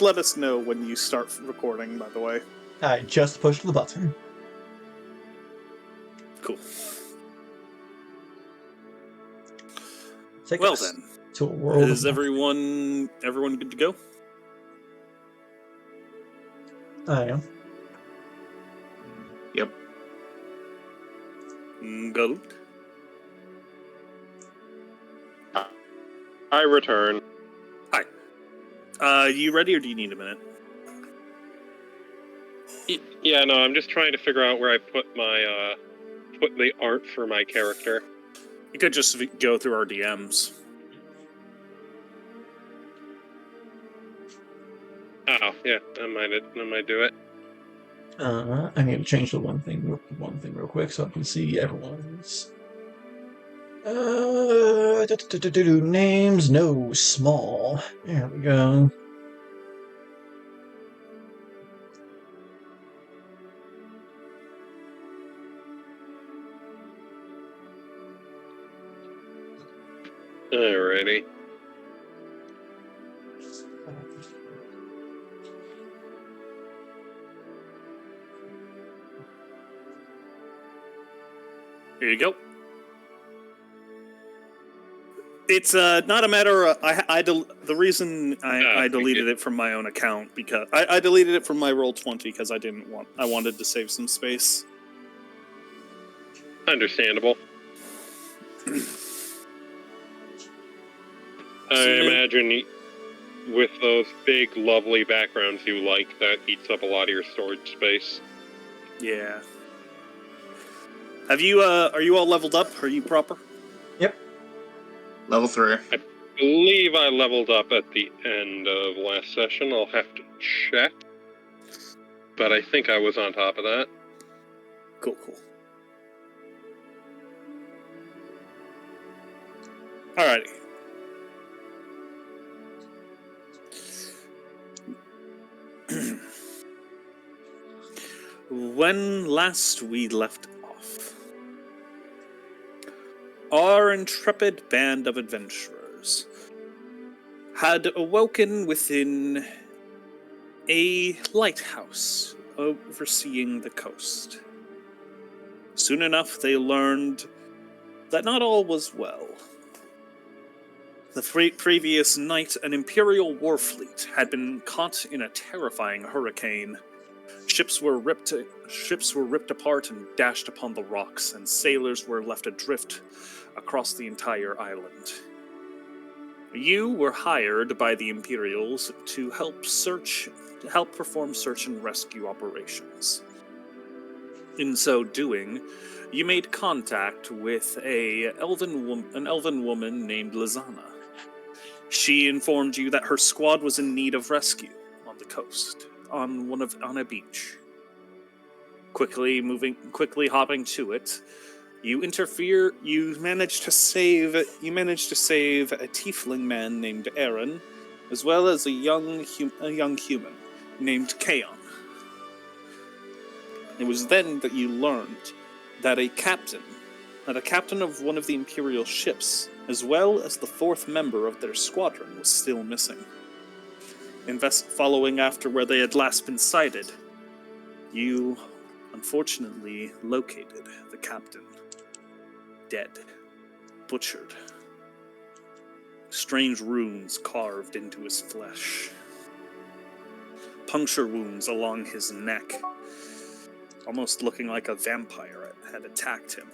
let us know when you start recording, by the way. I just pushed the button. Cool. Take Well us then, to a world is of everyone good to go? I am. Yep. Go. I return. Hi. You ready, or do you need a minute? Yeah, no, I'm just trying to figure out where I put my, put the art for my character. You could just go through our DMs. Oh, yeah, I might do it. I need to change the one thing real quick so I can see everyone's. Names, no, small. There we go. Alrighty. Here you go. It's not a matter of, the reason I deleted it from my own account, because I deleted it from my Roll20 because I wanted to save some space. Understandable. I imagine with those big, lovely backgrounds you like, that eats up a lot of your storage space. Yeah. Have you, are you all leveled up? Are you proper? Yep. Level 3. I believe I leveled up at the end of last session. I'll have to check. But I think I was on top of that. Cool. Alrighty. When last we left off, our intrepid band of adventurers had awoken within a lighthouse overseeing the coast. Soon enough, they learned that not all was well. The previous night, an Imperial war fleet had been caught in a terrifying hurricane. Ships were ripped apart and dashed upon the rocks, and sailors were left adrift across the entire island. You were hired by the Imperials to help perform search and rescue operations. In so doing, you made contact with an elven woman named Lizana. She informed you that her squad was in need of rescue on the coast, on a beach. Quickly hopping to it, you managed to save a tiefling man named Aaron, as well as a young human named Kaon. It was then that you learned that a captain of one of the Imperial ships, as well as the fourth member of their squadron, was still missing. Following after where they had last been sighted, you unfortunately located the captain. Dead. Butchered. Strange runes carved into his flesh. Puncture wounds along his neck, almost looking like a vampire had attacked him.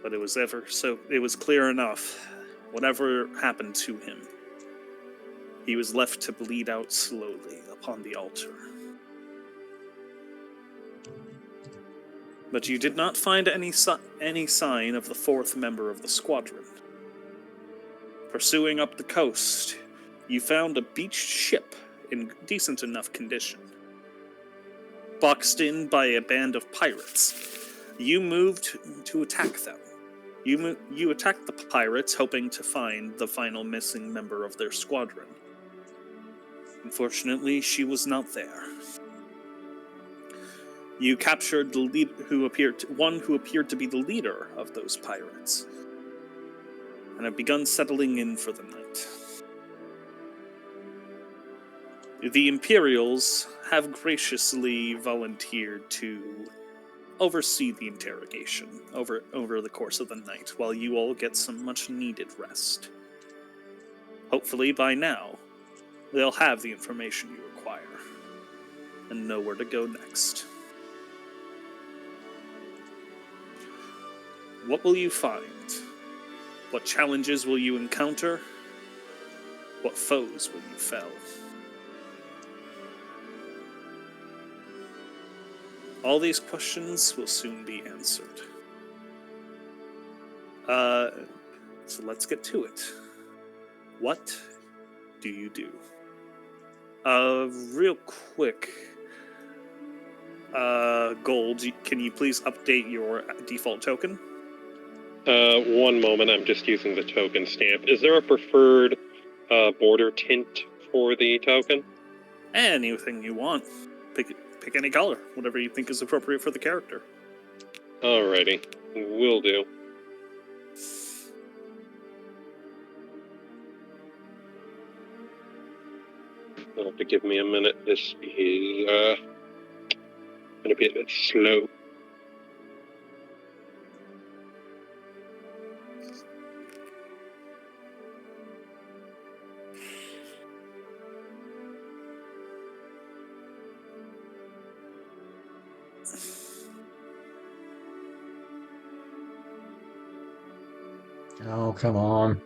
But it was clear enough, whatever happened to him, he was left to bleed out slowly upon the altar. But you did not find any sign of the fourth member of the squadron. Pursuing up the coast, you found a beached ship in decent enough condition. Boxed in by a band of pirates, you moved to attack them. You attacked the pirates, hoping to find the final missing member of their squadron. Unfortunately, she was not there. You captured one who appeared to be the leader of those pirates, and have begun settling in for the night. The Imperials have graciously volunteered to oversee the interrogation over the course of the night, while you all get some much-needed rest. Hopefully, by now, they'll have the information you require and know where to go next. What will you find? What challenges will you encounter? What foes will you fell? All these questions will soon be answered. So let's get to it. What do you do? Real quick, Gold, can you please update your default token? One moment, I'm just using the token stamp. Is there a preferred border tint for the token? Anything you want. Pick any color, whatever you think is appropriate for the character. Alrighty, will do. You'll have to give me a minute. This is gonna be a bit slow. Oh, come on.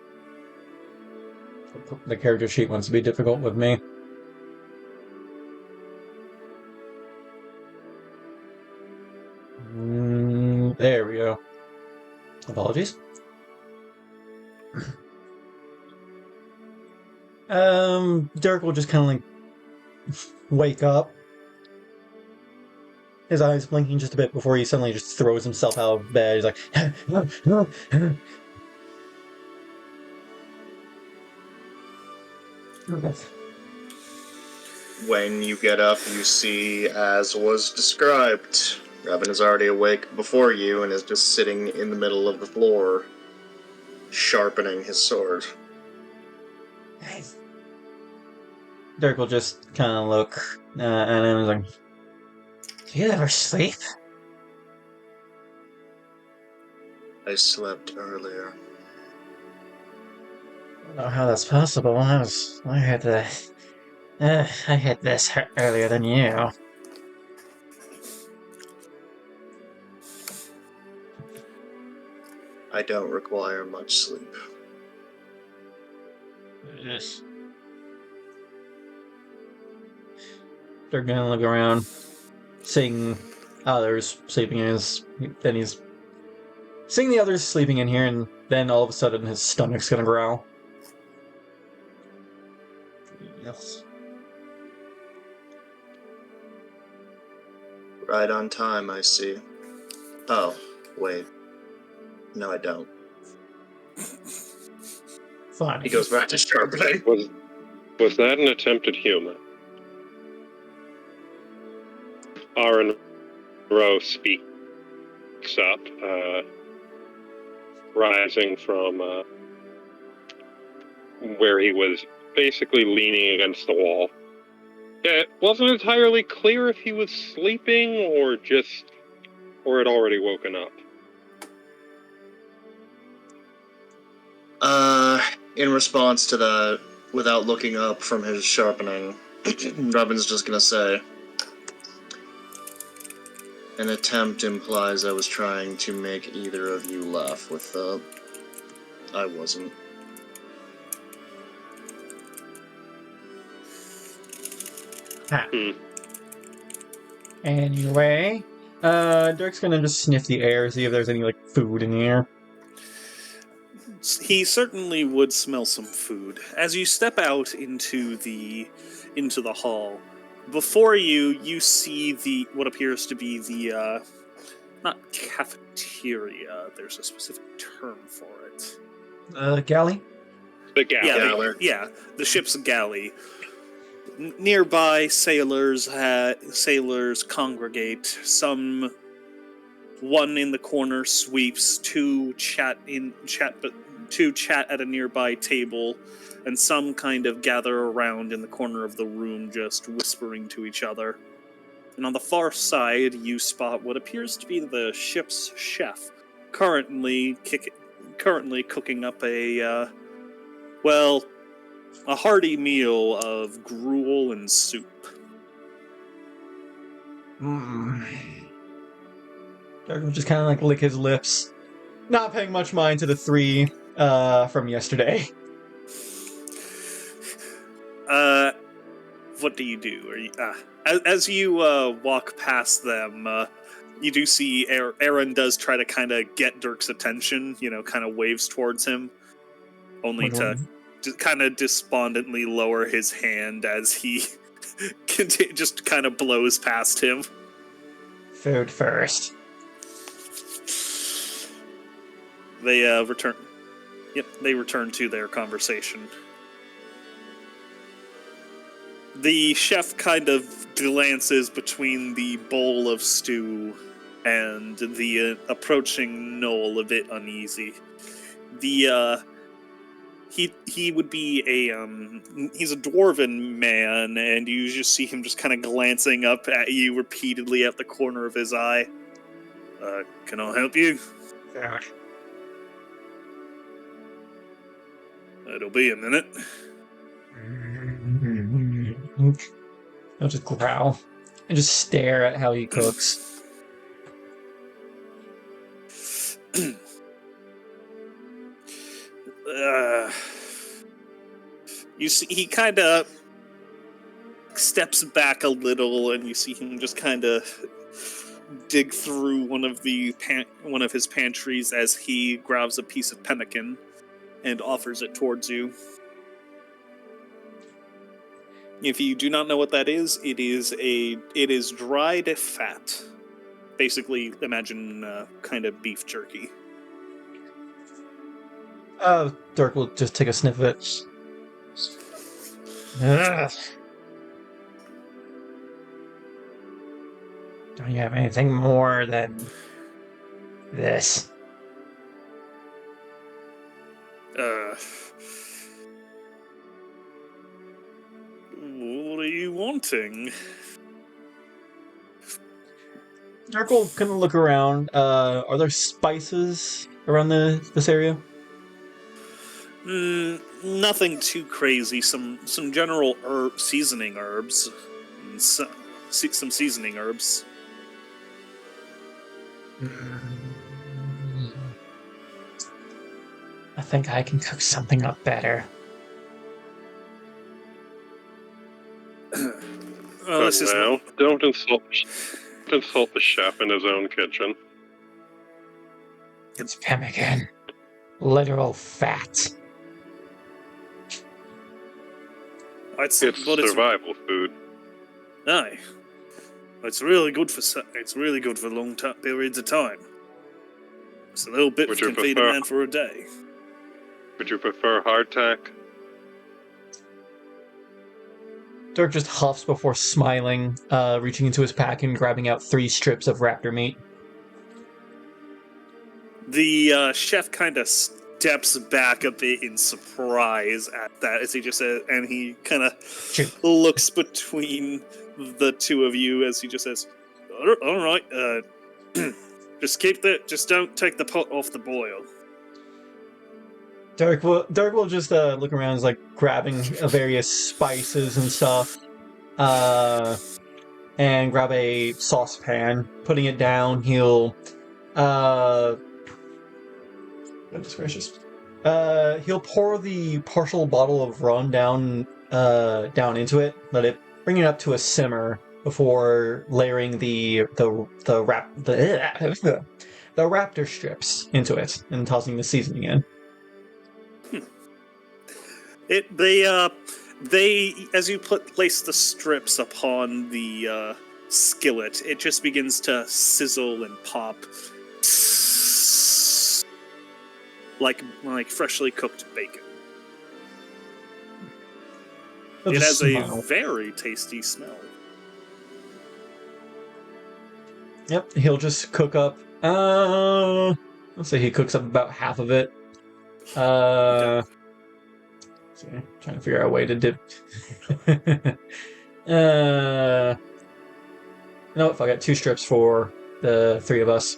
The character sheet wants to be difficult with me. There we go. Apologies. Dirk will just kind of like wake up. His eyes blinking just a bit before he suddenly just throws himself out of bed. He's like, When you get up, you see, as was described, Revan is already awake before you and is just sitting in the middle of the floor, sharpening his sword. Dirk will just kind of look at him and is like, "Do you ever sleep?" I slept earlier. I don't know how that's possible. I had this earlier than you. I don't require much sleep. Yes. They're gonna look around, seeing others sleeping in then he's seeing the others sleeping in here, and then all of a sudden his stomach's gonna growl. Yes. Right on time, I see. Oh, wait. No, I don't. Fine. He goes back to sharpening. Was that an attempted humor? Aaron Rowe speaks up, rising from where he was basically leaning against the wall. It wasn't entirely clear if he was sleeping or had already woken up. In response to that, without looking up from his sharpening, Robin's just gonna say, an attempt implies I was trying to make either of you laugh with that. I wasn't. Anyway, Dirk's gonna just sniff the air, see if there's any like food in the air. He certainly would smell some food. As you step out into the hall, before you see what appears to be the not cafeteria. There's a specific term for it. Galley? The galley. Yeah, the ship's galley. Nearby, sailors congregate. One in the corner sweeps. Two chat two chat at a nearby table, and some kind of gather around in the corner of the room, just whispering to each other. And on the far side, you spot what appears to be the ship's chef, currently cooking up a hearty meal of gruel and soup. Dark will just kind of like lick his lips, not paying much mind to the three from yesterday. What do you do? Are you, as you walk past them, you do see Aaron does try to kind of get Dirk's attention, kind of waves towards him, only to kind of despondently lower his hand as he just kind of blows past him. Food first. They return. Yep, they return to their conversation. The chef kind of glances between the bowl of stew and the approaching Noel a bit uneasy. He would be he's a dwarven man, and you just see him just kind of glancing up at you repeatedly at the corner of his eye. Can I help you? Yeah. It'll be a minute. I'll just growl and just stare at how he cooks. You see, he kind of steps back a little, and you see him just kind of dig through one of his pantries as he grabs a piece of pemmican and offers it towards you. If you do not know what that is, it is dried fat. Basically, imagine kind of beef jerky. Dirk will just take a sniff of it. Ugh. Don't you have anything more than this? What are you wanting? Dirk will kind of look around. Are there spices around this area? Nothing too crazy. Some general seasoning herbs. And some seasoning herbs. I think I can cook something up better. This is now, don't insult the chef in his own kitchen. It's pemmican. Literal fat. It's survival food. Aye, it's really good for long periods of time. It's a little bit can feed a man for a day. Would you prefer hardtack? Dirk just huffs before smiling, reaching into his pack and grabbing out 3 strips of raptor meat. The chef kind of steps back a bit in surprise at that, as he just says, and he kind of looks between the two of you as he just says, "All right, just don't take the pot off the boil." Dirk will just look around, like grabbing various spices and stuff, and grab a saucepan. Putting it down, he'll goodness gracious, he'll pour the partial bottle of rum down into it, bring it up to a simmer before layering the raptor strips into it and tossing the seasoning in. They as you place the strips upon the skillet, it just begins to sizzle and pop, like freshly cooked bacon. It has a very tasty smell. Yep, he'll just cook up. Let's say he cooks up about half of it. See, trying to figure out a way to dip. No, if I got 2 strips for the 3 of us.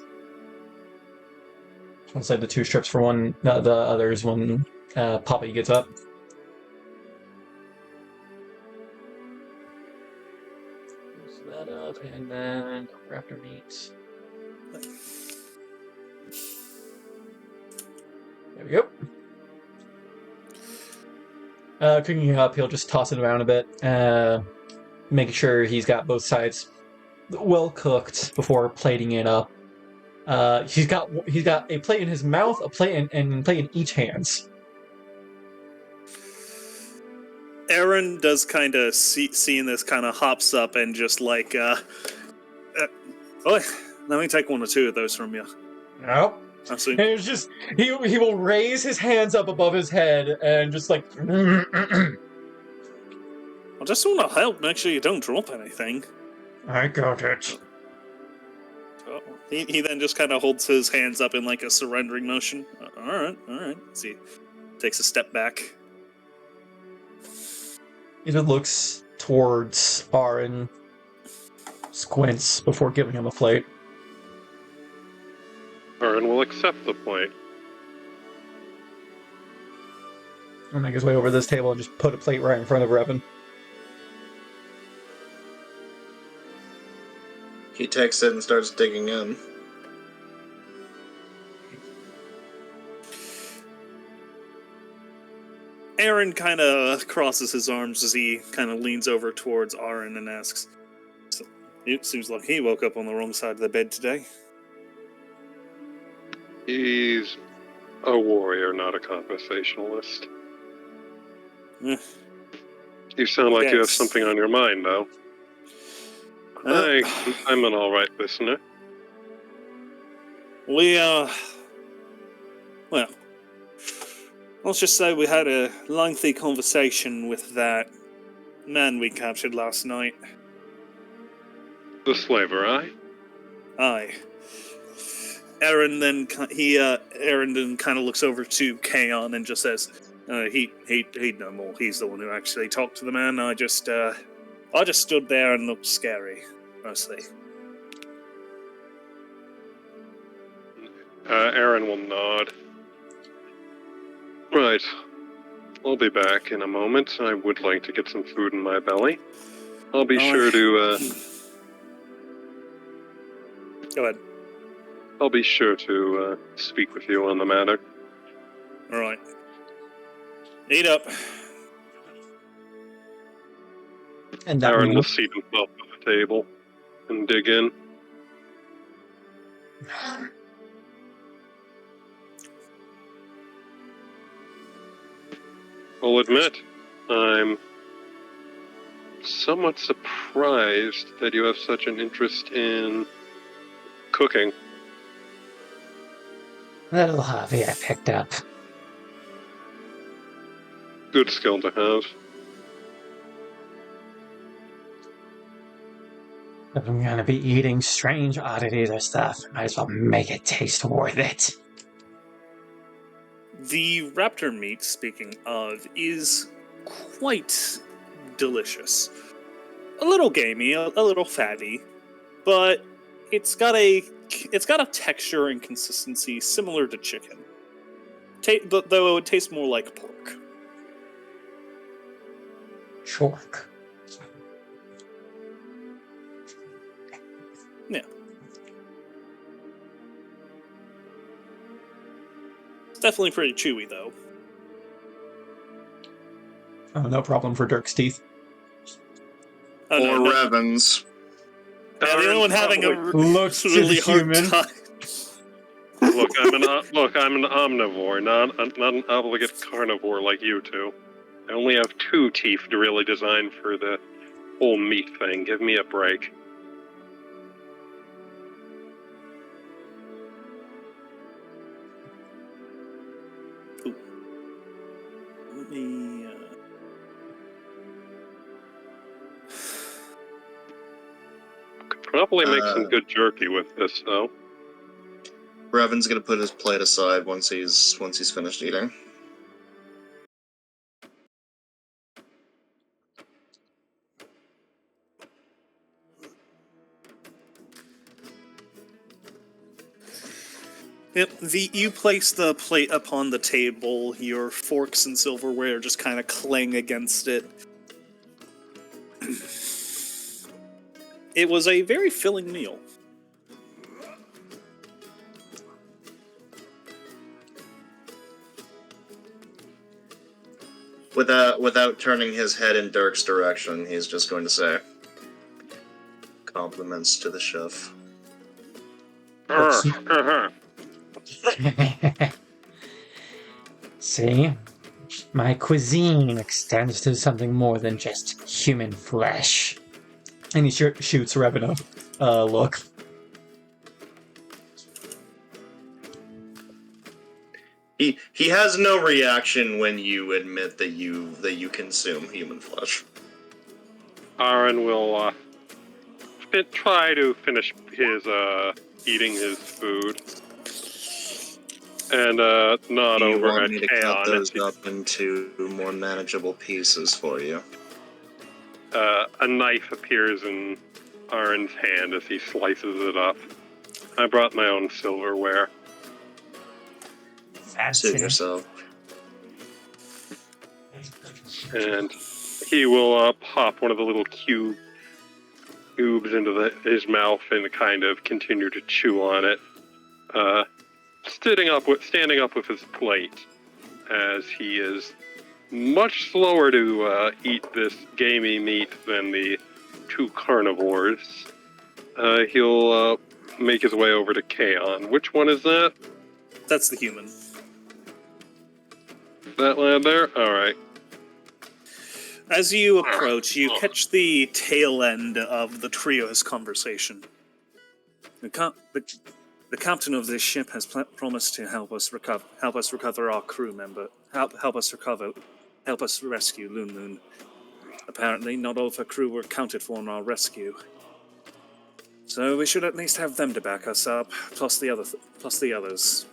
One side the 2 strips for one, the others when Poppy gets up. Close that up, and then raptor meat. There we go. Cooking it up, he'll just toss it around a bit, making sure he's got both sides well cooked before plating it up. He's got a plate in his mouth, a plate and a plate in each hands. Aaron does kind of seeing this, kind of hops up and just like, oh, let me take 1 or 2 of those from you. Nope. And it's just he will raise his hands up above his head and just like. I just want to help. Make sure you don't drop anything. I got it. He then just kind of holds his hands up in like a surrendering motion. All right. See, takes a step back. He looks towards Aaron, squints before giving him a plate. Aaron will accept the plate. He'll make his way over to this table and just put a plate right in front of Revan. He takes it and starts digging in. Aaron kind of crosses his arms as he kind of leans over towards Aaron and asks, so, "It seems like he woke up on the wrong side of the bed today." He's a warrior, not a conversationalist. Eh, You sound like you have Yes. something on your mind, though. I'm an alright listener. well, let's just say we had a lengthy conversation with that man we captured last night. The slaver, aye? Aye. Aaron then kind of looks over to Kaon and just says, "He'd know more. He's the one who actually talked to the man. I just stood there and looked scary, mostly." Aaron will nod. Right. I'll be back in a moment. I would like to get some food in my belly. I'll be sure to, Go ahead. I'll be sure to, speak with you on the matter. All right. Eat up. And that Aaron will will seat himself at the table and dig in. I'll admit, I'm somewhat surprised that you have such an interest in cooking. little hobby I picked up. Good skill to have. If I'm gonna be eating strange oddities or stuff, might as well make it taste worth it. The raptor meat, speaking of, is quite delicious. A little gamey, a little fatty, but it's got a texture and consistency similar to chicken. Though it would taste more like pork. Chork. Yeah. It's definitely pretty chewy, though. Oh, no problem for Dirk's teeth. Oh, Or no. Revan's. Yeah, the only one having a Looks to really the hard human. time. Look, I'm an omnivore, not an obligate carnivore like you two. I only have 2 teeth really designed for the whole meat thing. Give me a break. Let me. Could probably make some good jerky with this, though. Revan's gonna put his plate aside once he's finished eating. Yep, you place the plate upon the table, your forks and silverware just kind of clang against it. It was a very filling meal. Without turning his head in Dirk's direction, he's just going to say, compliments to the chef. See? My cuisine extends to something more than just human flesh. And he shoots Revan a look. He has no reaction when you admit that you consume human flesh. Aaron will try to finish his eating his food, and nod Do you over want at me to Kaon. cut those up into more manageable pieces for you? A knife appears in Aaron's hand as he slices it up. I brought my own silverware. Suit yourself. And he will pop one of the little cubes into his mouth and kind of continue to chew on it, standing up with his plate, as he is much slower to eat this gamey meat than the two carnivores. He'll make his way over to Kaon. Which one is that? That's the human. That lad there? Alright. As you approach, you catch the tail end of the trio's conversation. The captain of this ship has promised to help us recover our crew member. Help us rescue Loon Loon. Apparently, not all of her crew were accounted for in our rescue. So we should at least have them to back us up, plus the others.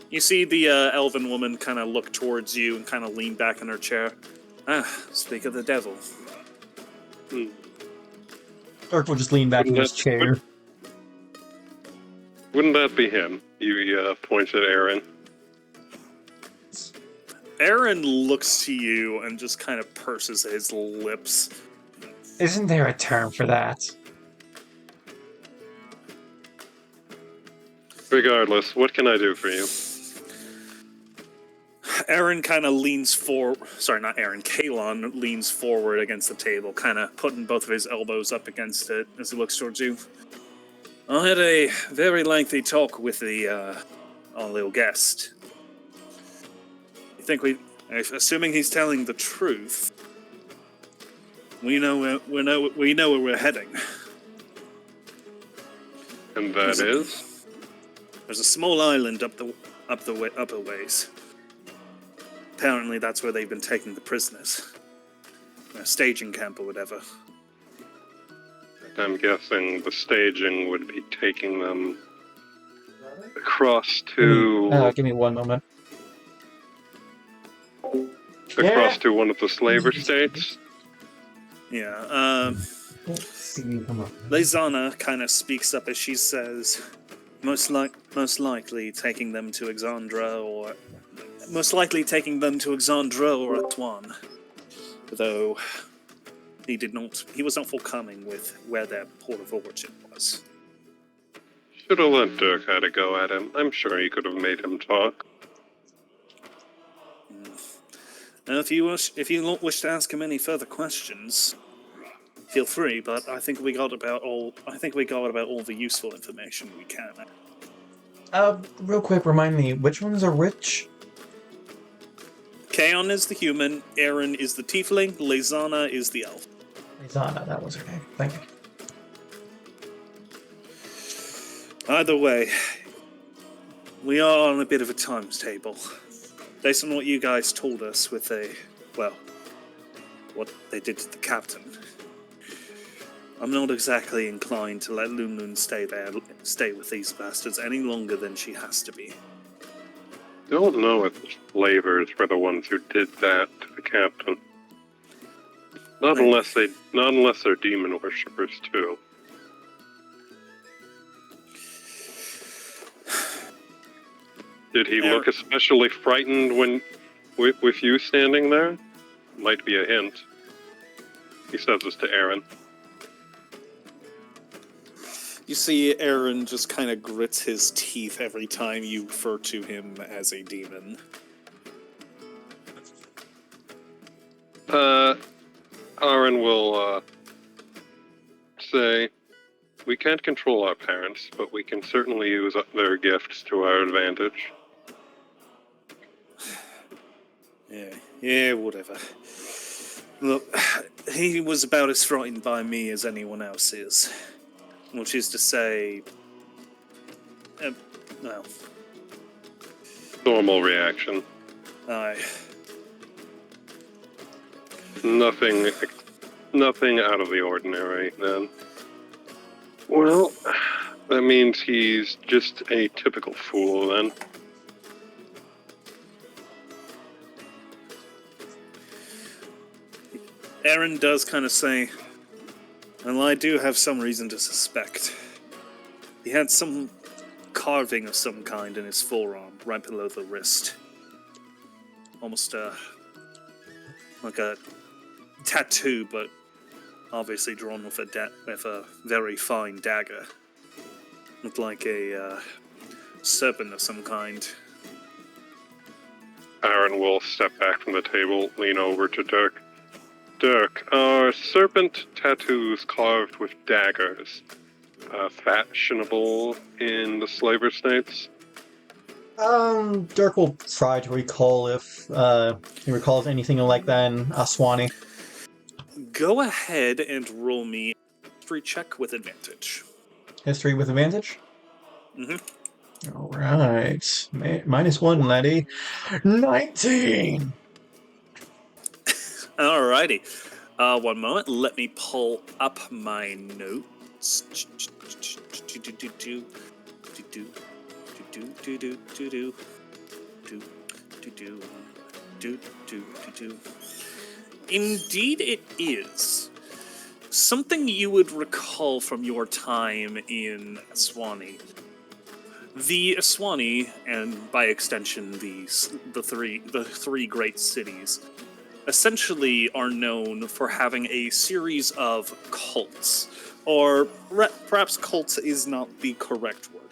You see the elven woman kind of look towards you and kind of lean back in her chair. Speak of the devil. Dirk will just lean back in his chair. Wouldn't that be him? You points at Aaron. Aaron looks to you and just kind of purses his lips. Isn't there a term for that? Regardless, what can I do for you? Aaron kind of leans forward. Sorry, not Aaron. Kalon leans forward against the table, kind of putting both of his elbows up against it as he looks towards you. I had a very lengthy talk with our little guest. You think assuming he's telling the truth, we know where we're heading. And that is? There's a small island up a ways. Apparently, that's where they've been taking the prisoners. A staging camp or whatever. I'm guessing the staging would be taking them across to... Give me one moment. Across to one of the slaver states? Yeah, Lezana kind of speaks up as she says, most likely taking them to Exandra or Atuan. Though he was not forthcoming with where their port of origin was. Should have let Dirk had a go at him. I'm sure he could have made him talk. Now, if you don't wish to ask him any further questions, feel free. But I think we got about all the useful information we can. Real quick, remind me, which ones are rich? Kaon is the human, Aaron is the tiefling, Lezana is the elf. Lezana, that was her name. Thank you. Either way, we are on a bit of a times table. Based on what you guys told us with what they did to the captain. I'm not exactly inclined to let Lun stay with these bastards any longer than she has to be. Don't know if the slavers were the ones who did that to the captain. Not unless they're demon worshippers too. Did he look especially frightened when with you standing there? Might be a hint. He says this to Aaron. You see Aaron just kind of grits his teeth every time you refer to him as a demon. Aaron will say, we can't control our parents, but we can certainly use their gifts to our advantage. Yeah, whatever. Look, he was about as frightened by me as anyone else is. Which is to say... well... Normal reaction. Aye. Nothing out of the ordinary, then. Well, that means he's just a typical fool, then. Aaron does kind of say, well, I do have some reason to suspect. He had some carving of some kind in his forearm, right below the wrist. Almost like a tattoo, but obviously drawn with a very fine dagger. Looked like a serpent of some kind. Aaron will step back from the table, lean over to Dirk. Dirk, are serpent tattoos carved with daggers fashionable in the slaver states? Dirk will try to recall if he recalls anything like that in Aswani. Go ahead and roll me a history check with advantage. History with advantage? Mm-hmm. Alright. -1, laddie. 19! Alrighty. One moment. Let me pull up my notes. Indeed, it is. Something you would recall from your time in Aswani. The Aswani, and by extension the three great cities, essentially are known for having a series of cults, or perhaps cult is not the correct word.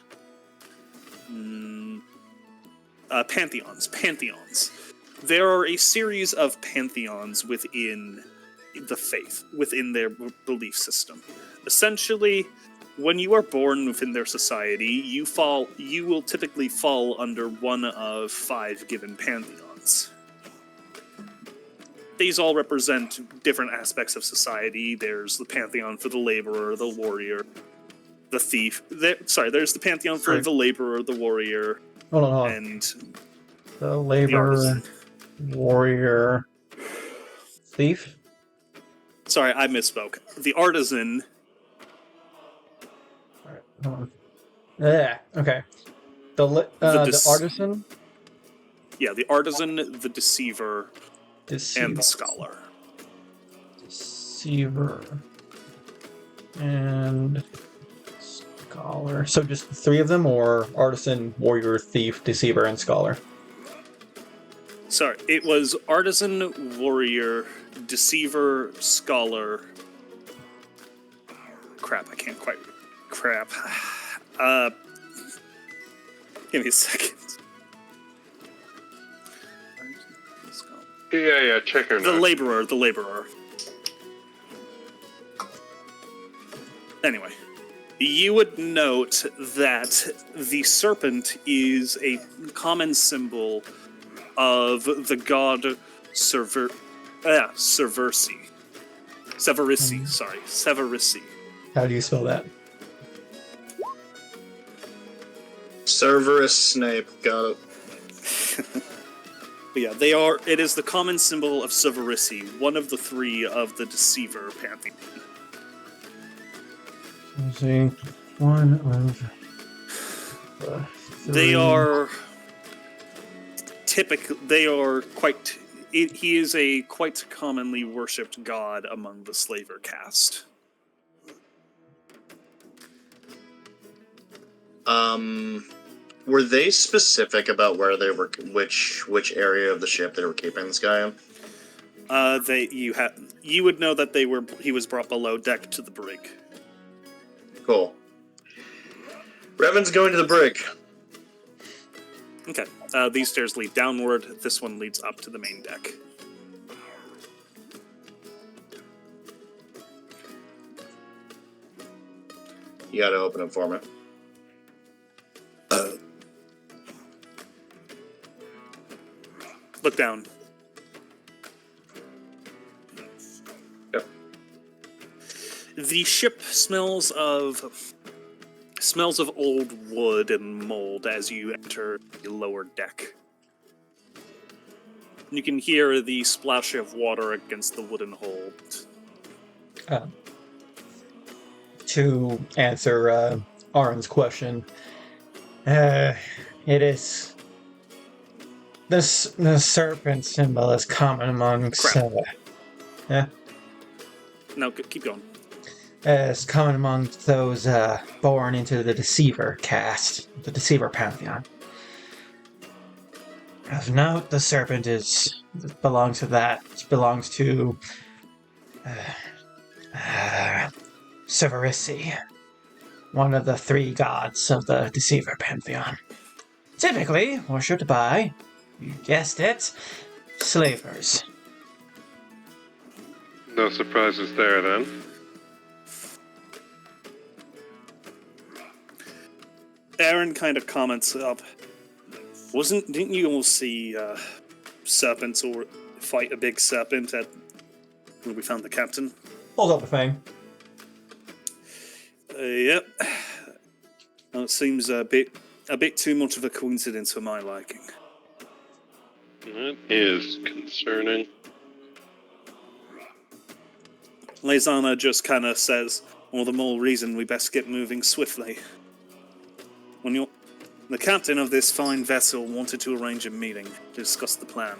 Pantheons. There are a series of pantheons within the faith, within their belief system. Essentially, when you are born within their society, you will typically fall under one of 5 given pantheons. These all represent different aspects of society. There's the pantheon for the laborer, the warrior, the thief. There's the pantheon for the laborer, the warrior, Hold on. and the laborer, warrior, thief? Sorry, I misspoke. The artisan. Alright, hold on. Yeah, okay. The artisan? Yeah, the artisan, the deceiver, and the scholar. Deceiver. And scholar. So just the 3 of them, or artisan, warrior, thief, deceiver, and scholar? Sorry, it was artisan, warrior, deceiver, scholar. Crap, I can't quite. Crap. Give me a second. Yeah, check her The notes. laborer. Anyway, you would note that the serpent is a common symbol of the god Severisi. Severisi. How do you spell that? Cerberus Snape, got it. But yeah, it is the common symbol of Severisi, one of the 3 of the Deceiver pantheon. Let's see. One of the They three. are typical. They are quite. He is a quite commonly worshipped god among the slaver caste. Were they specific about where they were, which area of the ship they were keeping this guy in? You would know that he was brought below deck to the brig. Cool. Revan's going to the brig. Okay. These stairs lead downward. This one leads up to the main deck. You gotta open it for me. Look down. Yep. The ship smells of old wood and mold as you enter the lower deck. You can hear the splash of water against the wooden hull. To answer Aaron's question, it is the serpent symbol is common amongst. Crap. Yeah, No, keep going. it's common amongst those born into the Deceiver caste, the Deceiver pantheon. Of note, the serpent belongs to that. It belongs to Severisi, one of the three gods of the Deceiver pantheon. Typically worshipped by, you guessed it, slavers. No surprises there, then. Aaron kind of comments up. Didn't you all see serpents or fight a big serpent when we found the captain? Hold up the thing. Yep. Well, it seems a bit too much of a coincidence for my liking. That is concerning. Lezana just kind of says, all the more reason we best get moving swiftly. The captain of this fine vessel wanted to arrange a meeting to discuss the plan.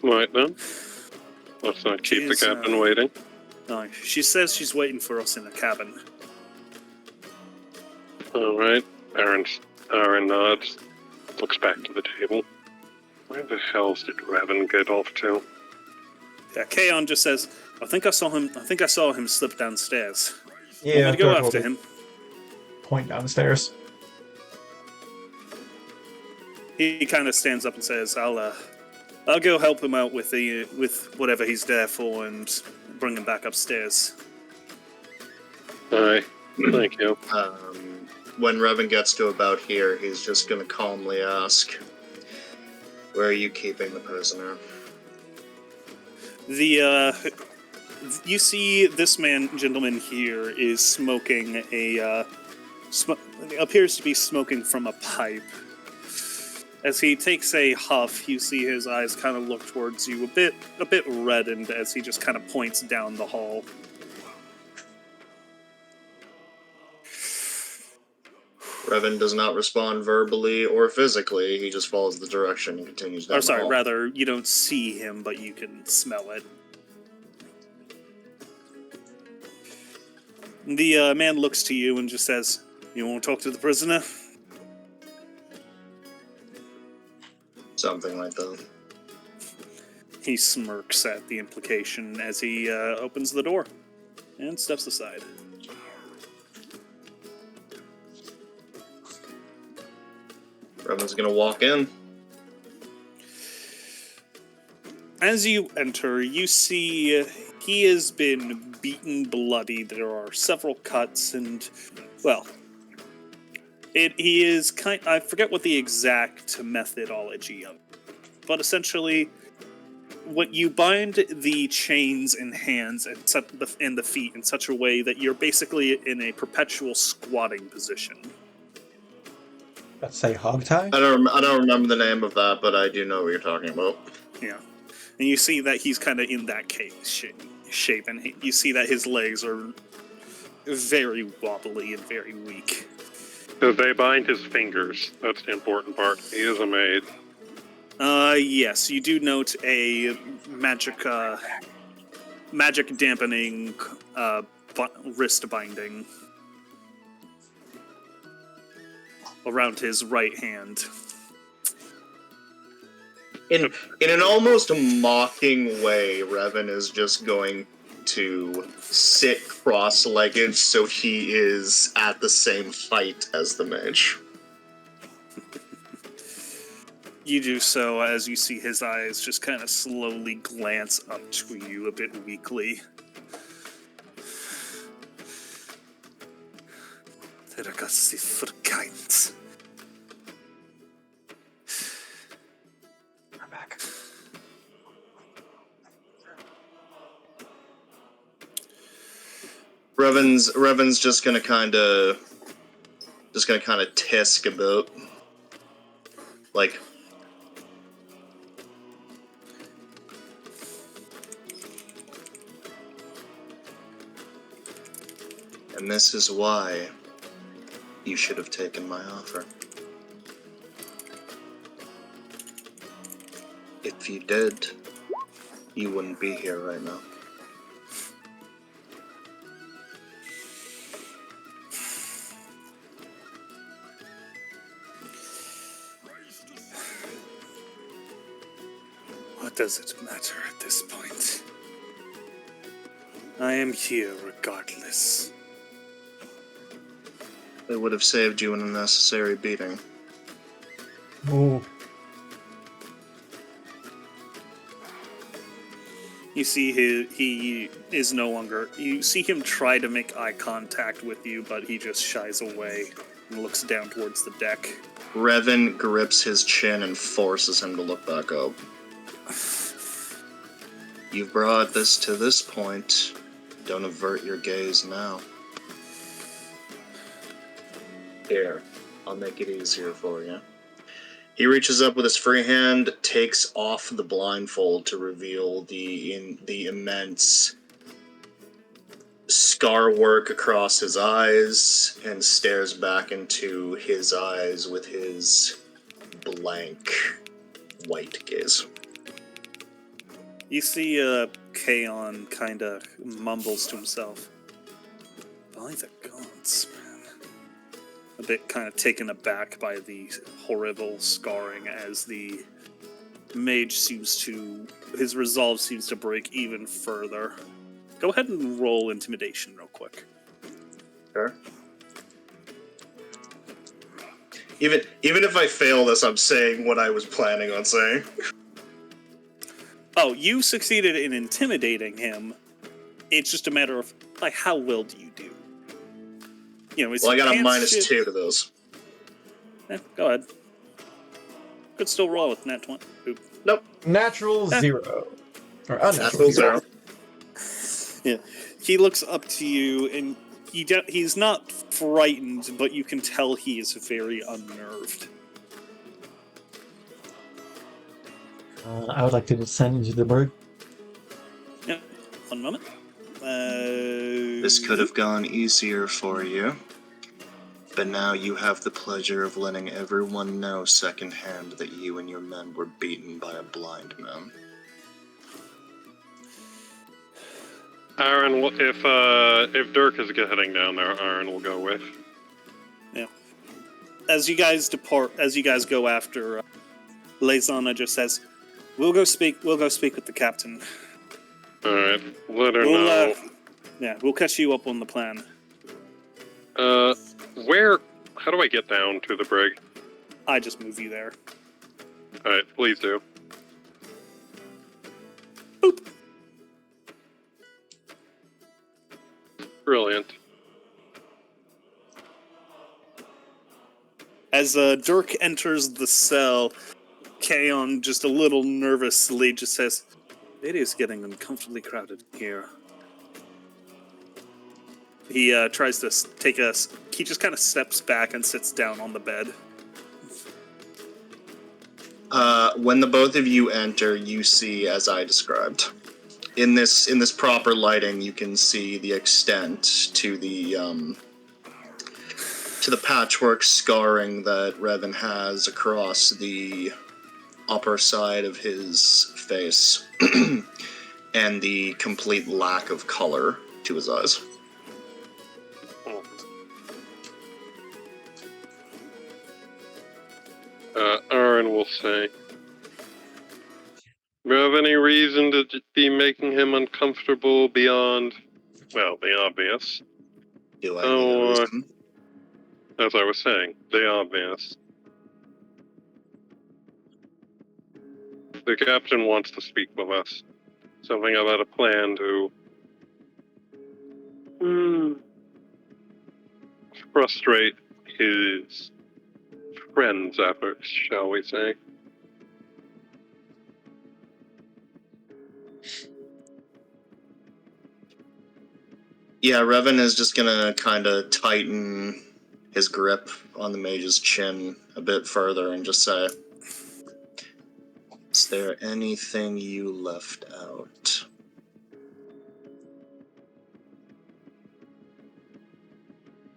Right then. Let's not keep the captain waiting. No, she says she's waiting for us in the cabin. Alright. Aaron nods. Looks back to the table. Where the hells did Revan get off to? Yeah, Kaon just says, I think I saw him slip downstairs. Yeah, Want me to go Dirk will after him? Point downstairs. He kind of stands up and says, I'll go help him out with whatever he's there for and bring him back upstairs. Aye. Thank you. When Revan gets to about here, he's just gonna calmly ask, where are you keeping the prisoner? You see this gentleman here is smoking appears to be smoking from a pipe. As he takes a huff, you see his eyes kind of look towards you, a bit reddened as he just kind of points down the hall. Revan does not respond verbally or physically, he just follows the direction and continues down the hall. Rather, you don't see him, but you can smell it. The man looks to you and just says, you want to talk to the prisoner? Something like that. He smirks at the implication as he opens the door and steps aside. Revan's gonna walk in. As you enter, you see he has been beaten bloody. There are several cuts and, well, he is I forget what the exact methodology of it, but essentially, when you bind the chains in hands and the feet in such a way that you're basically in a perpetual squatting position. Let's say hog tie? I don't remember the name of that, but I do know what you're talking about. Yeah. And you see that he's kind of in that shape, and you see that his legs are very wobbly and very weak. Do they bind his fingers? That's the important part. He is a maid. Yes, you do note a magic dampening wrist binding around his right hand. In an almost mocking way, Revan is just going to sit cross-legged so he is at the same height as the mage. You do so as you see his eyes just kind of slowly glance up to you a bit weakly. Teragasi for kind. I'm back. Revan's just gonna kind of tisk a bit, like. And this is why you should have taken my offer. If you did, you wouldn't be here right now. What does it matter at this point? I am here regardless. It would have saved you an unnecessary beating. Ooh. You see he is no longer... You see him try to make eye contact with you, but he just shies away and looks down towards the deck. Revan grips his chin and forces him to look back up. You've brought this to this point. Don't avert your gaze now. Here, I'll make it easier for you. He reaches up with his free hand, takes off the blindfold to reveal the immense scar work across his eyes, and stares back into his eyes with his blank white gaze. You see Kaon kind of mumbles to himself. By the gods, man. A bit kind of taken aback by the horrible scarring as the mage his resolve seems to break even further. Go ahead and roll intimidation real quick. Sure. Even if I fail this, I'm saying what I was planning on saying. Oh, you succeeded in intimidating him. It's just a matter of, like, how well do you do? You know, Well, I got a -2 -2 to those. Yeah, go ahead. Could still roll with nat 20. Oop. Nope. Natural 0. Or unnatural Natural 0. Yeah. He looks up to you, and he's not frightened, but you can tell he is very unnerved. I would like to descend into the bird. Yeah. One moment. This could have gone easier for you, but now you have the pleasure of letting everyone know secondhand that you and your men were beaten by a blind man. Aaron, if Dirk is heading down there, Aaron will go with. Yeah. As you guys go after, Lezana just says, "We'll go speak with the captain. All right, let her know." We'll catch you up on the plan. How do I get down to the brig? I just move you there. All right, please do. Boop. Brilliant. As Dirk enters the cell, Kaon, just a little nervously, just says, "It is getting uncomfortably crowded here." He tries to he just kind of steps back and sits down on the bed. When the both of you enter, you see, as I described, in this proper lighting, you can see the extent to the patchwork scarring that Revan has across the upper side of his face, and the complete lack of color to his eyes. Aaron will say, do you have any reason to be making him uncomfortable beyond, well, the obvious? Do I need a reason? As I was saying, the obvious. The captain wants to speak with us. Something about a plan to frustrate his friend's efforts, shall we say. Yeah, Revan is just gonna kind of tighten his grip on the mage's chin a bit further and just say, is there anything you left out?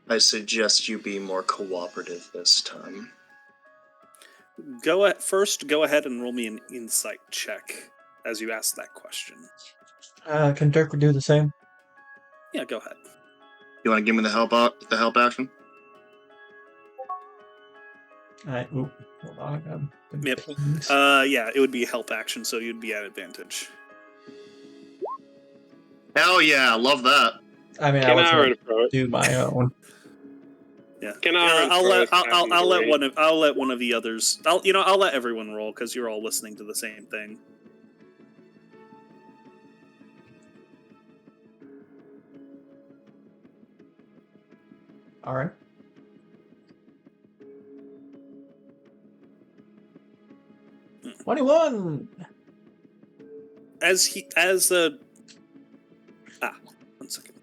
I suggest you be more cooperative this time. Go ahead and roll me an insight check as you ask that question. Can Dirk do the same? Yeah, go ahead. You want to give me the help action? Hold on. Yep. Yeah, it would be a help action, so you'd be at advantage. Hell yeah, love that. I mean, Can I was Aaron going to do my own. Yeah. Can Aaron I'll let one of the others. I'll let everyone roll because you're all listening to the same thing. All right. Hmm. 21. One second.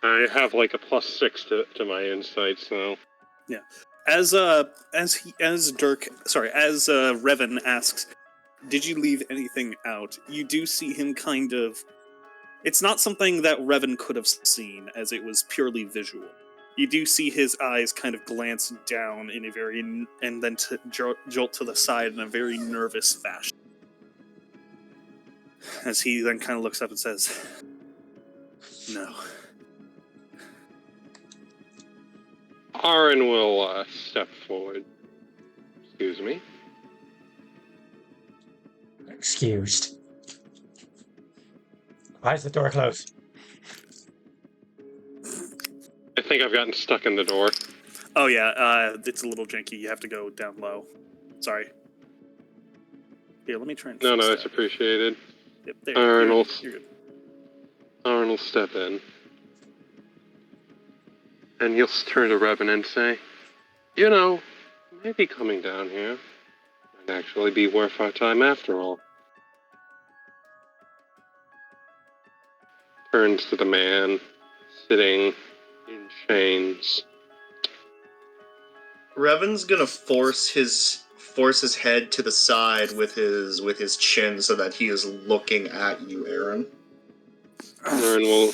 I have like a +6 to my insight, so. Yeah. As Revan asks, did you leave anything out? You do see him kind of. It's not something that Revan could have seen, as it was purely visual. You do see his eyes kind of glance down in a very, and then jolt to the side in a very nervous fashion. As he then kind of looks up and says, "No." Aaron will step forward. Excuse me. Excused. Why is the door closed? I think I've gotten stuck in the door. Oh yeah, it's a little janky. You have to go down low. Sorry. Here, let me try and No, fix it's that. appreciated. Yep, there. Aaron will You're good. Aaron will step in. And you'll turn to Revan and say, you know, maybe coming down here might actually be worth our time after all. Turns to the man sitting in chains. Revan's gonna force his head to the side with his chin so that he is looking at you, Aaron. Aaron will.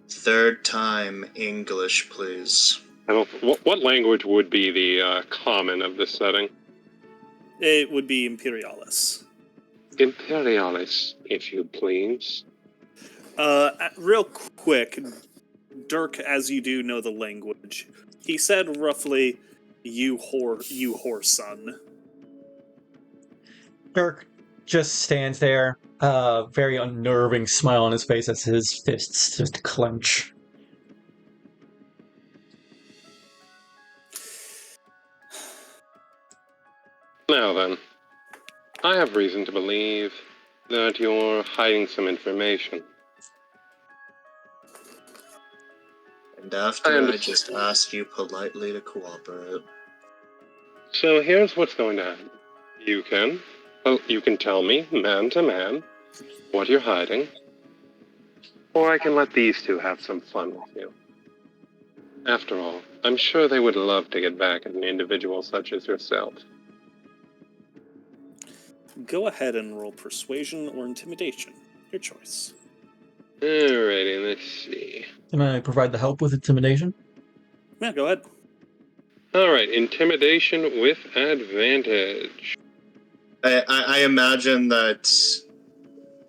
Third time, English, please. What language would be the common of this setting? It would be Imperialis. Imperialis, if you please. Real quick, Dirk, as you do know the language, he said roughly, you whore son. Dirk just stands there, very unnerving smile on his face as his fists just clench. Now then, I have reason to believe that you're hiding some information. And after I just asked you politely to cooperate. So here's what's going to happen. You can tell me, man to man, what you're hiding. Or I can let these two have some fun with you. After all, I'm sure they would love to get back at an individual such as yourself. Go ahead and roll persuasion or intimidation. Your choice. Alrighty, let's see. Can I provide the help with intimidation? Yeah, go ahead. Alright, intimidation with advantage. I imagine that.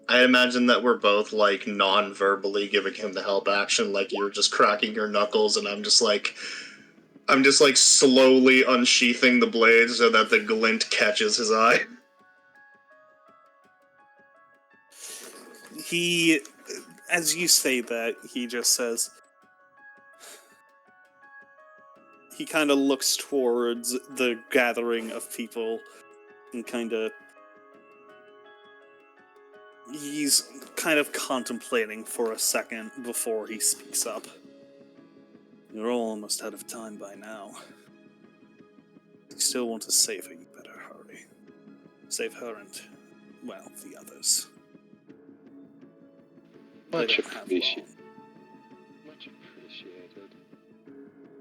I imagine that we're both like non-verbally giving him the help action, like you're just cracking your knuckles, and I'm just like slowly unsheathing the blade so that the glint catches his eye. He, as you say that, he just says, he kind of looks towards the gathering of people and he's kind of contemplating for a second before he speaks up. You're all almost out of time by now. If you still want to save her, you better hurry. Save her and, well, the others. Much appreciated. Much appreciated.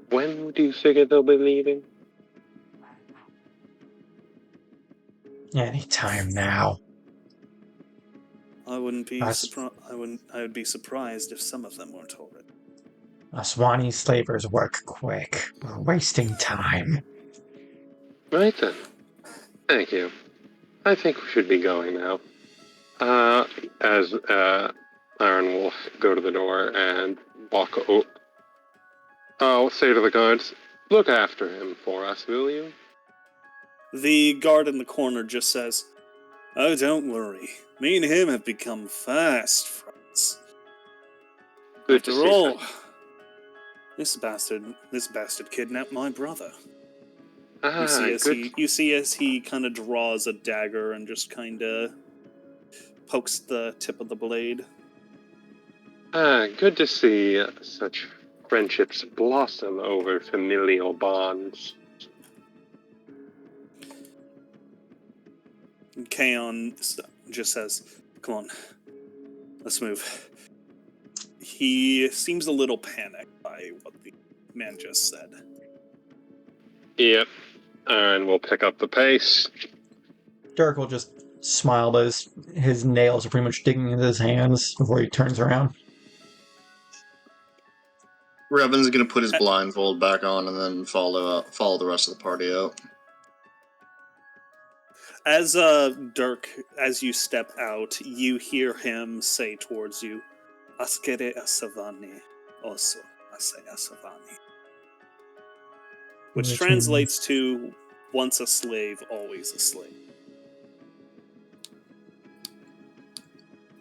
When do you figure they'll be leaving? Anytime now. I wouldn't be Us- surprised. I would be surprised if some of them weren't already. Aswani slavers work quick. We're wasting time. Right then. Thank you. I think we should be going now. As Aaron will go to the door and walk over. I'll say to the guards, look after him for us, will you? The guard in the corner just says, "Oh, don't worry. Me and him have become fast friends. Good to After see all, that. this bastard kidnapped my brother." Ah, You see as he kind of draws a dagger and just kind of pokes the tip of the blade. Good to see such friendships blossom over familial bonds. And Kaon just says, "Come on, let's move." He seems a little panicked by what the man just said. Yep. Aaron will pick up the pace. Derek will just smile, but his nails are pretty much digging into his hands before he turns around. Revan's gonna put his blindfold back on and then follow the rest of the party out. As Dirk, as you step out, you hear him say towards you, "Askere asavani, also ase asavani," which translates to "once a slave, always a slave."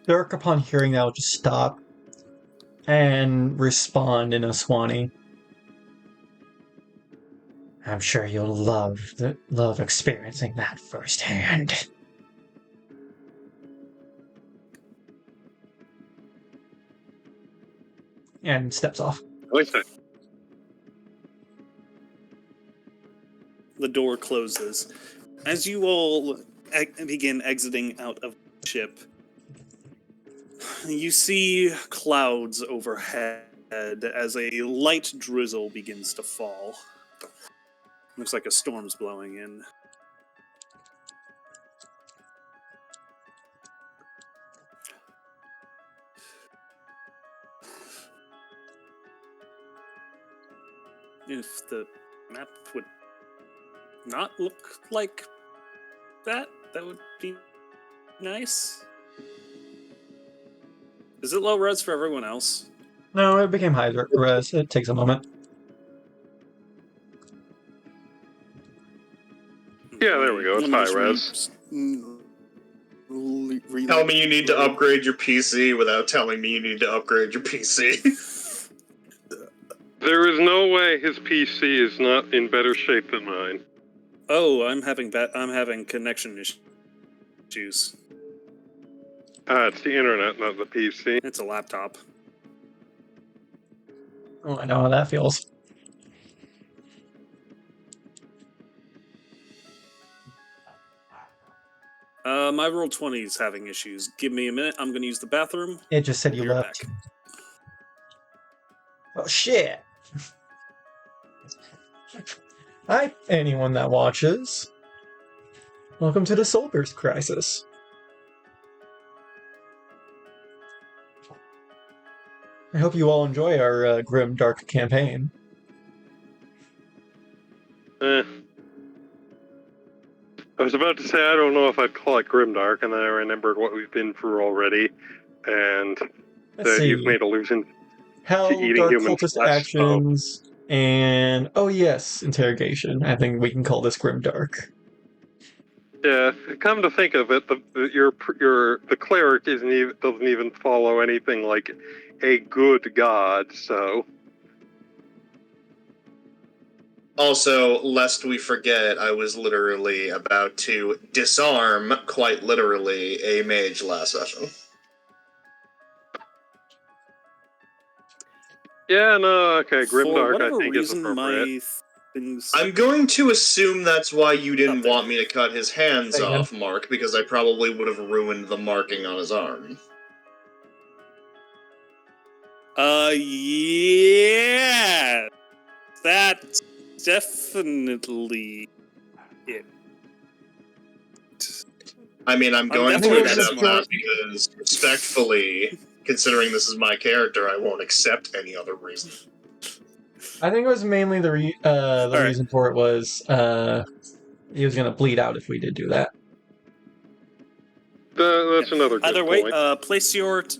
Derek, upon hearing that, will just stop and respond in Aswani. I'm sure you'll love experiencing that firsthand. And steps off. The door closes. As you all begin exiting out of the ship, you see clouds overhead as a light drizzle begins to fall. Looks like a storm's blowing in. If the map would not look like that, that would be nice. Is it low res for everyone else? No, it became high res. It takes a moment. Yeah, there we go. It's high res. Tell me you need to upgrade your PC without telling me you need to upgrade your PC. There is no way his PC is not in better shape than mine. Oh, I'm having connection issues. It's the internet, not the PC. It's a laptop. Oh, I know how that feels. My roll 20 is having issues. Give me a minute. I'm going to use the bathroom. It just said I'll you be right left. back. Oh, shit! Hi, anyone that watches. Welcome to the Soulburst Crisis. I hope you all enjoy our grim, dark campaign. I was about to say I don't know if I'd call it grimdark, and then I remembered what we've been through already, and Let's that see. you've made allusion to Hell, eating dark human cultist flesh. actions, and oh yes, interrogation. I think we can call this grim dark. Yeah, come to think of it, the cleric doesn't even follow anything like a good god. So Also, lest we forget, I was literally about to disarm, quite literally, a mage last session. yeah, no, okay, For grimdark I whatever think is reason, appropriate. my things... I'm going to assume that's why you didn't Nothing. want me to cut his hands Same. off, Mark, because I probably would have ruined the marking on his arm. Yeah! That's definitely it. I mean, I'm going definitely to that accept smart. that because, respectfully, considering this is my character, I won't accept any other reason. I think it was mainly the Alright. reason for it was he was gonna bleed out if we did do that. That's another good Either way, point.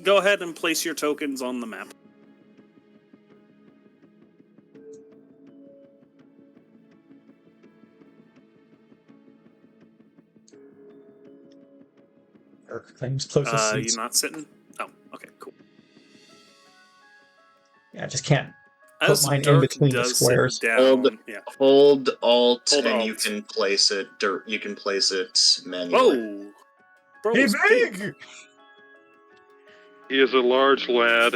go ahead and place your tokens on the map. Claims closest seats. You're not sitting? Oh, okay, cool. Yeah, I just can't As put mine in Dirk between the does squares. sit down, Hold Alt, Hold and Alt. you can place it. You can place it manually. Whoa! Bro, He's it's big. big! He is a large lad.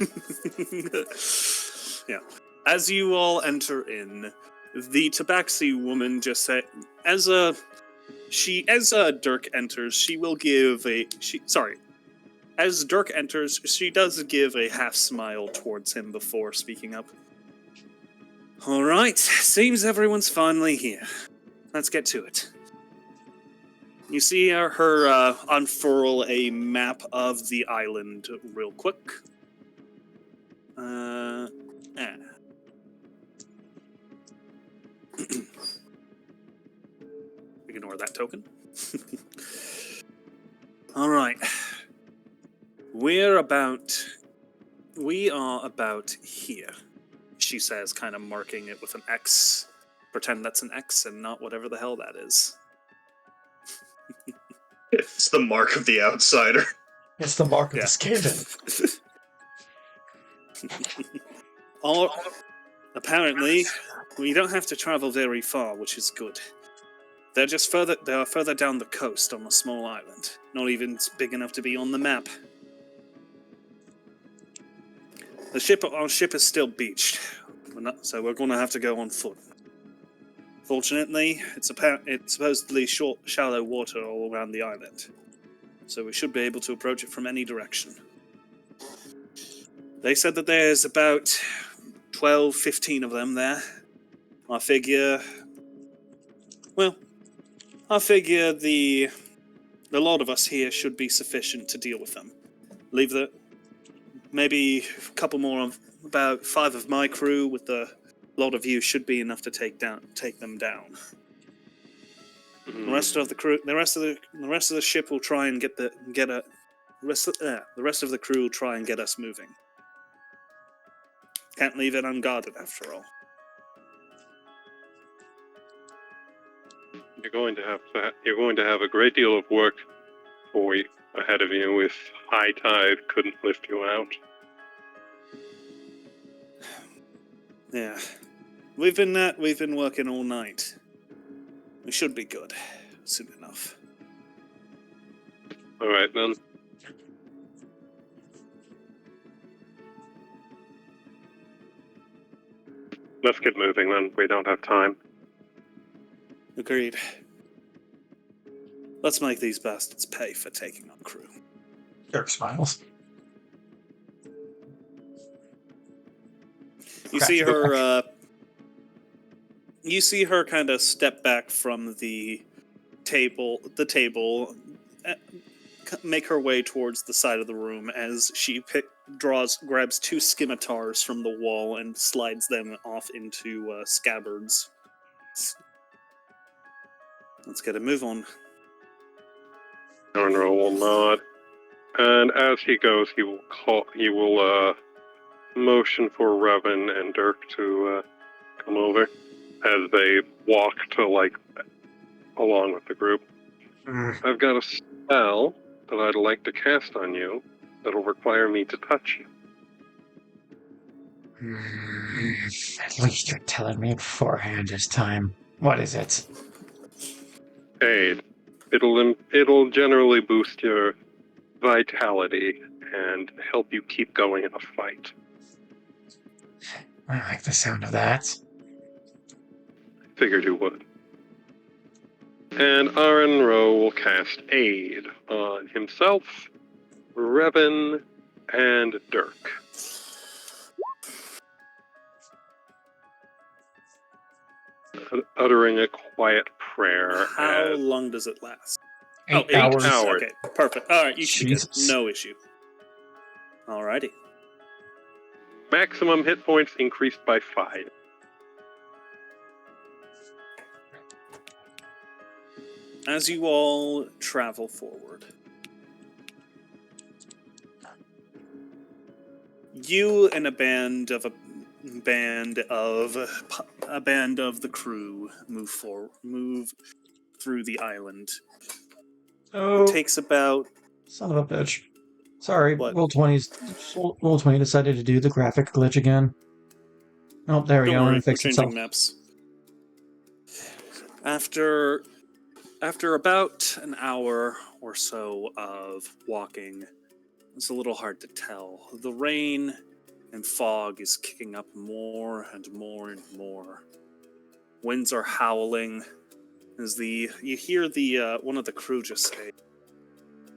Yeah. As you all enter in, the Tabaxi woman just said, as Dirk enters, she will give as Dirk enters, she does give a half smile towards him before speaking up. All right, seems everyone's finally here. Let's get to it. You see her unfurl a map of the island real quick. Ignore that token. All right. We are about here, she says, kind of marking it with an X. Pretend that's an X and not whatever the hell that is. It's the mark of the outsider. It's the mark of Yeah. the Skaven. Apparently, we don't have to travel very far, which is good. They are further down the coast on a small island, not even big enough to be on the map. Our ship is still beached, so we're going to have to go on foot. Fortunately, it's supposedly shallow water all around the island, so we should be able to approach it from any direction. They said that there's about 12, 15 of them there. I figure the lot of us here should be sufficient to deal with them. Maybe a couple more of about 5 of my crew with the lot of you should be enough to take them down. The rest of the crew, the rest of the ship will try and the rest of the crew will try and get us moving. Can't leave it unguarded after all. You're going to have a great deal of work ahead of you if high tide couldn't lift you out. Yeah, we've been working all night. We should be good soon enough. All right then. Let's get moving then. We don't have time. Agreed. Let's make these bastards pay for taking on crew. Dirk smiles. You see her. You see her kind of step back from the table, make her way towards the side of the room as she grabs two scimitars from the wall and slides them off into scabbards. Let's get a move on. Arnro will nod, and as he goes, he will motion for Revan and Dirk to come over as they walk to along with the group. I've got a spell that I'd like to cast on you that'll require me to touch you. At least you're telling me beforehand this time. What is it? Aid. It'll generally boost your vitality and help you keep going in a fight. I like the sound of that. Figured you would. And Arnro will cast Aid on himself, Revan, and Dirk. Uttering a quiet prayer. How long does it last? 8 hours. hours. Okay, perfect. All right, you should be good. Jesus. No issue. Alrighty. Maximum hit points increased by 5. As you all travel forward, you and a band of the crew move through the island. Oh, It takes about son of a bitch. Sorry, What? Roll20 decided to do the graphic glitch again. Oh, there we don't go. worry, It we're fixed changing itself. maps. After about an hour or so of walking, it's a little hard to tell. The rain and fog is kicking up more and more and more. Winds are howling as you hear the one of the crew just say,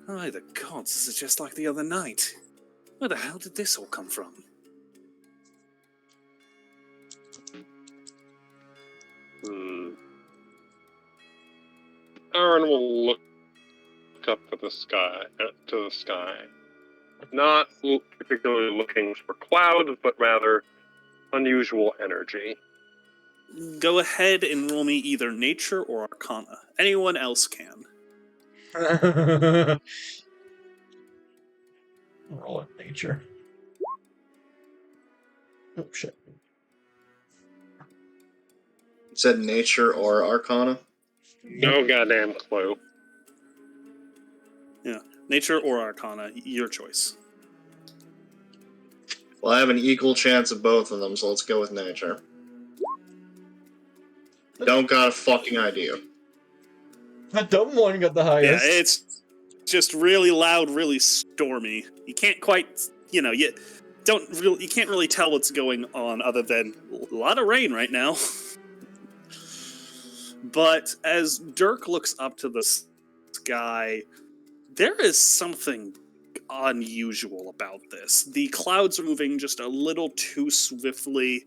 "By the gods, this is just like the other night. Where the hell did this all come from?" Aaron will look up at the sky, not particularly looking for clouds, but rather unusual energy. Go ahead and roll me either nature or arcana. Anyone else can. Roll it nature. Oh shit. You said nature or arcana? No goddamn clue. Nature or arcana, your choice. Well, I have an equal chance of both of them, so let's go with nature. Don't got a fucking idea. The dumb one got the Yeah, highest. it's just really loud, really stormy. You can't quite, you can't really tell what's going on other than a lot of rain right now. But as Dirk looks up to the sky, there is something unusual about this. The clouds are moving just a little too swiftly.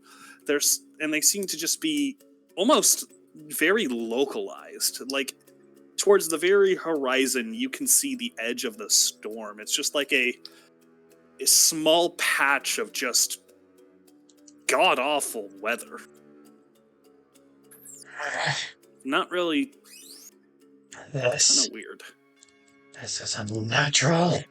And they seem to just be almost very localized. Like, towards the very horizon, you can see the edge of the storm. It's just like a small patch of just god-awful weather. Not really, kind This of weird. is unnatural.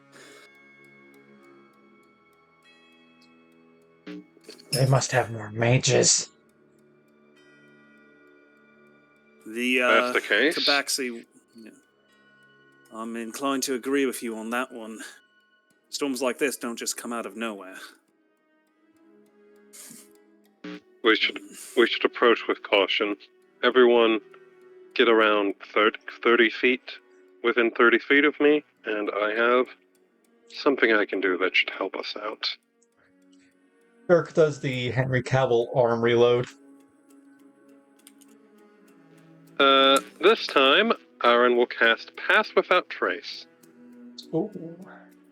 They must have more mages. That's the case. Tabaxi, yeah. I'm inclined to agree with you on that one. Storms like this don't just come out of nowhere. We should approach with caution. Everyone get around 30 feet, within 30 feet of me, and I have something I can do that should help us out. Dirk does the Henry Cavill arm reload. This time, Aaron will cast Pass Without Trace. Oh.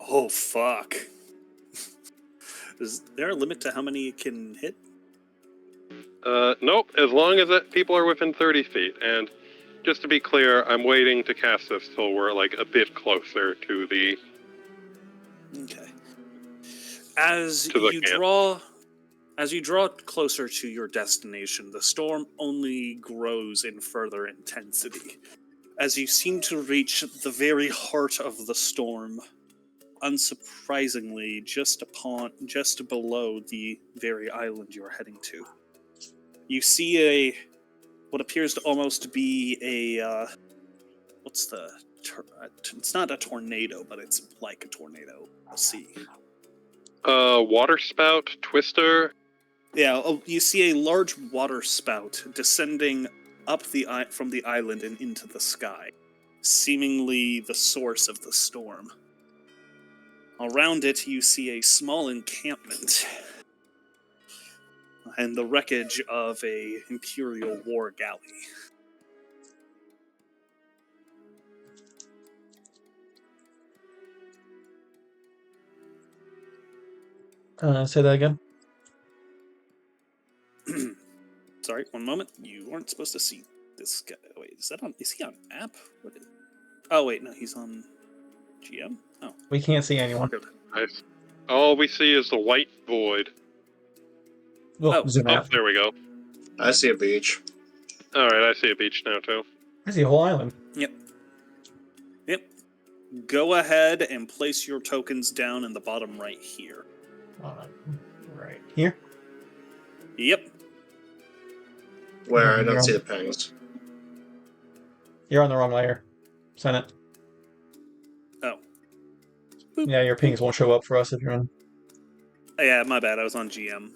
Oh, fuck. Is there a limit to how many it can hit? Nope, as long as people are within 30 feet. And just to be clear, I'm waiting to cast this till we're like a bit closer to the... Okay. As To the camp. you draw closer to your destination, the storm only grows in further intensity. As you seem to reach the very heart of the storm, unsurprisingly, just below the very island you're heading to, you see what appears to almost be a it's not a tornado, but it's like a tornado. Let's see. Water spout, twister. Yeah, you see a large water spout descending up from the island and into the sky, seemingly the source of the storm. Around it, you see a small encampment and the wreckage of a Imperial war galley. Say that again. Sorry, one moment. You weren't supposed to see this guy. Wait, is he on app? Oh, wait, no, he's on GM? Oh. We can't see anyone. Nice. All we see is the white void. Well, zoom Oh, out. there we go. I see a beach. Alright, I see a beach now, too. I see a whole island. Yep. Go ahead and place your tokens down in the bottom right here. Right here. Yep. Where I don't see the pings. You're on the wrong layer. Sign it. Oh. Yeah, your pings won't show up for us if you're on. Oh, yeah, my bad. I was on GM.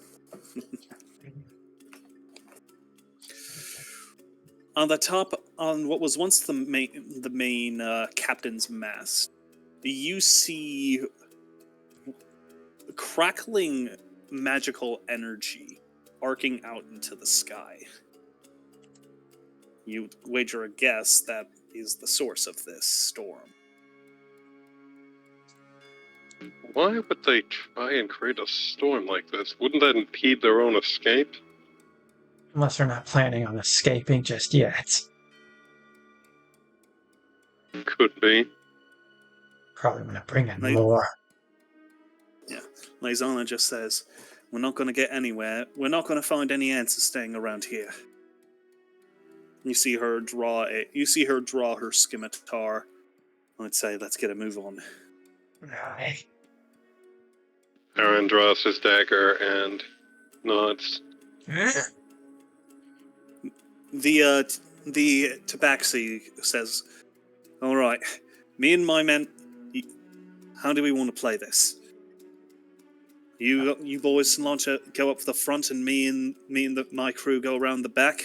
On the top, on what was once the main captain's mast, you see crackling magical energy arcing out into the sky. You wager a guess that is the source of this storm. Why would they try and create a storm like this? Wouldn't that impede their own escape? Unless they're not planning on escaping just yet. Could be. Probably gonna bring in Like- more. Yeah. Lizana just says, "We're not going to get anywhere. We're not going to find any answers staying around here." You see her draw her scimitar. I'd say, let's get a move on. Right. Aaron draws his dagger and nods. The tabaxi says, "All right, me and my men. How do we want to play this? You boys go up the front, and me and my crew go around the back."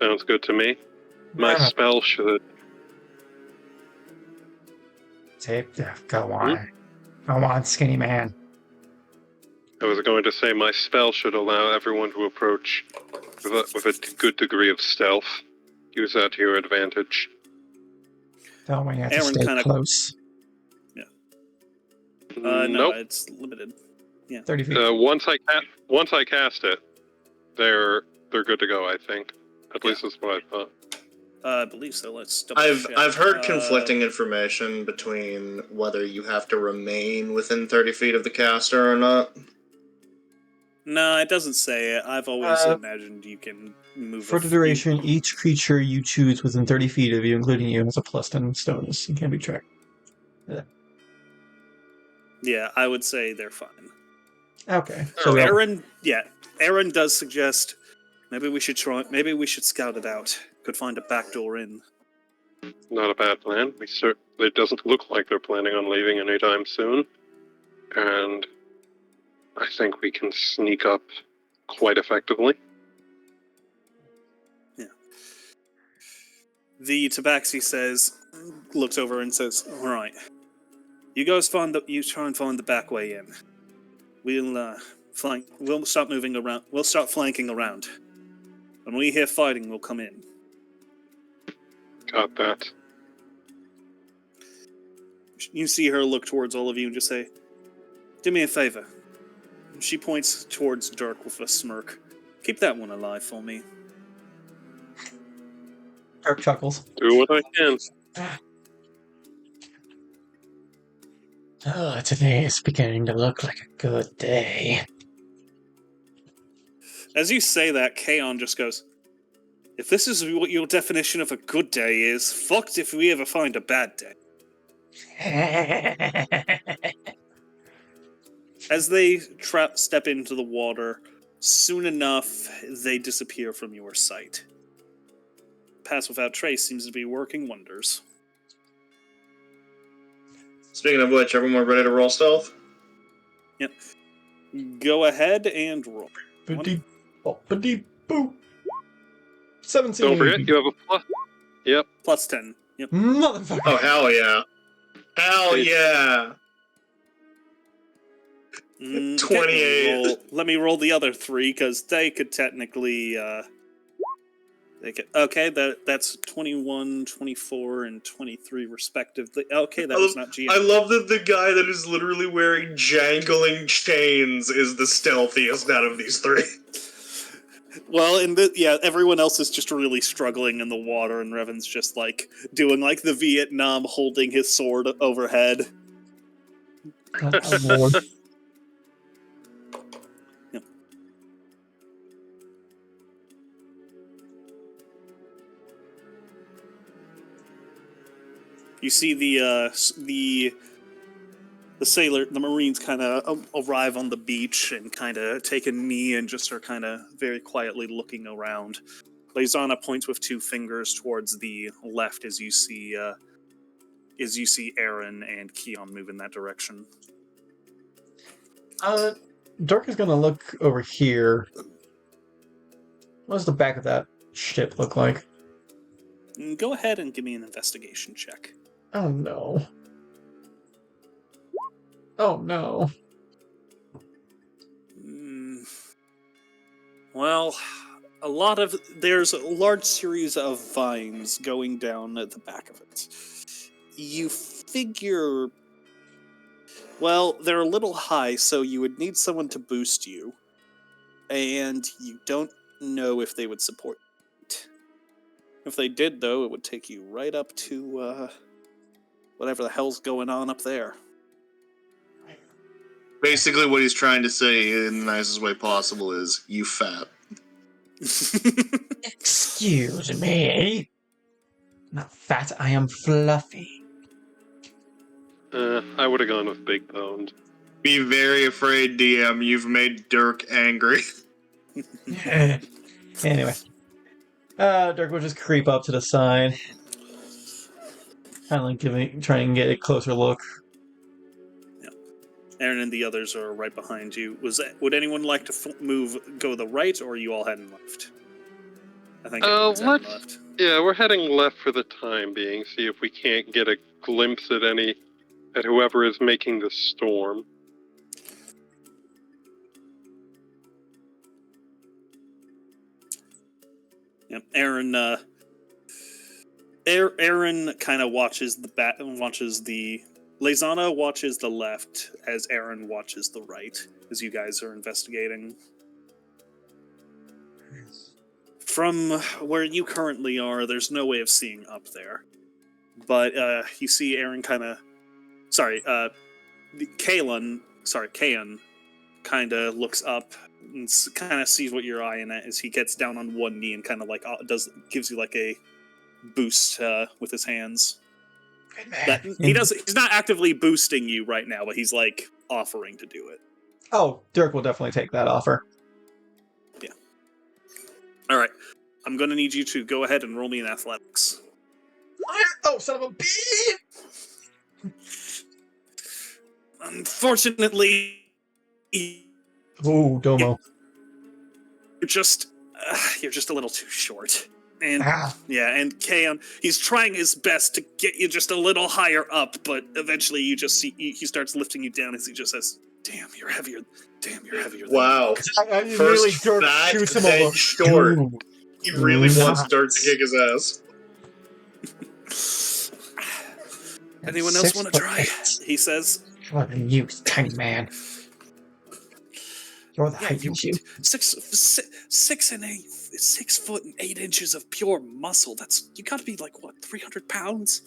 Sounds good to me. My Yeah. spell should... Go on. Go on, skinny man. I was going to say my spell should allow everyone to approach with a good degree of stealth. Use that to your advantage. Tell me you have to Aaron stay kinda- close. No, Nope. it's limited. 30 feet. Once I cast it, they're good to go. I think. At least that's what I thought. I believe so. Let's double check. I've heard conflicting information between whether you have to remain within 30 feet of the caster or not. No, it doesn't say it. I've always imagined you can move. For the duration, each creature you choose within 30 feet of you, including you, has a plus 10 stonus and can be tracked. Yeah, I would say they're fine. Okay. So we all- Aaron does suggest maybe we should scout it out. Could find a back door in. Not a bad plan. It doesn't look like they're planning on leaving anytime soon, and I think we can sneak up quite effectively. Yeah. The tabaxi looks over and says, "All right, you guys try and find the back way in. We'll flank. We'll start moving around. We'll start flanking around. When we hear fighting, we'll come in." Got that. You see her look towards all of you and just say, "Do me a favor." She points towards Dirk with a smirk. "Keep that one alive for me." Dirk chuckles. Do what I can. Oh, today is beginning to look like a good day. As you say that, Kaon just goes, "If this is what your definition of a good day is, fucked if we ever find a bad day." As they step into the water, soon enough, they disappear from your sight. Pass Without Trace seems to be working wonders. Speaking of which, everyone ready to roll stealth? Yep. Go ahead and roll. Boo. 17. Don't forget, you have a plus. Yep. Plus 10. Yep. Motherfucker. Oh, hell yeah. Hell yeah! 28. Let me roll the other 3, because they could technically... Okay, that's 21, 24, and 23 respectively. Okay, that was not GM. I love that the guy that is literally wearing jangling chains is the stealthiest out of these 3. Well, everyone else is just really struggling in the water, and Revan's just doing the Vietnam holding his sword overhead. Oh, Lord. Yep. You see the Marines kind of arrive on the beach and kind of take a knee and just are kind of very quietly looking around. Lezana points with 2 fingers towards the left as you see Aaron and Keon move in that direction. Dirk is gonna look over here. What does the back of that ship look like? Go ahead and give me an investigation check. Oh no. Oh no. Well, there's a large series of vines going down at the back of it. You figure, well, they're a little high, so you would need someone to boost you, and you don't know if they would support it. If they did, though, it would take you right up to whatever the hell's going on up there. Basically, what he's trying to say in the nicest way possible is, you fat. Excuse me. Not fat, I am fluffy. I would have gone with big boned. Be very afraid, DM. You've made Dirk angry. Anyway. Dirk will just creep up to the side. Kind of try and get a closer look. Aaron and the others are right behind you. Would anyone like to go the right, or are you all heading left? I think everyone's heading left. Yeah, we're heading left for the time being. See if we can't get a glimpse at whoever is making the storm. Yep, Aaron kind of watches Lezana watches the left as Aaron watches the right as you guys are investigating. From where you currently are, there's no way of seeing up there. But you see Aaron Kaon kind of looks up and kind of sees what you're eyeing at as he gets down on one knee and kind of gives you a boost with his hands. He's not actively boosting you right now, but he's offering to do it. Oh, Dirk will definitely take that offer. Yeah. All right. I'm going to need you to go ahead and roll me in athletics. Oh, son of a bitch! Unfortunately, Ooh, Domo. you're just a little too short. And and Kaon, he's trying his best to get you just a little higher up, but eventually you just see he starts lifting you down as he just says, "Damn, you're heavier. Damn, you're heavier." Wow. First Dirk fat, shoots him then short. He really wants Dirk to kick his ass. Anyone else 6 want to foot try? 8. He says. What are you, tiny man? You're the Yeah, height, you you. 6 foot and 8 inches of pure muscle. That's you got to be like what 300 pounds.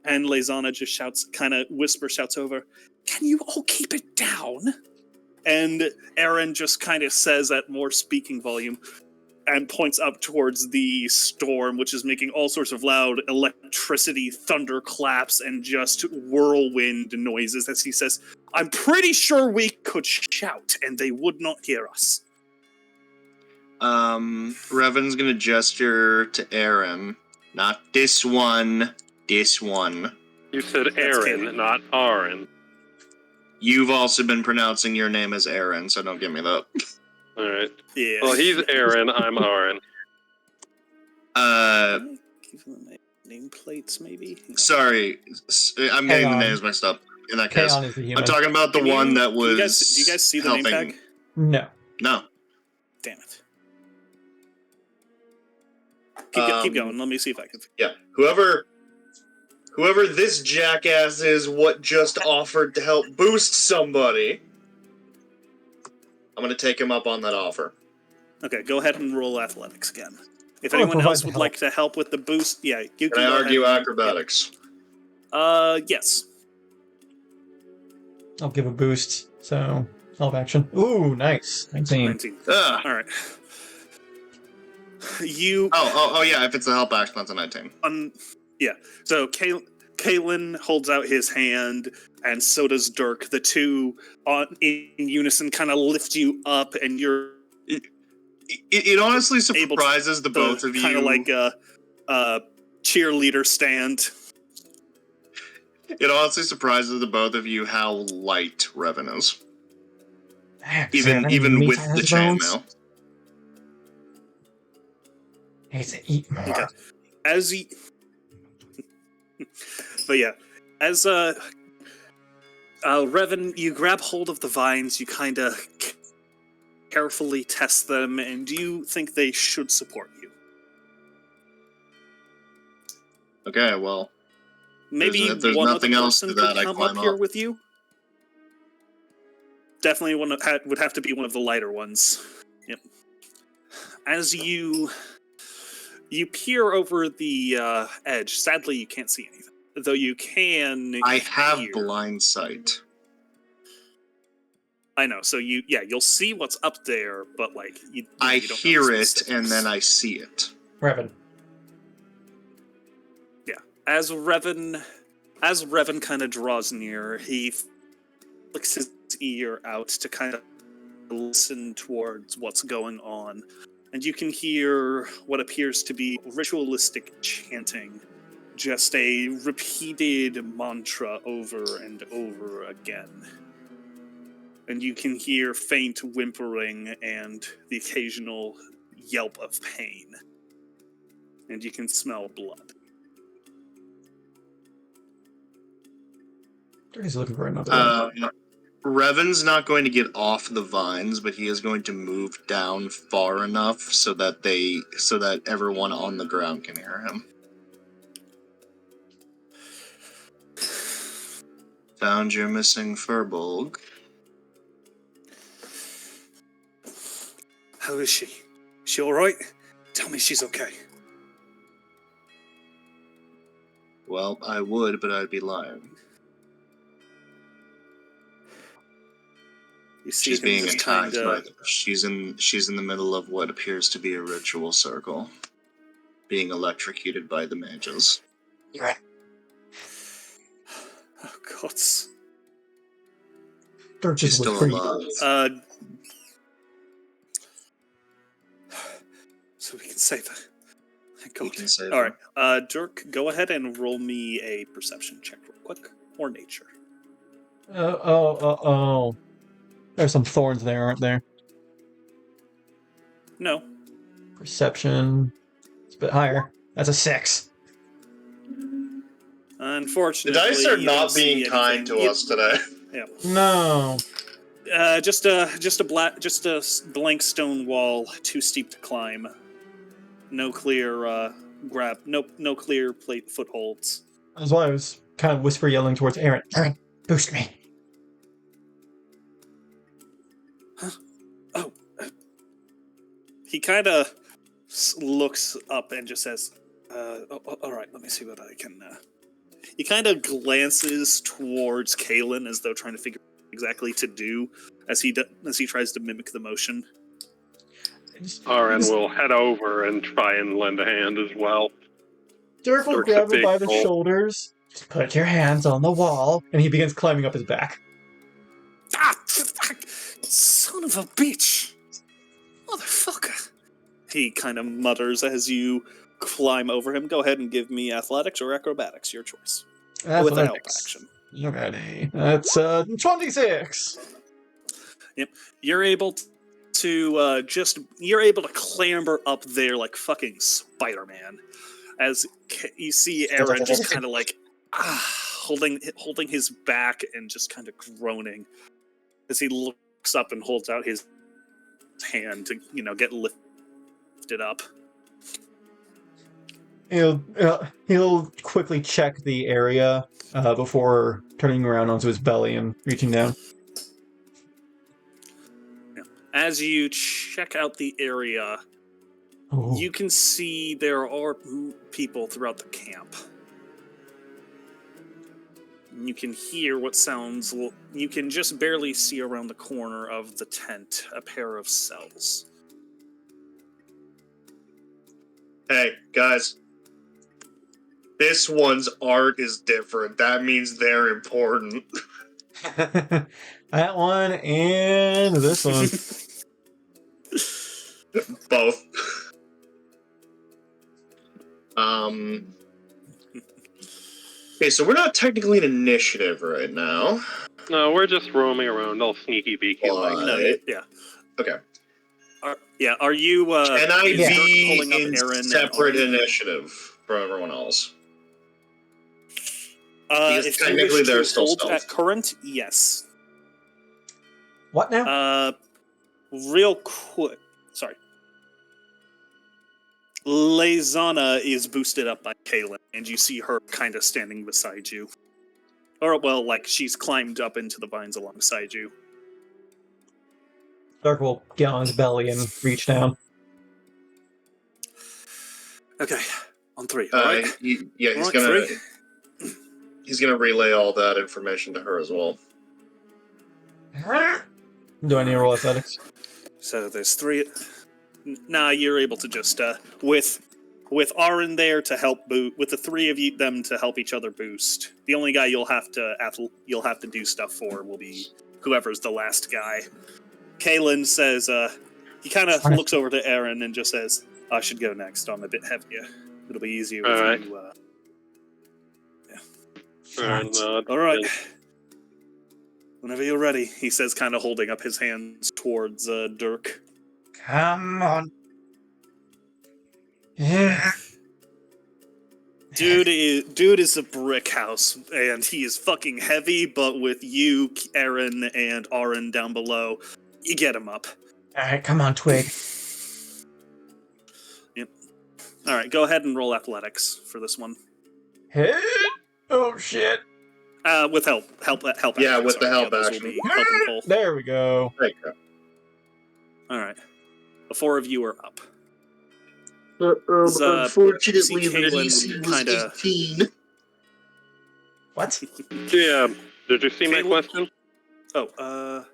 And Lezana just shouts, kind of shouts over, "Can you all keep it down?" And Aaron just kind of says at more speaking volume, and points up towards the storm, which is making all sorts of loud electricity, thunderclaps, and just whirlwind noises as he says, "I'm pretty sure we could shout, and they would not hear us." Revan's gonna gesture to Aaron. Not this one, this one. You said Aaron, not Aaron. You've also been pronouncing your name as Aaron, so don't give me that. Alright. Yeah. Well, he's Aaron, I'm Aaron. Give them nameplates, maybe? Sorry, I'm getting the Kaon. names mixed up. In that case, Kaon is the human. I'm talking about the one that was. Do you guys see the name helping. tag? No. No. Damn it. Keep going. Let me see if I can. Yeah. Whoever this jackass is, what just offered to help boost somebody. I'm gonna take him up on that offer. Okay, go ahead and roll athletics again. If I'll anyone provide else the would help. like to help with the boost, yeah, you Can can I go argue ahead and- acrobatics? Yes. I'll give a boost. So, help action. Ooh, nice. 19. 19. Ugh. All right. You. Oh, yeah, if it's a help action, that's a 19. Yeah. So Kalen holds out his hand, and so does Dirk. The two in unison kind of lift you up, and you're It honestly able to- surprises the both of you. kind of like a cheerleader stand. It honestly surprises the both of you how light Revan is. Heck, Even with the chainmail. Needs to eat more. Okay. As you, but yeah, as Revan, you grab hold of the vines, you kind of carefully test them, and do you think they should support you? Okay, well, Maybe if there's one nothing other else person to that, could I come climb up here up. with you. Definitely would have to be one of the lighter ones. Yep. As you peer over the edge, sadly you can't see anything. Though you can. I have hear. blind sight. I know. So you'll see what's up there, but like I you don't hear know the it, specifics. and then I see it. Revan. Yeah. As Revan kind of draws near, he flicks his ear out to kind of listen towards what's going on, and you can hear what appears to be ritualistic chanting, just a repeated mantra over and over again. And you can hear faint whimpering and the occasional yelp of pain. And you can smell blood. He's looking for another one. Revan's not going to get off the vines, but he is going to move down far enough so that everyone on the ground can hear him. Found your missing Furbolg. How is she? She alright? Tell me she's okay. Well, I would, but I'd be lying. You see She's him being just attacked kinda- by she's in the middle of what appears to be a ritual circle, being electrocuted by the mages. Oh, gods. Dirk She's is still whispering. alive. So we can save her. Thank We God. can save All her. right, Dirk, go ahead and roll me a perception check real quick, or nature. Oh. There's some thorns there, aren't there? No. Perception. It's a bit higher. That's a 6. The Unfortunately, dice are you not don't see being kind to anything. us today. No. Just a blank stone wall, too steep to climb. No clear grab. No clear plate footholds. That's why I was kind of whisper yelling towards Aaron. Aaron, boost me. Oh. He kind of looks up and just says, all right, let me see what I can... He kind of glances towards Kalen as though trying to figure out exactly to do as he tries to mimic the motion. Aaron will head over and try and lend a hand as well. Dirk will Dirk's a grab him big by the bull. shoulders. Just put your hands on the wall. And he begins climbing up his back. Ah! Son of a bitch! Motherfucker! He kind of mutters as you climb over him. Go ahead and give me athletics or acrobatics, your choice. With a help action. Alrighty. That's 26. Yep. You're able to you're able to clamber up there like fucking Spider-Man. As you see Aaron just kind of like holding his back and just kind of groaning as he looks up and holds out his hand to, get lifted up. He'll quickly check the area before turning around onto his belly and reaching down. As you check out the area, you can see there are people throughout the camp. You can hear what sounds... You can just barely see around the corner of the tent a pair of cells. Hey, guys. This one's art is different. That means they're important. That one and this one. Both. Okay, so we're not technically in initiative right now. No, we're just roaming around all sneaky beaky like. No, yeah. Okay. Are you... Can I is Dirk be pulling up in Aaron separate and initiative from everyone else? If you technically wish they're to still hold stealth. at current, yes. What now? Real quick. Sorry. Lezana is boosted up by Kaylin, and you see her kind of standing beside you. Or, well, like, she's climbed up into the vines alongside you. Dirk will get on his belly and reach down. Okay, on 3, alright? He's Alright, gonna... 3. He's gonna relay all that information to her as well. Do I need to roll athletics? So there's 3. Nah, you're able to just, with Aaron there to help with the 3 of them to help each other boost. The only guy you'll have to do stuff for will be whoever's the last guy. Kalen says, he kind of looks over to Aaron and just says, I should go next. I'm a bit heavier. It'll be easier with Alright. you, All right. Whenever you're ready, he says, kind of holding up his hands towards Dirk. Come on. Yeah. Dude is a brick house, and he is fucking heavy, but with you, Aaron, and Aaron down below, you get him up. Alright, come on, Twig. Yep. Alright, go ahead and roll athletics for this one. Hit? Oh, shit. With help Yeah, action, with the help those will action. be help and pull. There we go. There you go. Alright. The 4 of you are up. Unfortunately, see the Caitlin DC was kinda- 18. What? Yeah. Did you see my Caleb- question? Oh,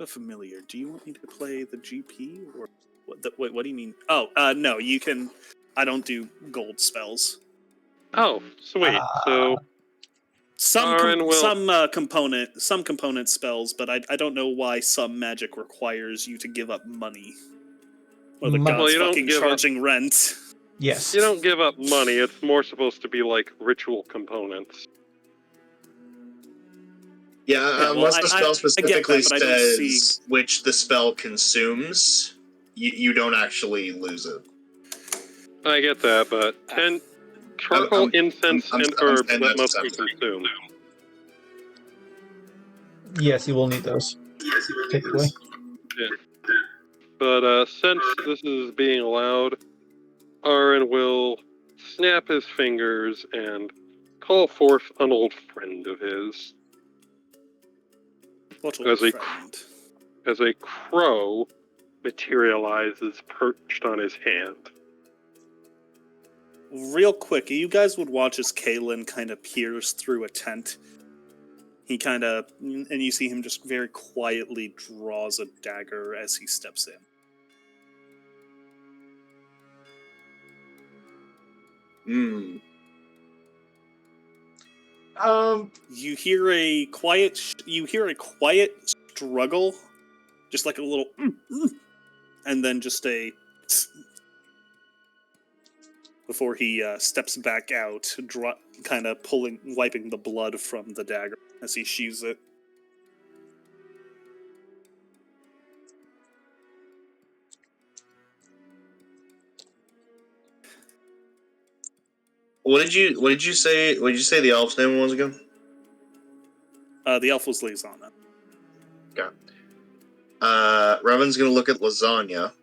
familiar. Do you want me to play the GP or what? What do you mean? Oh, no. You can. I don't do gold spells. Oh, sweet. So Some Aaron will- component spells, but I don't know why some magic requires you to give up money. Or the Well, gods you don't fucking give up- charging rent. Yes. you don't give up money. It's more supposed to be like ritual components. Yeah, well, unless the I spell get specifically that, but I don't says which the spell consumes, you don't actually lose it. I get that, but and charcoal, incense, I'm and herbs saying that that's must be separate. consumed. Yes, you will need those. Typically. But since this is being allowed, Aaron will snap his fingers and call forth an old friend of his. What As old a friend? As a crow materializes perched on his hand. Real quick, you guys would watch as Kalen kind of peers through a tent. He kind of, and you see him just very quietly draws a dagger as he steps in. You hear a quiet struggle, just like a little, and then just a, before he steps back out, kind of wiping the blood from the dagger as he sheathes it. What did you say the elf's name was again? The elf was Lizana. Okay. Revan's gonna look at lasagna.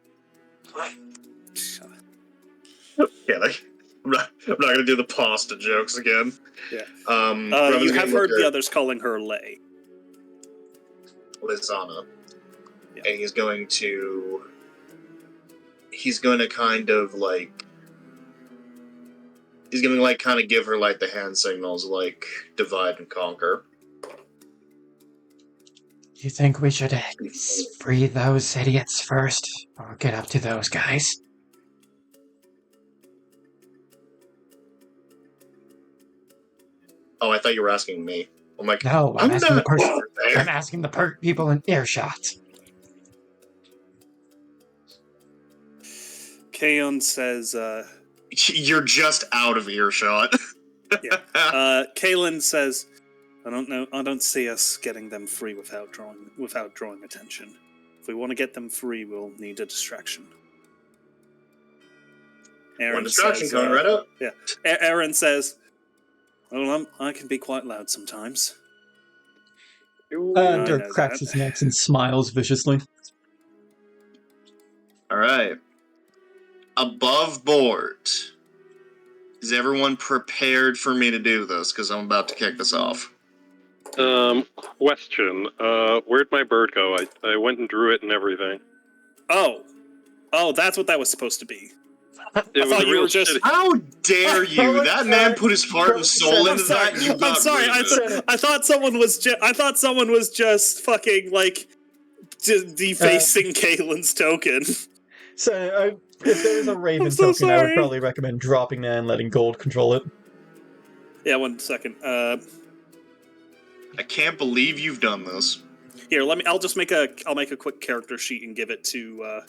Yeah, I'm not gonna do the pasta jokes again. Yeah. Revan's You gonna have look heard the at others calling her Lay. Lizana. Yeah. And he's going to kind of like kind of give her like the hand signals, like divide and conquer. You think we should free those idiots first, or get up to those guys? Oh, I thought you were asking me. I'm like, No, I'm asking not the person. over there. I'm asking the people in earshot. Kaon says, You're just out of earshot. yeah. Kalen says, I don't see us getting them free without drawing attention. If we want to get them free, we'll need a distraction. One distraction coming right up. Yeah. Aaron says, well, I can be quite loud sometimes. Dirk cracks his neck and smiles viciously. Alright. Above board. Is everyone prepared for me to do this? Because I'm about to kick this off. Question. Where'd my bird go? I went and drew it and everything. Oh, that's what that was supposed to be. It was thought a you real were just- shitty- How dare you? That man put his heart and soul into that, and you got I'm sorry. rid of it. I thought someone was just fucking like defacing Kalen's token. So, if there was a Raven I'm so token, I would sorry. probably recommend dropping that and letting Gold control it. Yeah, 1 second. I can't believe you've done this. Here, I'll make a quick character sheet and give it to.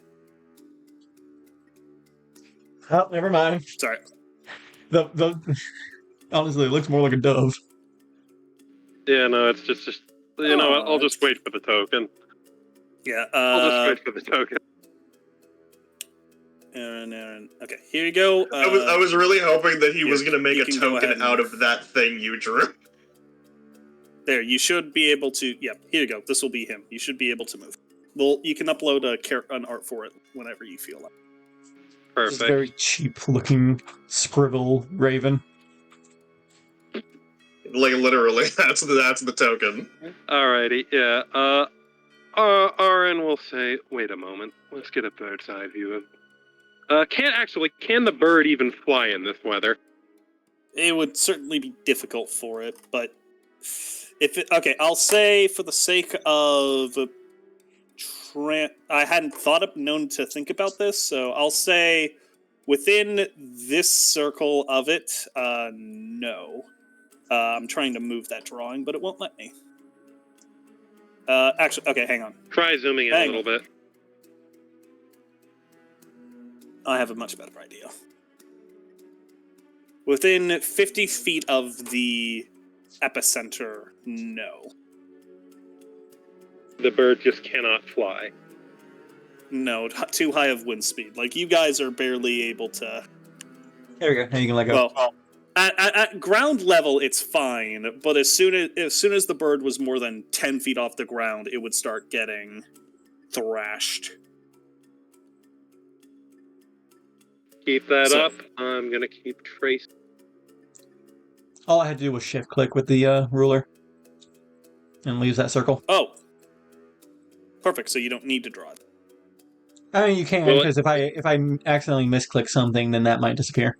Oh, never mind. Sorry. The honestly, it looks more like a dove. Yeah, no, it's just you know what? I'll just wait for the token. Yeah. I'll just wait for the token. Aaron. Okay, here you go. I was really hoping that he was going to make you a can go ahead token and- out of that thing you drew. There, you should be able to. Yeah, here you go. This will be him. You should be able to move. Well, you can upload an art for it whenever you feel like. It's Perfect. a very cheap-looking scribble Raven. Like, literally, that's the token. Alrighty, yeah. Aaron will say, wait a moment, let's get a bird's eye view of... Can the bird even fly in this weather? It would certainly be difficult for it, but okay, I'll say for the sake of I hadn't known to think about this, so I'll say within this circle of it, no. I'm trying to move that drawing, but it won't let me. Actually, okay, hang on. Try zooming in a little bit. I have a much better idea. Within 50 feet of the epicenter, no. The bird just cannot fly. No, too high of wind speed. Like, you guys are barely able to... There we go. Now you can let go. Well, at ground level, it's fine, but as soon as the bird was more than 10 feet off the ground, it would start getting thrashed. Keep that So- up. I'm gonna keep tracing. All I had to do was shift click with the ruler. And leaves that circle. Oh. Perfect, so you don't need to draw it. I mean, you can, Well, because if I accidentally misclick something, then that might disappear.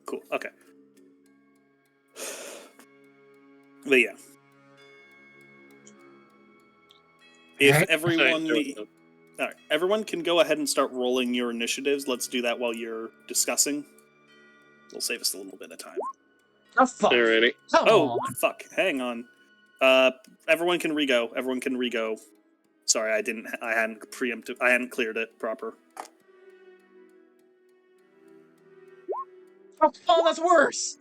Cool, okay. But yeah. If Alright. everyone... Alright, everyone can go ahead and start rolling your initiatives. Let's do that while you're discussing. It'll save us a little bit of time. Oh, fuck. Alrighty. Come Oh, on. fuck. Hang on. Everyone can re-go. Everyone can re-go. Sorry, I hadn't cleared it proper. Oh, that's worse.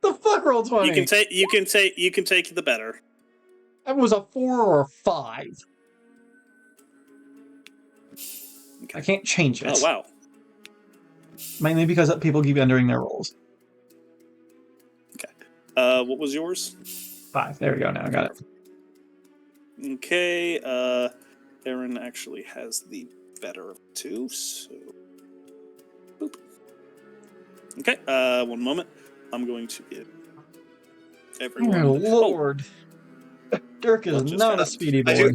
The fuck roll 20? You can take the better. That was a 4 or a 5. Okay. I can't change it. Oh, wow. Mainly because people keep entering their rolls. What was yours? 5. There we go. Now I got it. Okay, Aaron actually has the better of two, so... Boop. Okay, one moment. I'm going to give everyone... Oh, Lord. Dirk is Well, just not a that. speedy I boy.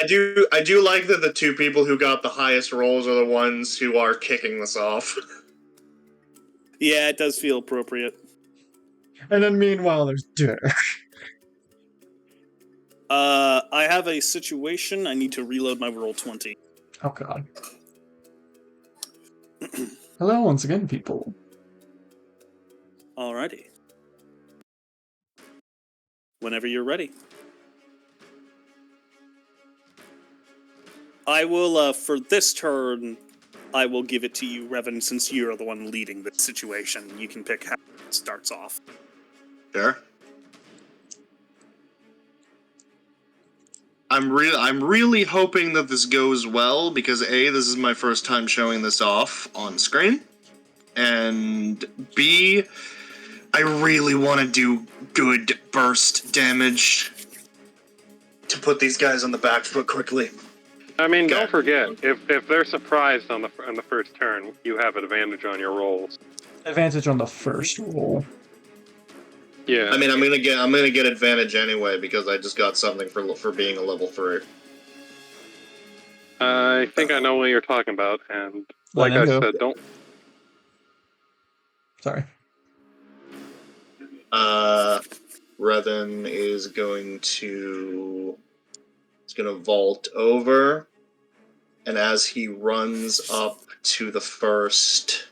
do like that the two people who got the highest rolls are the ones who are kicking this off. Yeah, it does feel appropriate. And then meanwhile, there's Dirk. I have a situation. I need to reload my roll 20. Oh, God. Hello once again, people. Alrighty. Whenever you're ready. I will, for this turn, I will give it to you, Revan, since you're the one leading the situation. You can pick how it starts off. Sure. I'm really hoping that this goes well, because A, this is my first time showing this off on screen, and B, I really want to do good burst damage to put these guys on the back foot quickly. I mean, Okay. don't forget, if they're surprised on the first turn, you have an advantage on your rolls. Advantage on the first roll. Yeah. I mean, I'm gonna get advantage anyway because I just got something for being a level 3. I think I know what you're talking about, and Let like him I go. said, don't. Sorry. Revan is going to vault over, and as he runs up to the first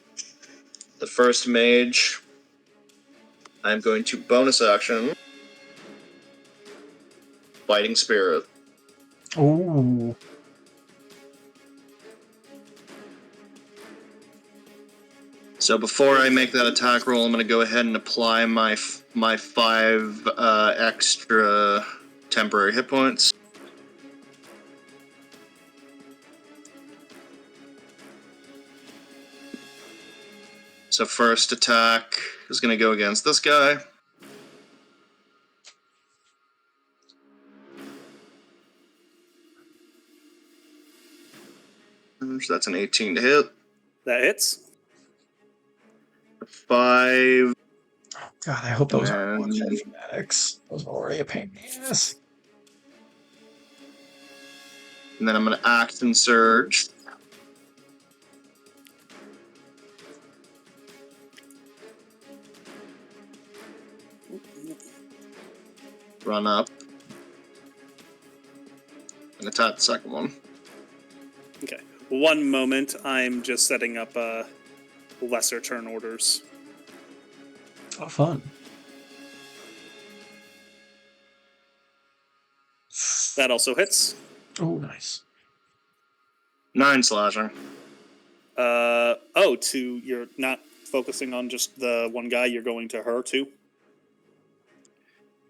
mage, I'm going to bonus action Fighting Spirit. Ooh. So before I make that attack roll, I'm going to go ahead and apply my 5 extra temporary hit points. So first attack is going to go against this guy. So that's an 18 to hit. That hits. 5. God, I hope those are And- one-shot fanatics. Those are already a pain in the ass. And then I'm going to action surge. Run up. And attack the second one. Okay. One moment. I'm just setting up lesser turn orders. Oh, fun. That also hits. Oh, nice. 9 slashing. You're not focusing on just the one guy, you're going to her too?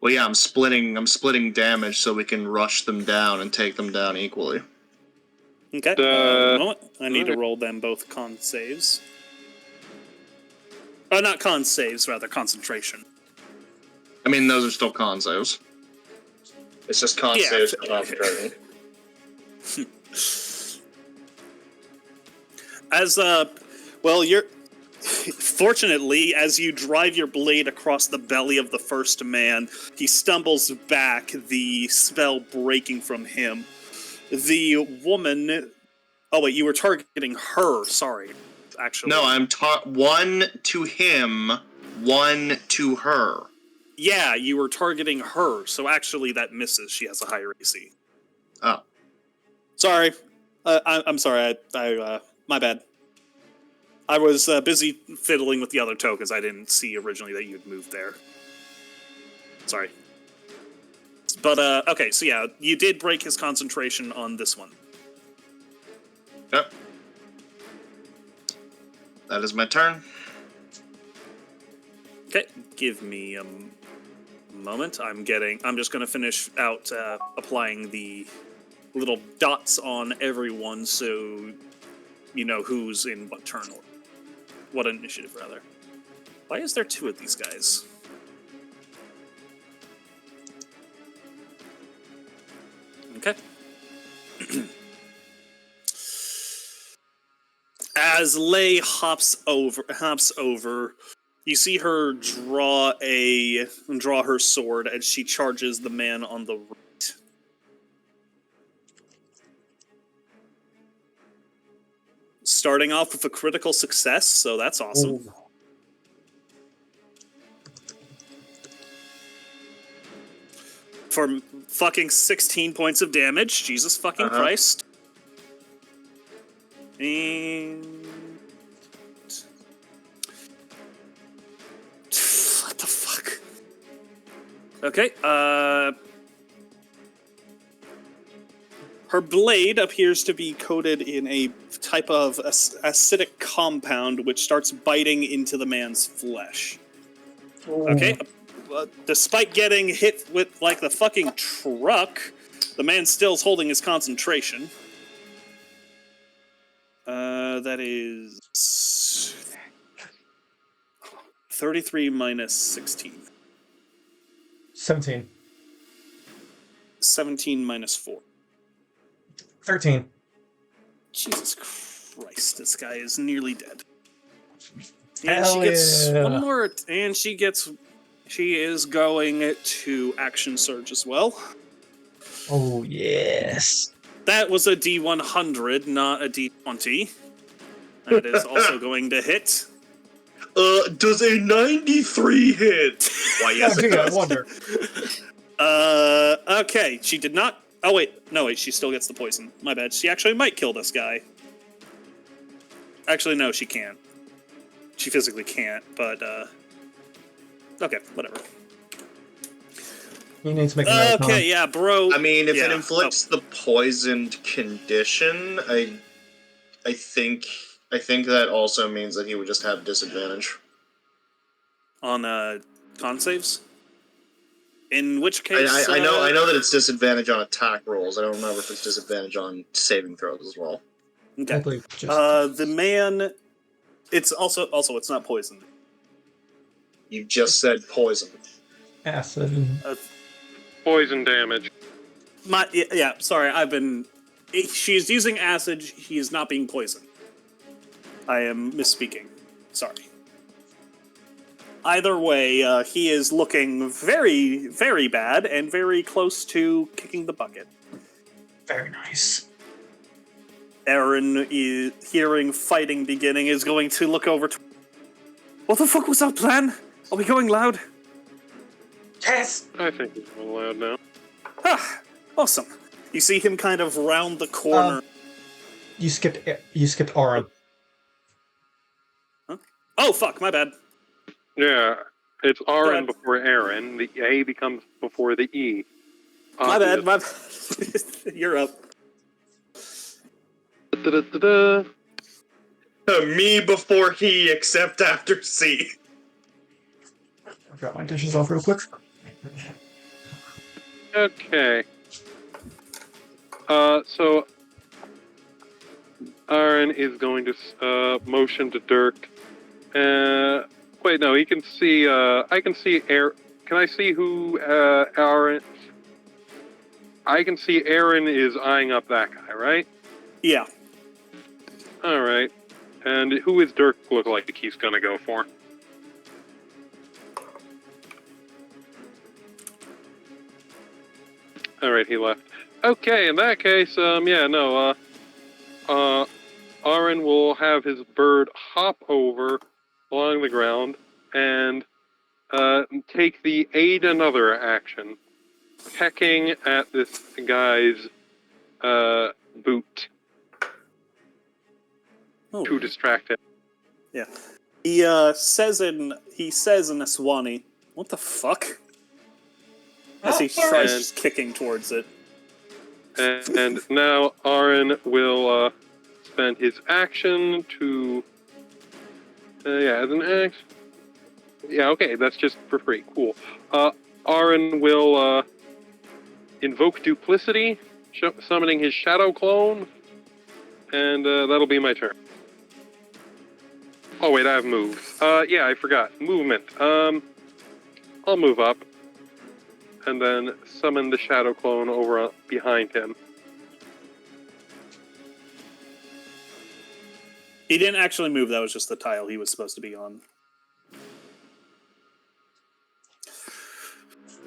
Well, yeah, I'm splitting damage so we can rush them down and take them down equally. Okay. One moment. I need to roll them both con saves. Not con saves, rather concentration. I mean, those are still con saves. It's just con Yeah. saves for concentrating. You're fortunately, as you drive your blade across the belly of the first man, he stumbles back, the spell breaking from him. The woman... Oh, wait, you were targeting her. Sorry, actually. No, I'm one to him, one to her. Yeah, you were targeting her, so actually that misses. She has a higher AC. Oh. Sorry. I'm sorry. My bad. I was busy fiddling with the other toe because I didn't see originally that you'd moved there. Sorry. But, okay, so yeah, you did break his concentration on this one. Yep. That is my turn. Okay, give me a moment. I'm just going to finish out applying the little dots on everyone so you know who's in what turn order. What initiative, rather. Why is there two of these guys? Okay. As Lei hops over, you see her draw her sword as she charges the man on the right. Starting off with a critical success, so that's awesome. Ooh. For fucking 16 points of damage, Jesus fucking Christ. And... what the fuck? Okay, her blade appears to be coated in a type of acidic compound which starts biting into the man's flesh. Ooh. Okay, despite getting hit with, like, the fucking truck, the man still's holding his concentration. That is 33 minus 16. 17. 17 minus 4. 13. Jesus Christ, this guy is nearly dead. And Hell she gets yeah. one more, and she is going to action surge as well. Oh, yes. That was a D100, not a D20. That is also going to hit. Does a 93 hit? Why, yes, it I does. wonder. Okay, she did not... Oh, wait. No, wait, she still gets the poison. My bad. She actually might kill this guy. Actually, no, she can't. She physically can't, but, okay, whatever. You need to make a Okay, yeah, bro. I mean, if yeah. it inflicts the poisoned condition, I think that also means that he would just have disadvantage. On, con saves? In which case... I know that it's disadvantage on attack rolls. I don't remember if it's disadvantage on saving throws as well. Okay. I believe just... The man... It's also, it's not poison. You just said poison. acid. Poison damage. Yeah, sorry, she's using acid, he is not being poisoned. I am misspeaking. Sorry. Either way, he is looking very, very bad and very close to kicking the bucket. Very nice. Aaron, hearing fighting beginning, is going to look over to... What the fuck was our plan? Are we going loud? Yes! I think we're allowed now. Ah, awesome. You see him kind of round the corner. You skipped Auron. Huh? Oh, fuck, my bad. Yeah, it's R Go and ahead. before Aaron. The A becomes before the E. My bad. You're up. Da-da-da-da. Me before he, except after C. I'll drop my dishes off real quick. Okay. So Aaron is going to motion to Dirk. Wait, no, he can see. I can see Aaron. Can I see who Aaron? I can see Aaron is eyeing up that guy, right? Yeah. All right. And who is Dirk look like he's gonna go for? Alright, he left. Okay, in that case, Aaron will have his bird hop over along the ground and take the aid another action, pecking at this guy's boot to distract him. Yeah. He says in Aswani, "What the fuck?" As he tries kicking towards it. And now Aaron will spend his action to... as an action... Yeah, okay, that's just for free. Cool. Aaron will invoke Duplicity, summoning his Shadow Clone, and that'll be my turn. Oh, wait, I have moves. I forgot. Movement. I'll move up, and then summon the Shadow Clone over behind him. He didn't actually move, that was just the tile he was supposed to be on.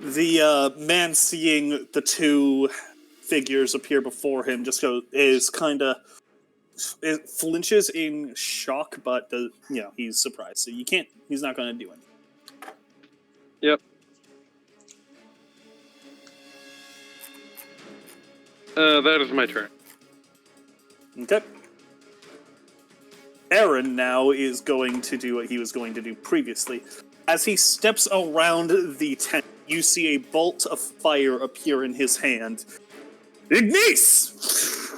The man seeing the two figures appear before him it flinches in shock, but he's surprised. So he's not going to do anything. Yep. That is my turn. Okay. Aaron now is going to do what he was going to do previously. As he steps around the tent, you see a bolt of fire appear in his hand. Ignis!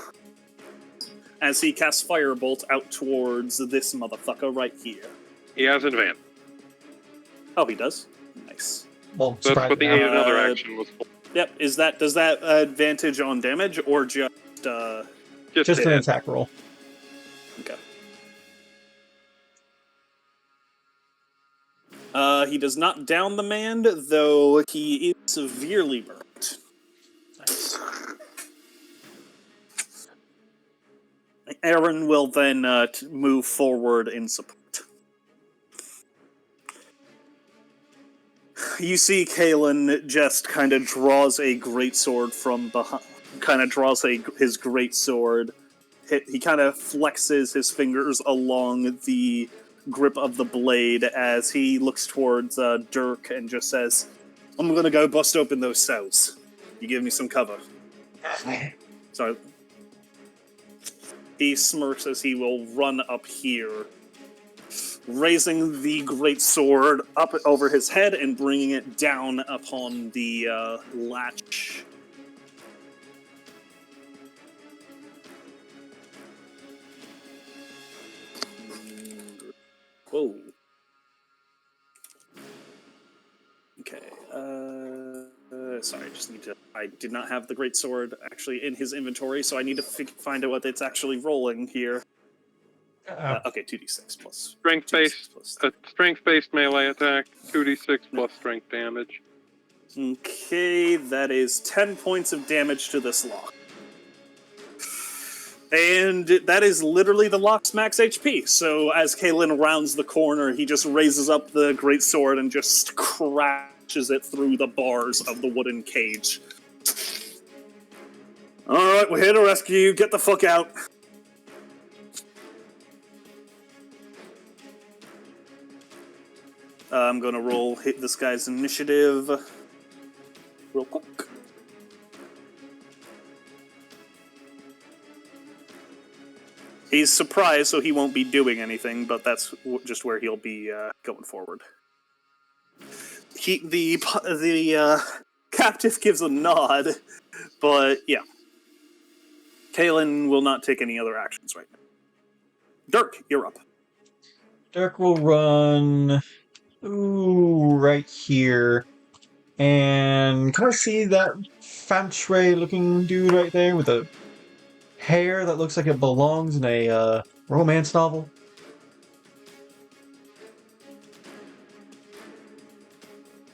As he casts Firebolt out towards this motherfucker right here. He has advantage. Oh, he does? Nice. Well, That's what the aid another action was for. Yep, does that advantage on damage, or just Just an attack roll. Okay. He does not down the man, though he is severely burnt. Nice. Aaron will then move forward in support. You see Kalen just kind of draws a greatsword from behind, his greatsword. He kind of flexes his fingers along the grip of the blade as he looks towards Dirk and just says, "I'm gonna go bust open those cells. You give me some cover." So he smirks as he will run up here, raising the great sword up over his head and bringing it down upon the latch. Whoa. Okay. Sorry, I did not have the great sword actually in his inventory, so I need to find out what it's actually rolling here. Okay, 2d6 plus. Strength-based melee attack, 2d6 plus strength damage. Okay, that is 10 points of damage to this lock. And that is literally the lock's max HP. So as Kalen rounds the corner, he just raises up the great sword and just crashes it through the bars of the wooden cage. Alright, we're here to rescue you. Get the fuck out. I'm gonna hit this guy's initiative real quick. He's surprised, so he won't be doing anything, but that's just where he'll be going forward. The captive gives a nod, but yeah. Kalen will not take any other actions right now. Dirk, you're up. Dirk will run right here. And can I see that Fantre looking dude right there with the hair that looks like it belongs in a romance novel?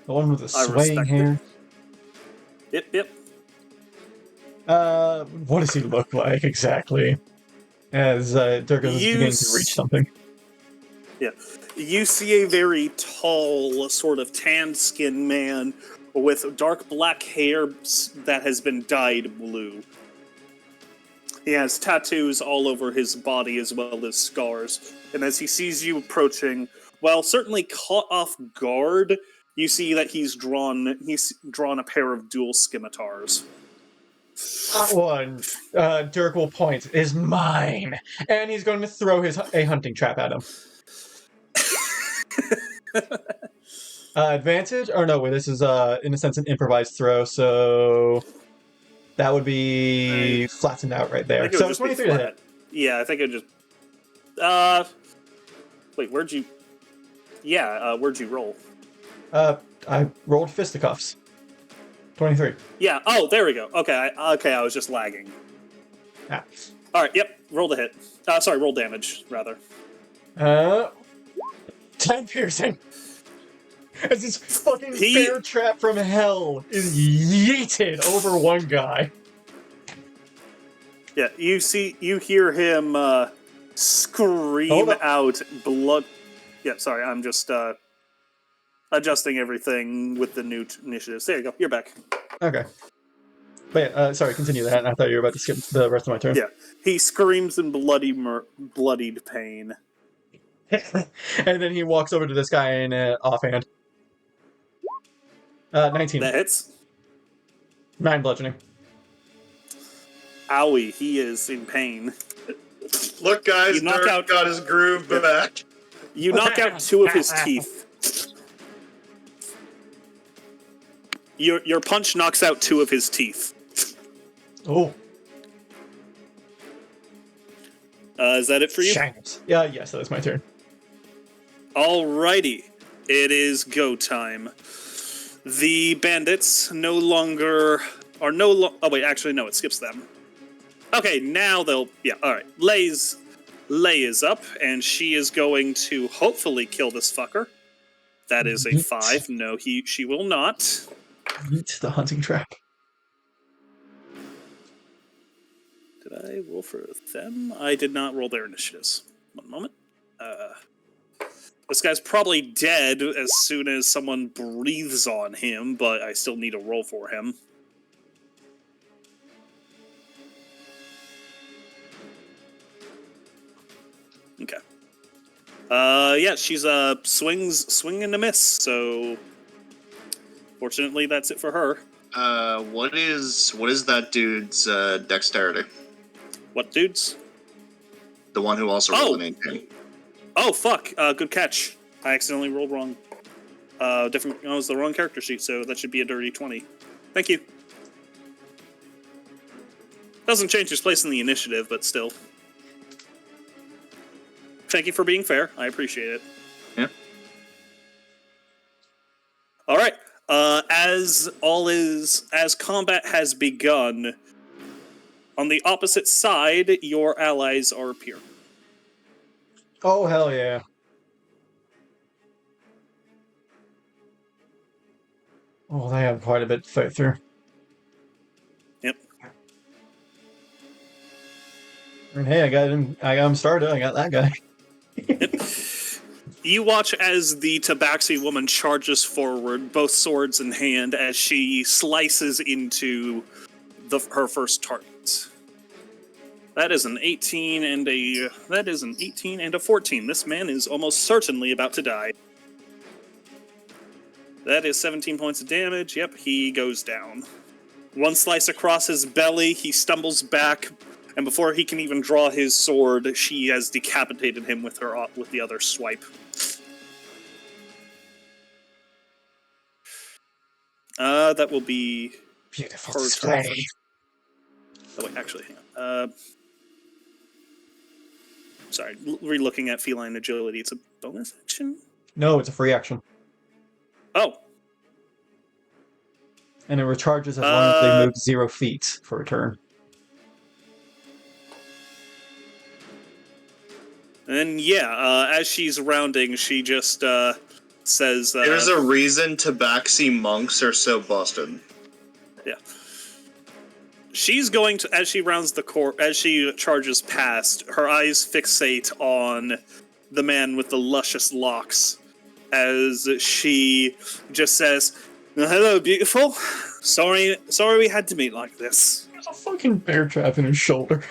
The one with the swaying hair? Yep. What does he look like exactly? as Durga is beginning to reach something. Yeah. You see a very tall, sort of tan-skinned man with dark black hair that has been dyed blue. He has tattoos all over his body as well as scars. And as he sees you approaching, while certainly caught off guard, you see that he's drawn a pair of dual scimitars. That one, Dirk will point, is mine. And he's going to throw a hunting trap at him. Advantage? Or no, wait, this is, in a sense, an improvised throw, so... That would be flattened out right there. So 23 to hit. Yeah, I think it just... Wait, where'd you... Yeah, where'd you roll? I rolled fisticuffs. 23. Yeah, oh, there we go. Okay, I was just lagging. Ah. Alright, yep, roll the hit. Sorry, roll damage, rather. 10 piercing. As this fucking bear trap from hell is yeeted over one guy. Yeah, you hear him scream out blood. Yeah, sorry, I'm just adjusting everything with the new initiatives. There you go, you're back. Okay. But yeah, sorry, continue that. I thought you were about to skip the rest of my turn. Yeah, he screams in bloodied pain. And then he walks over to this guy in offhand. 19. That hits. 9 bludgeoning. Owie, he is in pain. Look, guys, Dirk got his groove back. You knock out 2 of his teeth. Your punch knocks out 2 of his teeth. Oh. Is that it for you? Shanks. Yeah, yes, that was my turn. Alrighty. It is go time. The bandits no longer are oh wait, actually no, it skips them. Okay, now they'll alright. Lay is up, and she is going to hopefully kill this fucker. That is a 5. No, she will not. Eat the hunting trap. Did I roll for them? I did not roll their initiatives. One moment. This guy's probably dead as soon as someone breathes on him, but I still need a roll for him. Okay. Yeah, she's swing and a miss, so fortunately that's it for her. What is that dude's dexterity? What dudes? The one who also rolled an 18. Oh, fuck. Good catch. I accidentally rolled wrong. It was the wrong character sheet, so that should be a dirty 20. Thank you. Doesn't change his place in the initiative, but still. Thank you for being fair. I appreciate it. Yeah. Alright. As combat has begun, on the opposite side, your allies are appearing. Oh, hell yeah. Oh, they have quite a bit to fight through. Yep. And hey, I got him started. I got that guy. Yep. You watch as the Tabaxi woman charges forward, both swords in hand, as she slices into her first target. That is an 18 and a 14. This man is almost certainly about to die. That is 17 points of damage. Yep, he goes down. One slice across his belly, he stumbles back, and before he can even draw his sword, she has decapitated him with the other swipe. That will be beautiful her display. turn. Oh wait, actually, hang on. Sorry, re-looking at feline agility. It's a bonus action? No, it's a free action. Oh. And it recharges as long as they move 0 feet for a turn. And yeah, as she's rounding, she just says... There's a reason Tabaxi monks are so busted. Yeah. she's going to, as she rounds the court, as she charges past, her eyes fixate on the man with the luscious locks, as she just says, "Hello, beautiful. Sorry we had to meet like this." There's a fucking bear trap in his shoulder.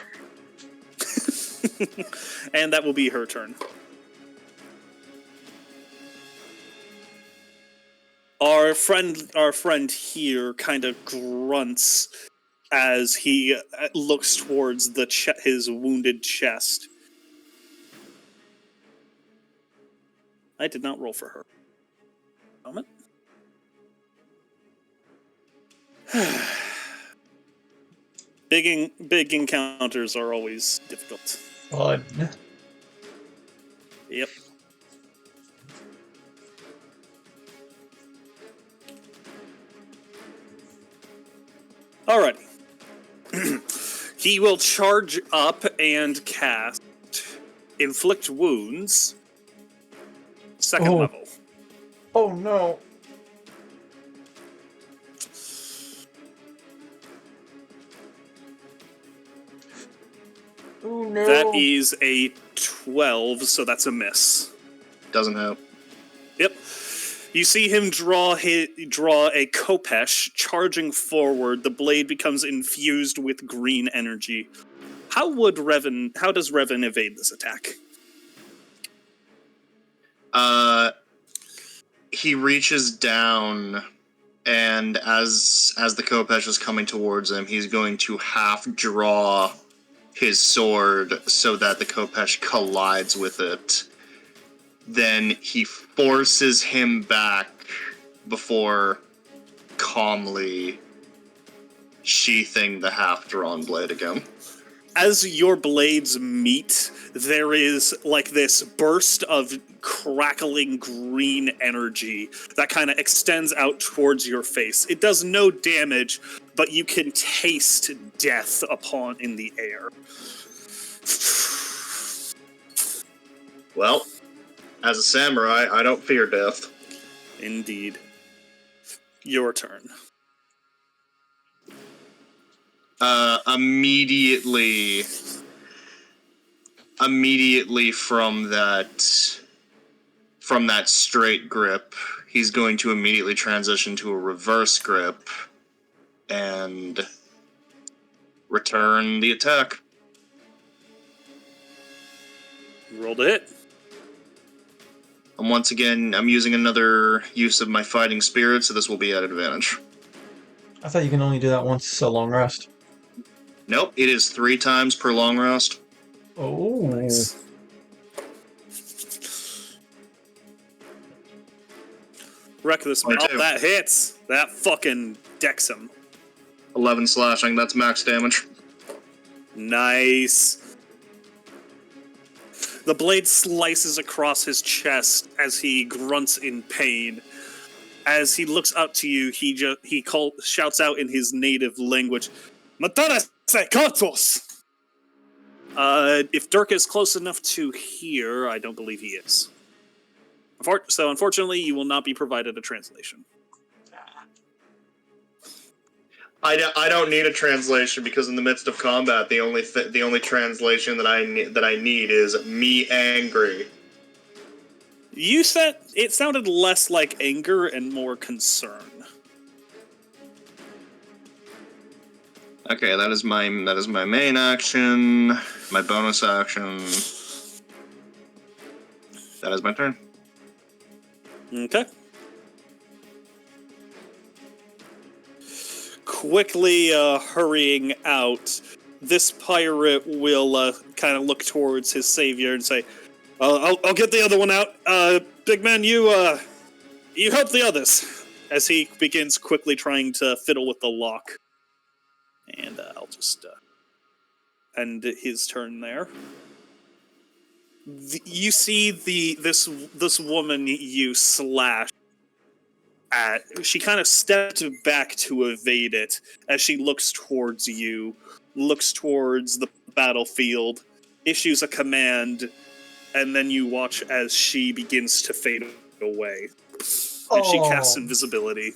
And that will be her turn. Our friend here kind of grunts as he looks towards his wounded chest. I did not roll for her. Moment. Big encounters are always difficult. Fun. Yep. Alrighty. He will charge up and cast Inflict Wounds, second level. Oh no. Oh no. That is a 12, so that's a miss. Doesn't help. Yep. You see him draw a Kopesh, charging forward. The blade becomes infused with green energy. How does Revan evade this attack? He reaches down, and as the Kopesh is coming towards him, he's going to half draw his sword so that the Kopesh collides with it. Then he forces him back before calmly sheathing the half-drawn blade again. As your blades meet, there is like this burst of crackling green energy that kind of extends out towards your face. It does no damage, but you can taste death in the air. Well, as a samurai, I don't fear death. Indeed. Your turn. Immediately from that straight grip, he's going to immediately transition to a reverse grip and return the attack. Roll to hit. And once again, I'm using another use of my fighting spirit, so this will be at advantage. I thought you can only do that once a long rest. Nope, it is 3 times per long rest. Oh. Nice. Wreck this man. Oh, that hits. That fucking decks him. 11 slashing, that's max damage. Nice. The blade slices across his chest as he grunts in pain. As he looks up to you, he shouts out in his native language, "Matara se kotos!" If Dirk is close enough to hear, I don't believe he is. So unfortunately, you will not be provided a translation. I don't need a translation because in the midst of combat, the only translation that I need is me angry. You said it sounded less like anger and more concern. Okay, that is my main action, my bonus action. That is my turn. Okay. Quickly hurrying out, this pirate will kind of look towards his savior and say, I'll get the other one out. Big man, you help the others. As he begins quickly trying to fiddle with the lock. And I'll just end his turn there. You see this woman you slash at. She kind of stepped back to evade it as she looks towards you, looks towards the battlefield, issues a command, and then you watch as she begins to fade away. And she casts invisibility.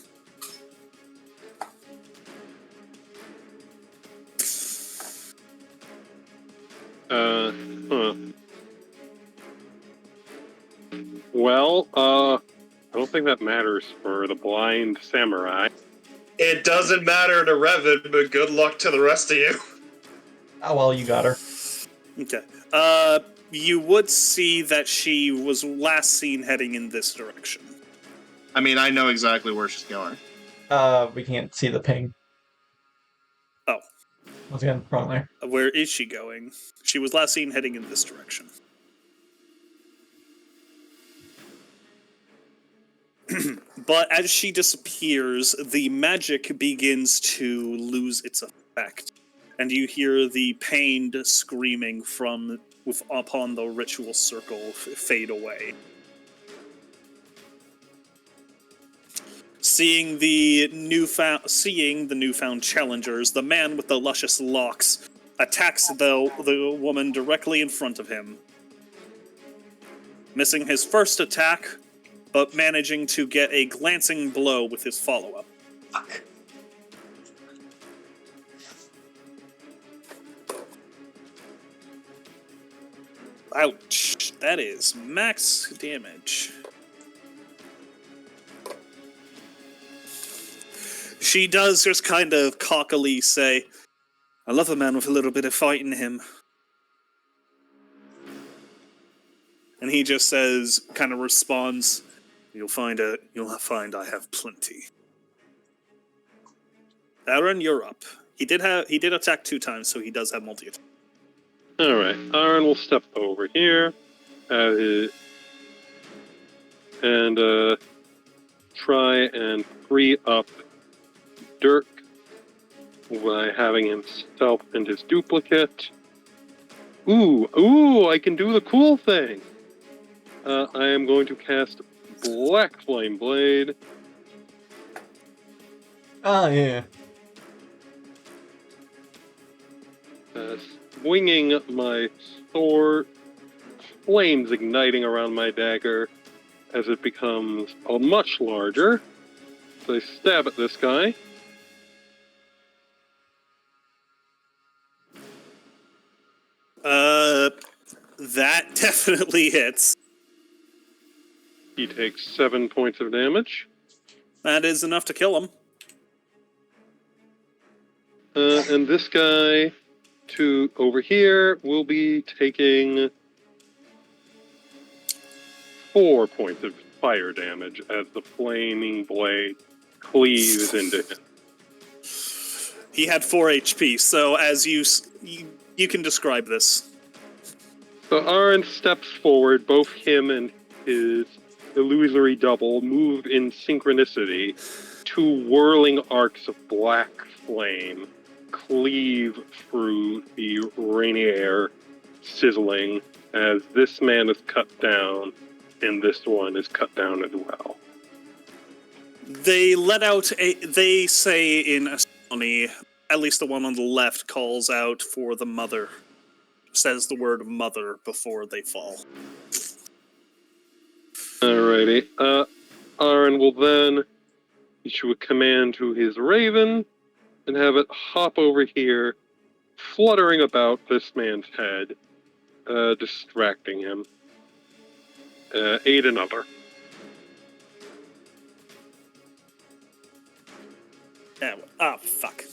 Huh. Well, I don't think that matters for the blind samurai. It doesn't matter to Revan, but good luck to the rest of you. Oh, well, you got her. Okay. You would see that she was last seen heading in this direction. I mean, I know exactly where she's going. We can't see the ping. Oh. Once again, wrong there. Where is she going? She was last seen heading in this direction. But as she disappears, the magic begins to lose its effect, and you hear the pained screaming from upon the ritual circle fade away. Seeing the newfound challengers, the man with the luscious locks attacks the woman directly in front of him, missing his first attack, but managing to get a glancing blow with his follow-up. Fuck. Ouch. That is max damage. She does just kind of cockily say, I love a man with a little bit of fight in him. And he just says, kind of responds, You'll find I have plenty. Aaron, you're up. He did attack 2 times, so he does have multi-attack. Alright, Aaron will step over here and try and free up Dirk by having himself and his duplicate. Ooh, I can do the cool thing! I am going to cast Black Flame Blade. Oh, yeah. Swinging my sword, flames igniting around my dagger as it becomes much larger. So I stab at this guy. That definitely hits. He takes 7 points of damage. That is enough to kill him. And this guy over here will be taking 4 points of fire damage as the flaming blade cleaves into him. He had 4 HP, so as you can describe this. So Aaron steps forward, both him and his illusory double move in synchronicity. 2 whirling arcs of black flame cleave through the rainy air, sizzling, as this man is cut down, and this one is cut down as well. They they say in a ceremony, at least the one on the left calls out for the mother. Says the word mother before they fall. Alrighty. Aaron will then issue a command to his raven and have it hop over here, fluttering about this man's head, distracting him. Aid another. Oh, fuck.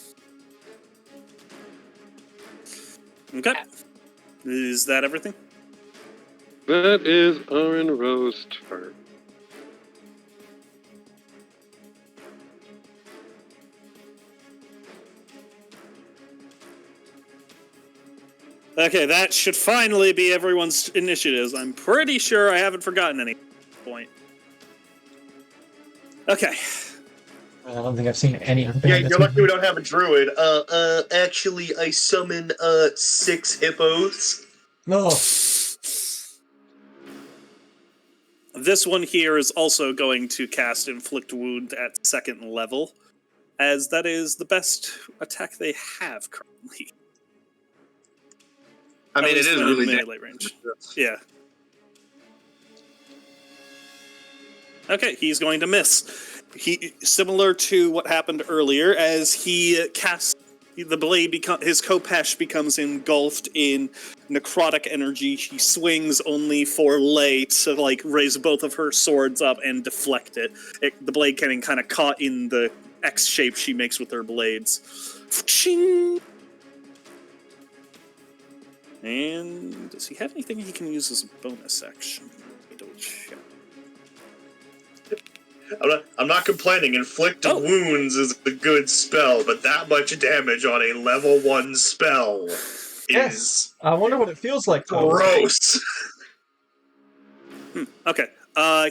Okay. Is that everything? That is Aaron Rose's turn. Okay, that should finally be everyone's initiatives. I'm pretty sure I haven't forgotten any point. Okay. I don't think I've seen any. Yeah, you're lucky we don't have a druid. Actually, I summon 6 hippos. No. This one here is also going to cast Inflict Wound at 2nd level, as that is the best attack they have currently. I mean, it is really melee range. Yeah. Okay, he's going to miss. He, similar to what happened earlier, as he casts the blade his Kopesh becomes engulfed in necrotic energy. She swings only for Lei to like raise both of her swords up and deflect it. The blade getting kind of caught in the X shape she makes with her blades. Ching! And does he have anything he can use as a bonus action? Check. I'm not complaining. Inflict wounds is a good spell, but that much damage on a level 1 spell is I wonder what it feels like. gross. Okay.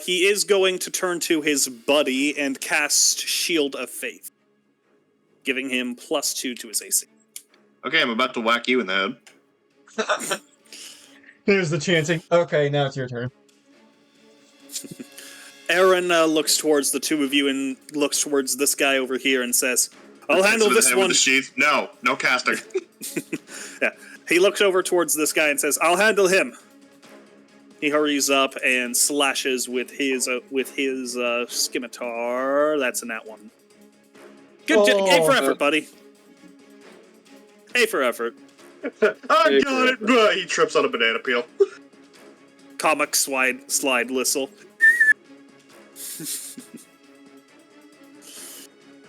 He is going to turn to his buddy and cast Shield of Faith, giving him +2 to his AC. Okay, I'm about to whack you in the head. Here's the chanting. Okay, now it's your turn. Aaron looks towards the two of you and looks towards this guy over here and says, I'll handle this one. With the sheath. No casting. Yeah. He looks over towards this guy and says, I'll handle him. He hurries up and slashes with his scimitar. That's a nat 1. Good A for effort, buddy. A for effort. I got it, but he trips on a banana peel. Comic slide whistle.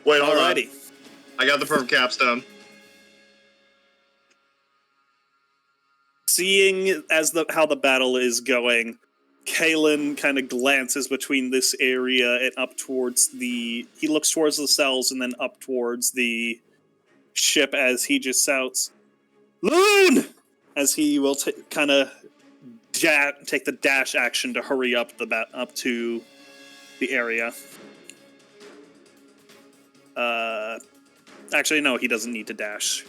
Wait, hold on. Alrighty. I got the perfect capstone. Seeing how the battle is going, Kalen kind of glances between this area and up towards he looks towards the cells and then up towards the ship as he just shouts, Loon! As he will kind of take the dash action to hurry up up to the area. Actually, no, he doesn't need to dash.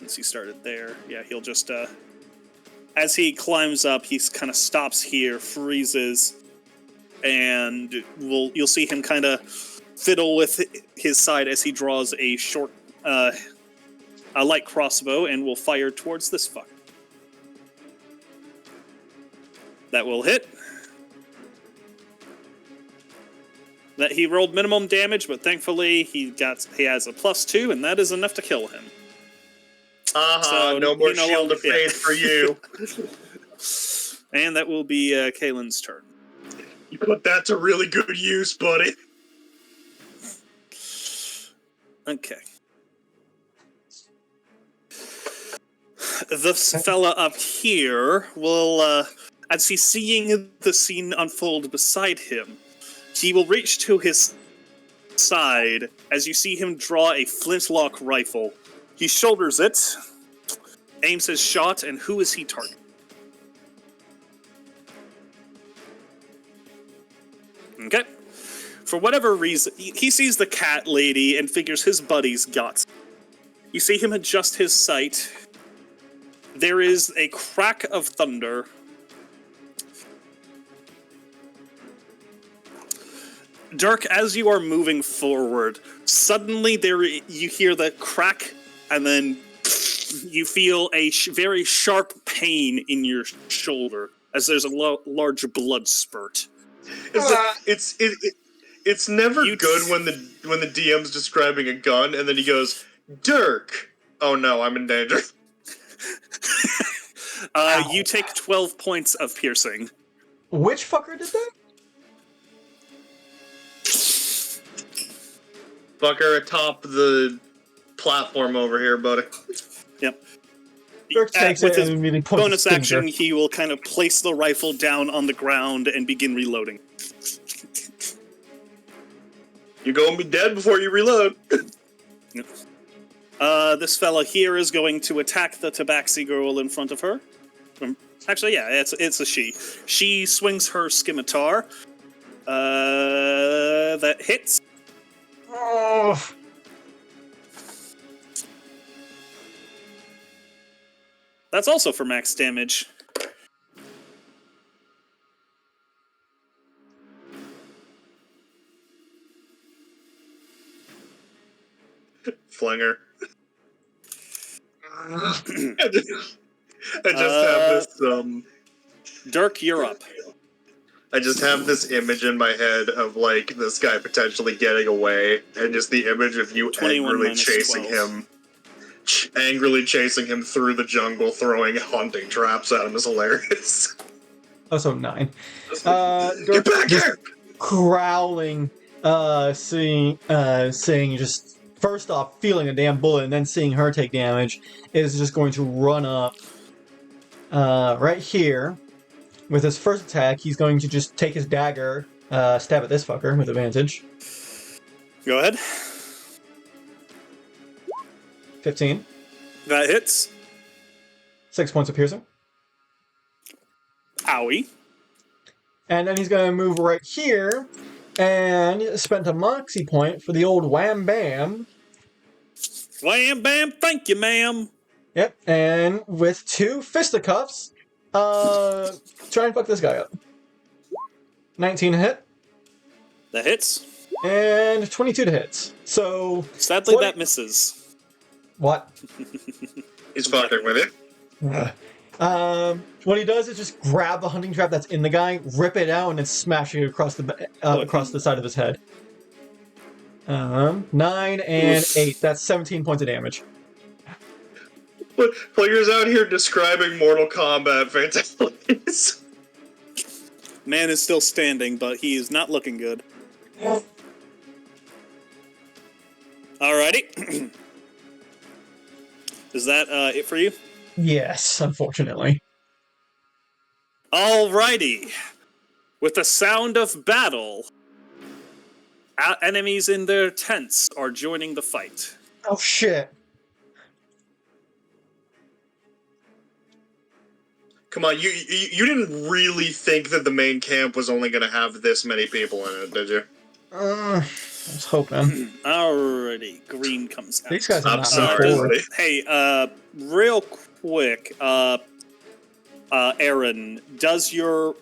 Since he started there. Yeah, he'll just, as he climbs up, he kind of stops here, freezes, and you'll see him kind of fiddle with his side as he draws a light crossbow and will fire towards this fucker. That will hit. That he rolled minimum damage, but thankfully he has a +2, and that is enough to kill him. So no more Shield of Faith for you. And that will be Kalen's turn. You put that to really good use, buddy. Okay. This fella up here will, as he's seeing the scene unfold beside him, he will reach to his side as you see him draw a flintlock rifle. He shoulders it, aims his shot, and who is he targeting? Okay. For whatever reason, he sees the cat lady and figures his buddy's got. You see him adjust his sight. There is a crack of thunder. Dirk, as you are moving forward, suddenly you hear the crack, and then you feel a very sharp pain in your shoulder as there's a large blood spurt. It's never good when the DM's describing a gun and then he goes, Dirk! Oh no, I'm in danger. You take 12 points of piercing. Which fucker did that? Fucker atop the platform over here, buddy. Yep. Dirk takes with it his and immediately points bonus his action, finger. he will kind of place the rifle down on the ground and begin reloading. You're gonna be dead before you reload. Yep. This fella here is going to attack the tabaxi girl in front of her. Actually, yeah, it's a she. She swings her scimitar. That hits. Oh. That's also for max damage. Flinger. I just have this, Dirk, you're up. I just have this image in my head of, like, this guy potentially getting away, and just the image of you 21 angrily minus chasing 12. him angrily chasing him through the jungle, throwing hunting traps at him is hilarious. Also 9. Get back just here! growling, seeing just first off feeling a damn bullet and then seeing her take damage, is just going to run up right here with his first attack. He's going to just take his dagger, stab at this fucker with advantage. Go ahead. 15. That hits. 6 points of piercing. Owie. And then he's going to move right here and spent a moxie point for the old wham bam. Wham bam, thank you, ma'am. Yep, and with 2 fisticuffs, try and fuck this guy up. 19 to hit. That hits. And 22 to hit. So... Sadly, that misses. What? He's fucking with it. What he does is just grab the hunting trap that's in the guy, rip it out, and then smash it across the side of his head. 9 and 8. That's 17 points of damage. But players out here describing Mortal Kombat fatalities. Man is still standing, but he is not looking good. Alrighty. Is that it for you? Yes, unfortunately. Alrighty. With the sound of battle, enemies in their tents are joining the fight. Oh shit. Come on, you didn't really think that the main camp was only going to have this many people in it, did you? I was hoping. Alrighty, Green comes out. These guys are I'm not sorry, forward. buddy. Hey, real quick, Aaron, does your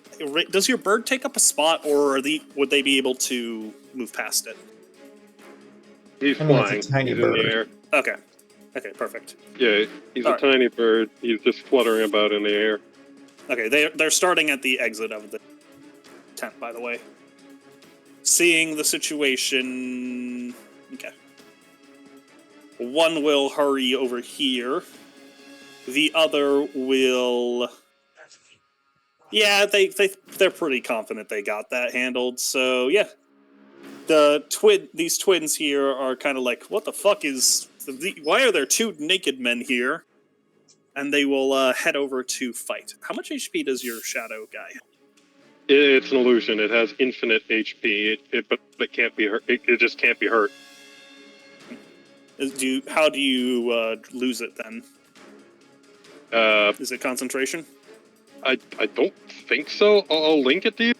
bird take up a spot, or would they be able to move past it? He's I mean, flying. it's a tiny He's in bird. the air. Okay, perfect. Yeah, he's All a right. tiny bird. He's just fluttering about in the air. Okay, they're starting at the exit of the tent, by the way. Seeing the situation... Okay. One will hurry over here. The other will... Yeah, they're pretty confident they got that handled, so yeah. These twins here are kind of like, what the fuck is... Why are there 2 naked men here? And they will head over to fight. How much HP does your shadow guy have? It's an illusion. It has infinite HP. But it can't be hurt. It just can't be hurt. How do you lose it then? Is it concentration? I don't think so. I'll link it to you.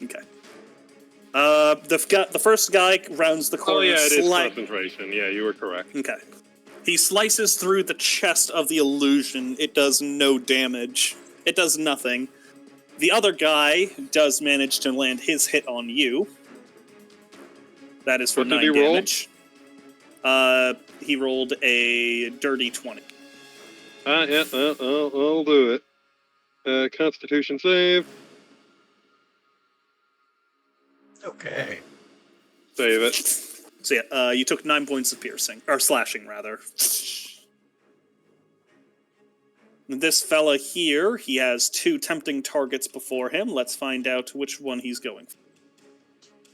Okay. The first guy rounds the corner. Oh yeah, it is concentration. Yeah, you were correct. Okay. He slices through the chest of the illusion. It does no damage. It does nothing. The other guy does manage to land his hit on you. That is for What 9 did he roll? damage. He rolled a dirty 20. Yeah, I'll do it. Constitution save. Okay. Save it. So yeah, you took 9 points of piercing, or slashing rather. This fella here, he has 2 tempting targets before him. Let's find out which one he's going for.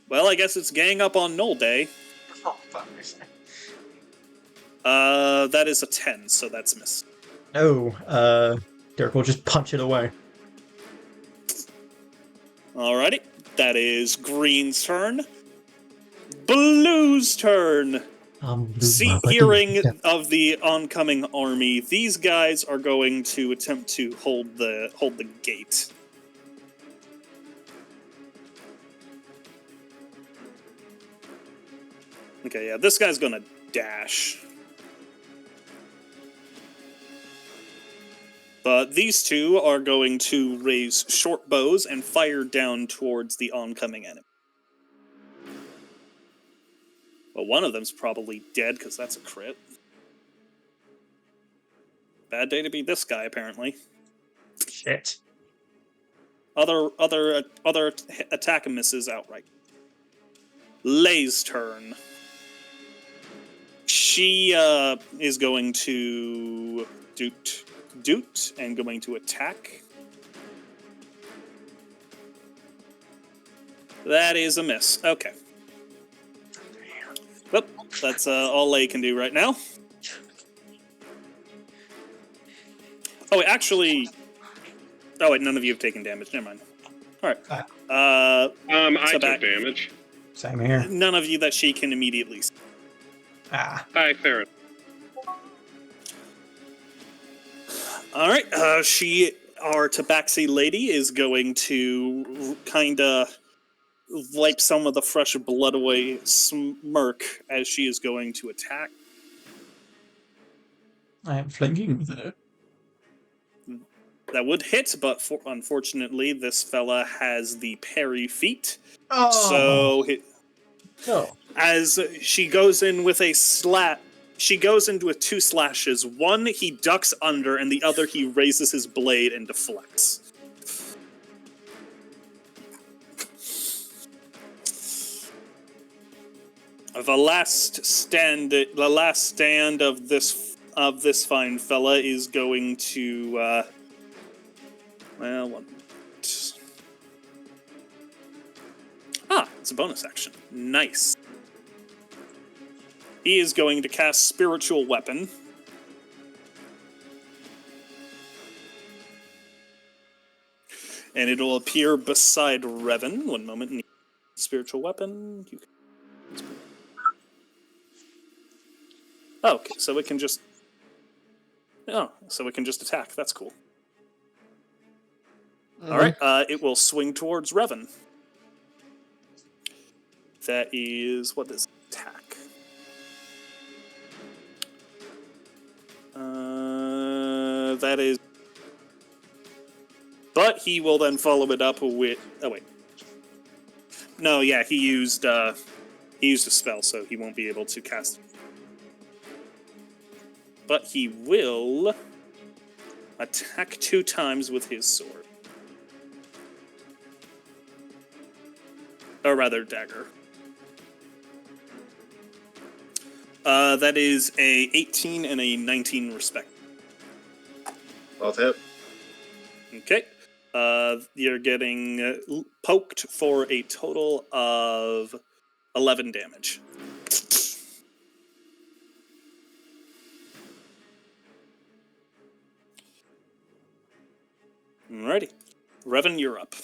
Well, I guess it's gang up on Null Day. Oh, fuck. That is a 10, so that's a miss. No, Derek will just punch it away. Alrighty, that is Green's turn. Blue's turn. Hearing of the oncoming army, these guys are going to attempt to hold the gate. Okay, yeah, this guy's gonna dash. But these 2 are going to raise short bows and fire down towards the oncoming enemy. Well, one of them's probably dead, because that's a crit. Bad day to be this guy, apparently. Shit. Other attack and misses outright. Lay's turn. She is going to doot and going to attack. That is a miss. Okay. Well, that's all Lay can do right now. Oh, wait, actually... Oh, wait, none of you have taken damage. Never mind. All right. I so took damage. Same here. None of you that she can immediately see. Hi, fair enough. All right. Our Tabaxi lady, is going to kind of wipe some of the fresh blood away, smirk, as she is going to attack. I am flanking with her. That would hit, but unfortunately, this fella has the parry feat. Oh. So, as she goes in with a slap, she goes in with 2 slashes. One, he ducks under, and the other, he raises his blade and deflects. The last stand of this fine fella is going to, it's a bonus action. Nice. He is going to cast Spiritual Weapon. And it'll appear beside Revan. One moment. Spiritual Weapon. Oh, okay, so it can just... Oh, so it can just attack. That's cool. Alright, it will swing towards Revan. That is... What is attack? That is... But he will then follow it up with... Oh, wait. No, yeah, he used a spell, so he won't be able to cast it. But he will attack 2 times with his sword. Or rather, dagger. That is a 18 and a 19 respect. Both hit. Okay. You're getting poked for a total of 11 damage. Alrighty. Revan, you're up.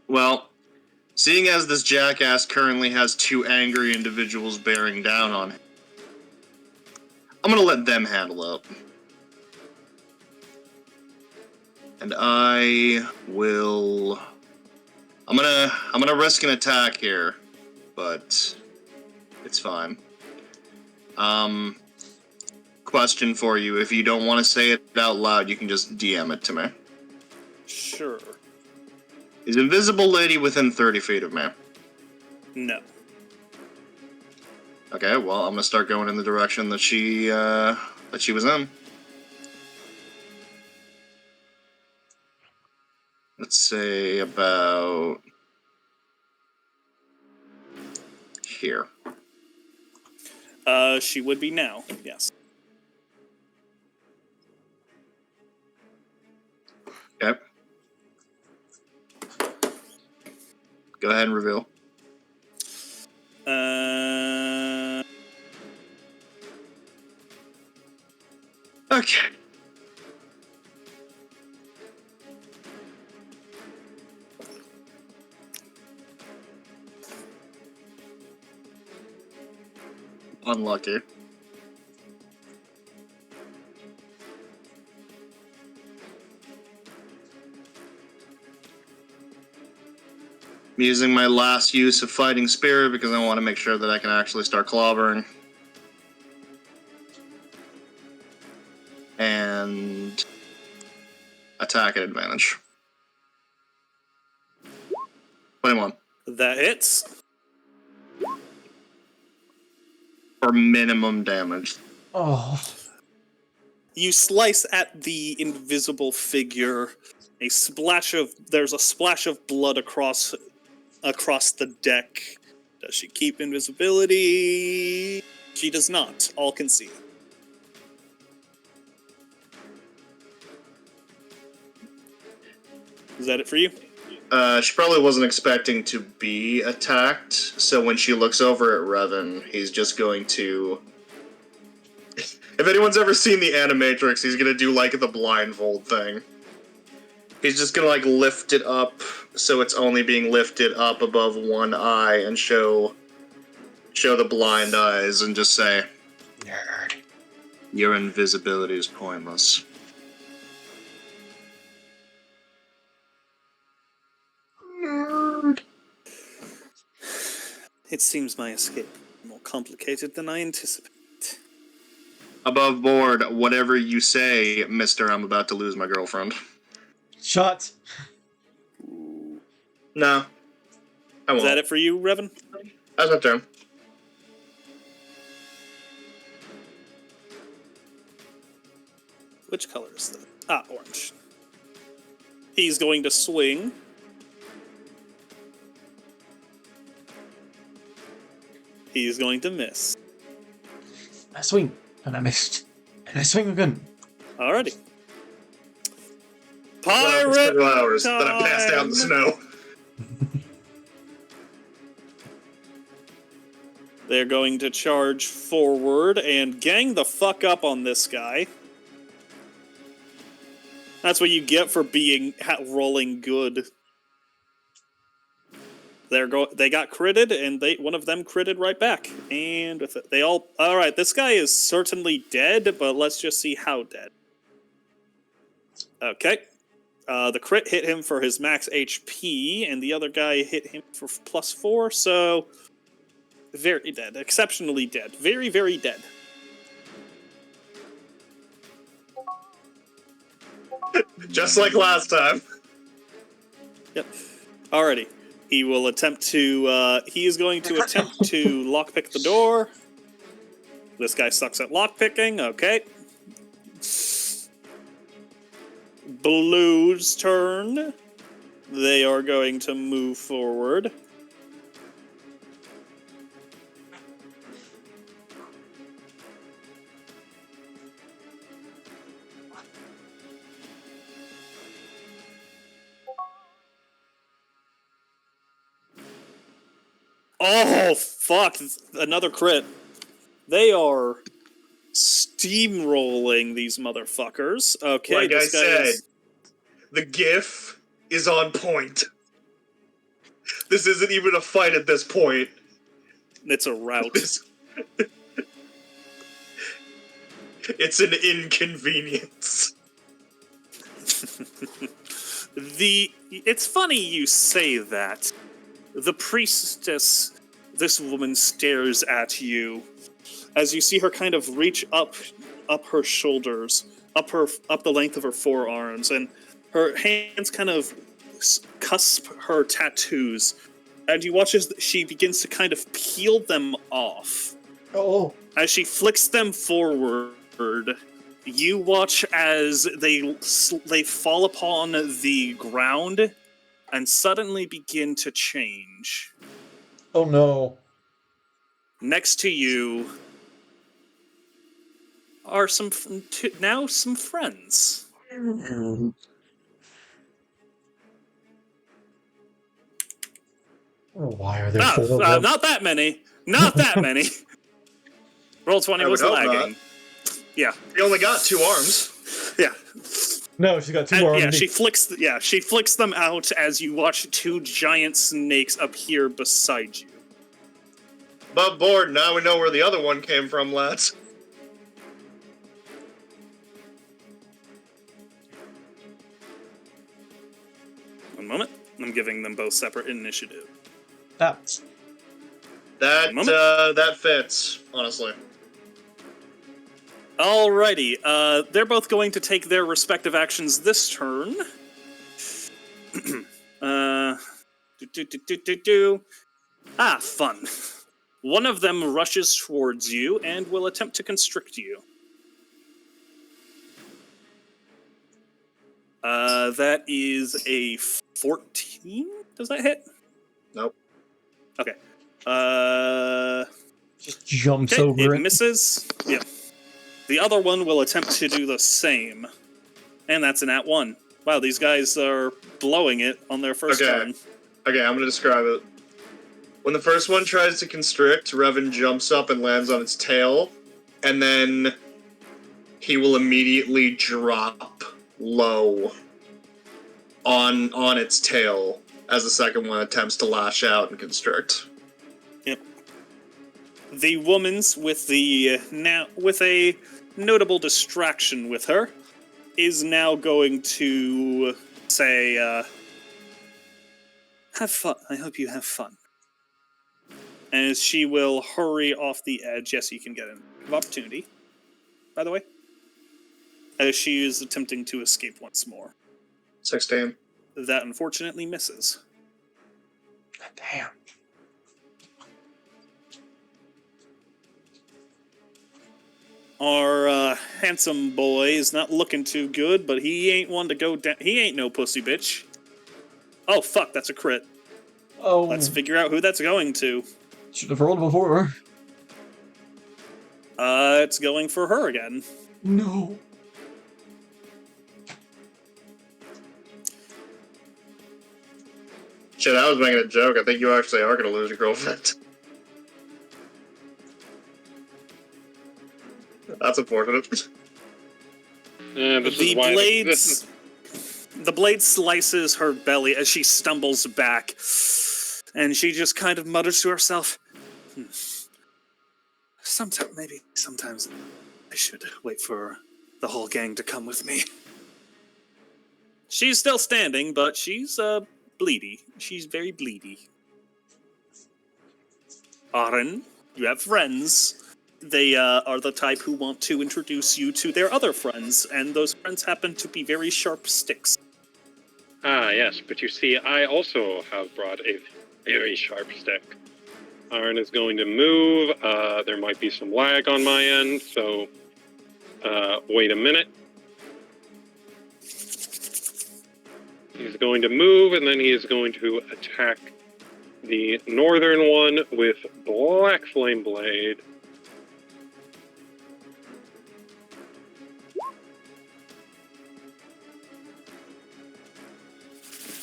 Well, seeing as this jackass currently has 2 angry individuals bearing down on him, I'm gonna let them handle it. And I will... I'm gonna risk an attack here, but it's fine. Question for you. If you don't want to say it out loud, you can just DM it to me. Sure. Is Invisible Lady within 30 feet of me? No. Okay, well, I'm gonna start going in the direction that she was in. Let's say about here. She would be now, yes. Okay. Go ahead and reveal. Okay. Unlucky. I'm using my last use of Fighting Spirit because I want to make sure that I can actually start clobbering. And attack at advantage. 21. That hits. For minimum damage. Oh. You slice at the invisible figure. There's a splash of blood across the deck. Does she keep invisibility? She does not. All can see. Is that it for you? She probably wasn't expecting to be attacked, so when she looks over at Revan, he's just going to... If anyone's ever seen the Animatrix, he's gonna do, like, the blindfold thing. He's just gonna, like, lift it up so it's only being lifted up above one eye and show the blind eyes and just say, "Nerd. Your invisibility is pointless." Nerd. It seems my escape is more complicated than I anticipated. Above board, whatever you say, mister, I'm about to lose my girlfriend. Shots. No. I won't. Is that it for you, Revan? That's my turn. Which color is that? Ah, orange. He's going to swing. He's going to miss. I swing, and I missed. And I swing again. Alrighty. For Pirate several hours, then I passed out in the time! snow. They're going to charge forward and gang the fuck up on this guy. That's what you get for being rolling good. They got critted, and one of them critted right back. And with it, all right. This guy is certainly dead, but let's just see how dead. Okay, the crit hit him for his max HP, and the other guy hit him for +4. So very dead, exceptionally dead, very very dead. Just like last time. Yep. Alrighty. He will attempt to, he is going to attempt to lockpick the door. This guy sucks at lockpicking, okay. Blue's turn. They are going to move forward. Oh, fuck. Another crit. They are steamrolling these motherfuckers. Okay, Like I this guy said, is... the GIF is on point. This isn't even a fight at this point. It's a rout. It's an inconvenience. It's funny you say that. The priestess, this woman stares at you as you see her kind of reach up her shoulders, up the length of her forearms, and her hands kind of cusp her tattoos, and you watch as she begins to kind of peel them off. Oh. As she flicks them forward, you watch as they fall upon the ground and suddenly begin to change. Oh no. Next to you are some friends. Why are there four of them? Not that many. Not that many. Roll20 was lagging. Not. Yeah. He only got 2 arms. Yeah. No, she got 2 more. Yeah, she flicks them out as you watch 2 giant snakes appear beside you. Above board, now we know where the other one came from, lads. One moment. I'm giving them both separate initiative. That fits, honestly. Alrighty, they're both going to take their respective actions this turn. Fun. One of them rushes towards you and will attempt to constrict you. That is a 14? Does that hit? Nope. Okay. Just jumps Okay, over it it. misses. Yep. The other one will attempt to do the same. And that's an @1. Wow, these guys are blowing it on their first turn. Okay, I'm gonna describe it. When the first one tries to constrict, Revan jumps up and lands on its tail, and then he will immediately drop low on its tail as the second one attempts to lash out and constrict. Yep. The woman's with a notable distraction with her is now going to say, have fun. I hope you have fun. As she will hurry off the edge. Yes, you can get an opportunity, by the way. As she is attempting to escape once more. 16. That unfortunately misses. Damn. Our handsome boy is not looking too good, but he ain't one to go down. He ain't no pussy bitch. Oh, fuck, that's a crit. Oh, Let's figure out who that's going to. should have rolled before. It's going for her again. No. Shit, I was making a joke. I think you actually are gonna lose your girlfriend. That's unfortunate. The blade slices her belly as she stumbles back, and she just kind of mutters to herself, Sometimes I should wait for the whole gang to come with me. She's still standing, but she's bleedy. She's very bleedy. Aren, you have friends. They are the type who want to introduce you to their other friends, and those friends happen to be very sharp sticks. Ah, yes, but you see, I also have brought a very sharp stick. Aren is going to move. There might be some lag on my end, so wait a minute. He's going to move, and then he is going to attack the northern one with Black Flame Blade.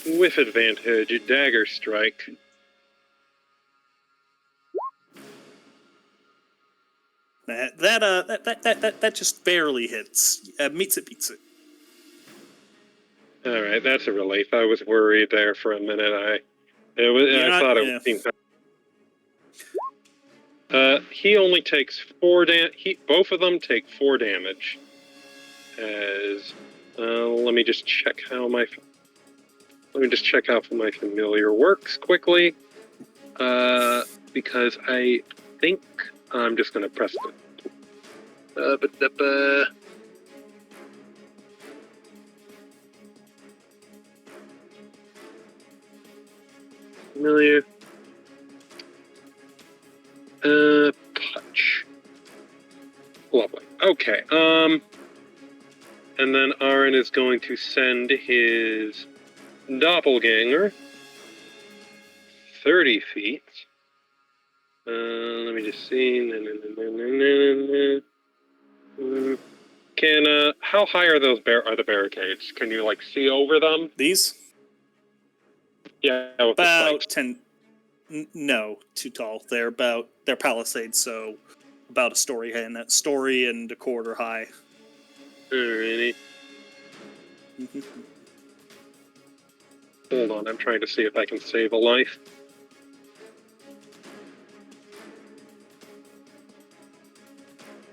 With advantage, Dagger Strike. That just barely hits. Meets it, beats it. All right, that's a relief. I was worried there for a minute. I thought it would seem. He only takes 4 damage. Both of them take 4 damage. As let me just check how my familiar works quickly. Because I think I'm just gonna press the. Familiar. Touch. Lovely. Okay. And then Aren is going to send his doppelganger 30 feet. Let me just see. How high are those the barricades? Can you see over them? These? Yeah, with about the 10. No, too tall. They're palisades, so about a story and a quarter high. Alrighty. Hold on, I'm trying to see if I can save a life.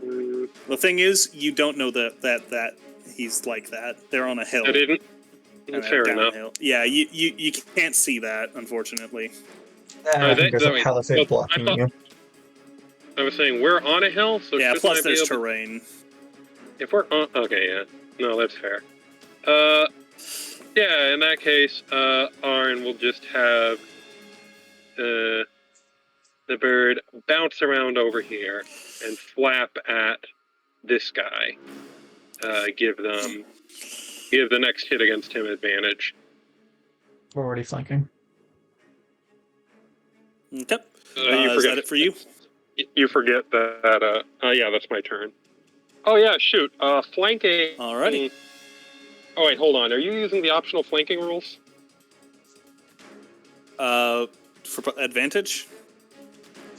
The thing is, you don't know that he's like that. They're on a hill. I didn't. And Fair enough. downhill. Yeah, you can't see that, unfortunately. I think there's a palisade blocking you. I was saying we're on a hill, so yeah. shouldn't Plus, I be there's able terrain. If we're on, okay, yeah, no, that's fair. Yeah, in that case, Aren will just have the bird bounce around over here and flap at this guy. Give the next hit against him advantage. We're already flanking. Okay. You Is forget that it for you? You forget that. Yeah, that's my turn. Oh yeah, shoot. Flanking. Alrighty. Oh wait, hold on. Are you using the optional flanking rules? For advantage?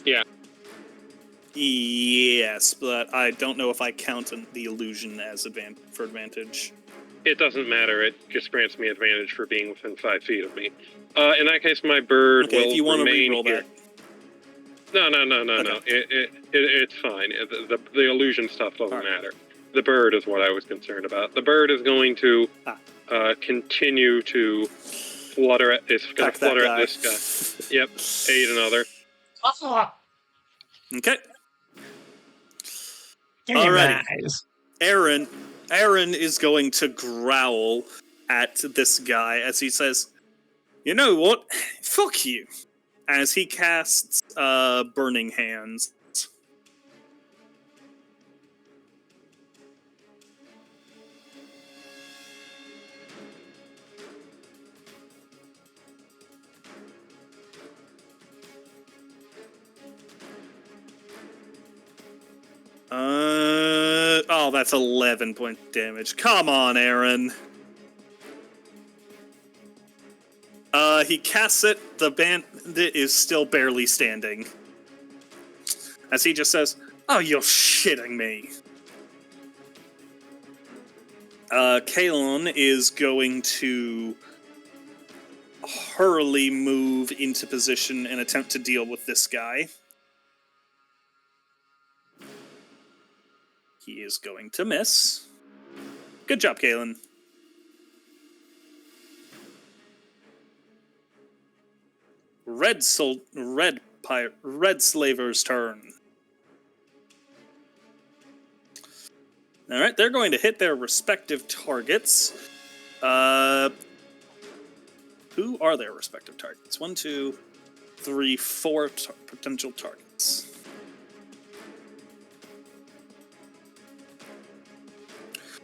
Yeah. Yes, but I don't know if I count the illusion as for advantage. It doesn't matter. It just grants me advantage for being within 5 feet of me. In that case, my bird Okay, will if you want to remain re-roll here. that. No. Okay. It's fine. The illusion stuff doesn't matter. The bird is what I was concerned about. The bird is going to continue to flutter at. It's going to flutter at this guy. Yep. Aid another. Okay. Alrighty. Aaron is going to growl at this guy as he says, "You know what? Fuck you." As he casts Burning Hands. Oh, that's 11 point damage. Come on, Aaron. He casts it. The bandit is still barely standing. As he just says, "Oh, you're shitting me." Kalon is going to hurriedly move into position and attempt to deal with this guy. He is going to miss. Good job, Kalon. Red Slaver's turn. All right, they're going to hit their respective targets. Who are their respective targets? 1, 2, 3, 4 potential targets.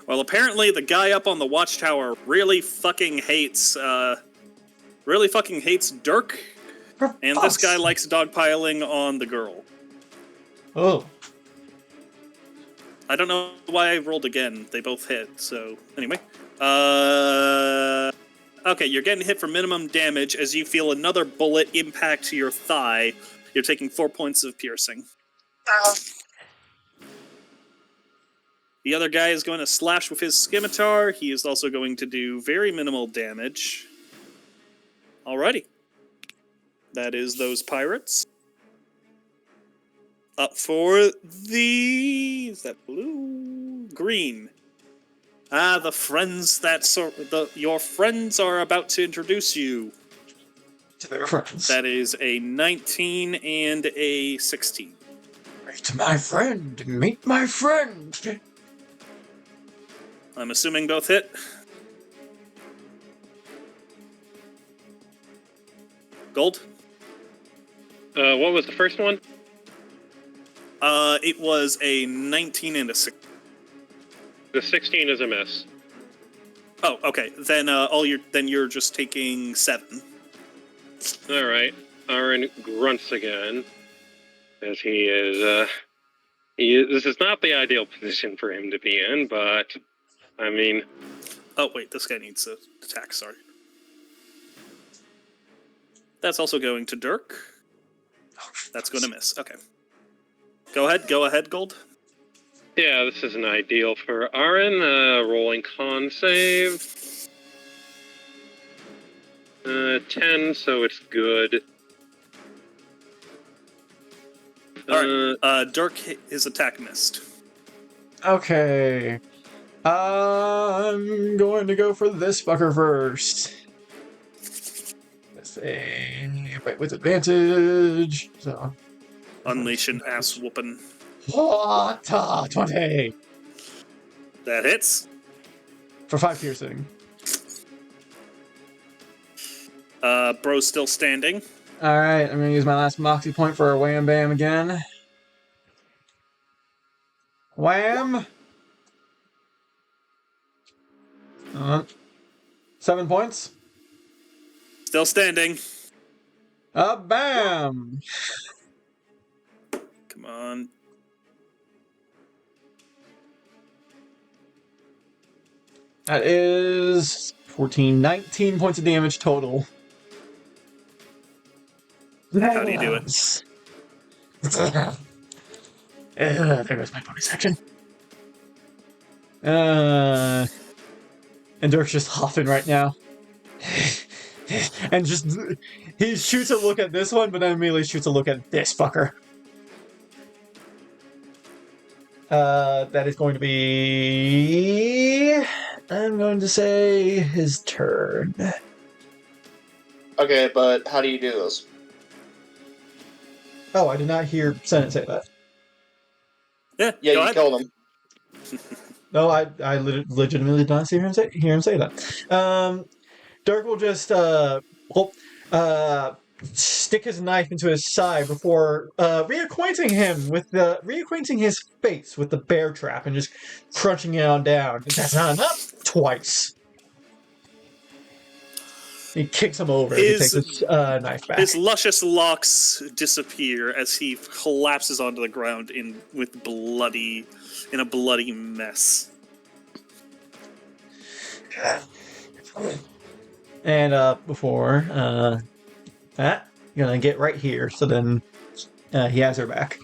Well, apparently the guy up on the watchtower really fucking hates Dirk, and this guy likes dogpiling on the girl. Oh. I don't know why I rolled again. They both hit, so anyway. Okay, you're getting hit for minimum damage as you feel another bullet impact your thigh. You're taking 4 points of piercing. The other guy is going to slash with his scimitar. He is also going to do very minimal damage. Alrighty. That is those pirates. Up for the... Is that blue? Green. The friends your friends are about to introduce you. To their friends. That is a 19 and a 16. Meet my friend. Meet my friend. I'm assuming both hit. Gold? What was the first one? It was a 19 and a 6. The 16 is a miss. Oh, okay. Then you're just taking 7. All right. Aaron grunts again, as he is. This is not the ideal position for him to be in, but I mean. Oh wait, this guy needs to attack. Sorry. That's also going to Dirk. That's going to miss. Okay. Go ahead, Gold. Yeah, this isn't ideal for Aaron. Rolling con save. 10, so it's good. Alright, Dirk, his attack missed. Okay. I'm going to go for this fucker first. Let's see. Wait, with advantage. So. Unleash an ass whooping. 20. That hits. For 5 piercing. Bro's still standing. Alright, I'm gonna use my last moxie point for a wham bam again. Wham! 7 points. Still standing. Bam! Come on. That is 14, 19 points of damage total. How do you do it? There goes my bonus action. And Dirk's just huffing right now. And just, he shoots a look at this one, but then immediately shoots a look at this fucker. That is going to be, I'm going to say, his turn. Okay, but how do you do this? Oh, I did not hear Senate say that. Yeah, Yeah, go you ahead. killed him. No, I legitimately did not hear him say that. Dirk will just stick his knife into his side before reacquainting his face with the bear trap and just crunching it on down. That's not enough. Twice. He kicks him over. He takes his knife back. His luscious locks disappear as he collapses onto the ground in a bloody mess. And before that, you're gonna get right here. So then he has her back.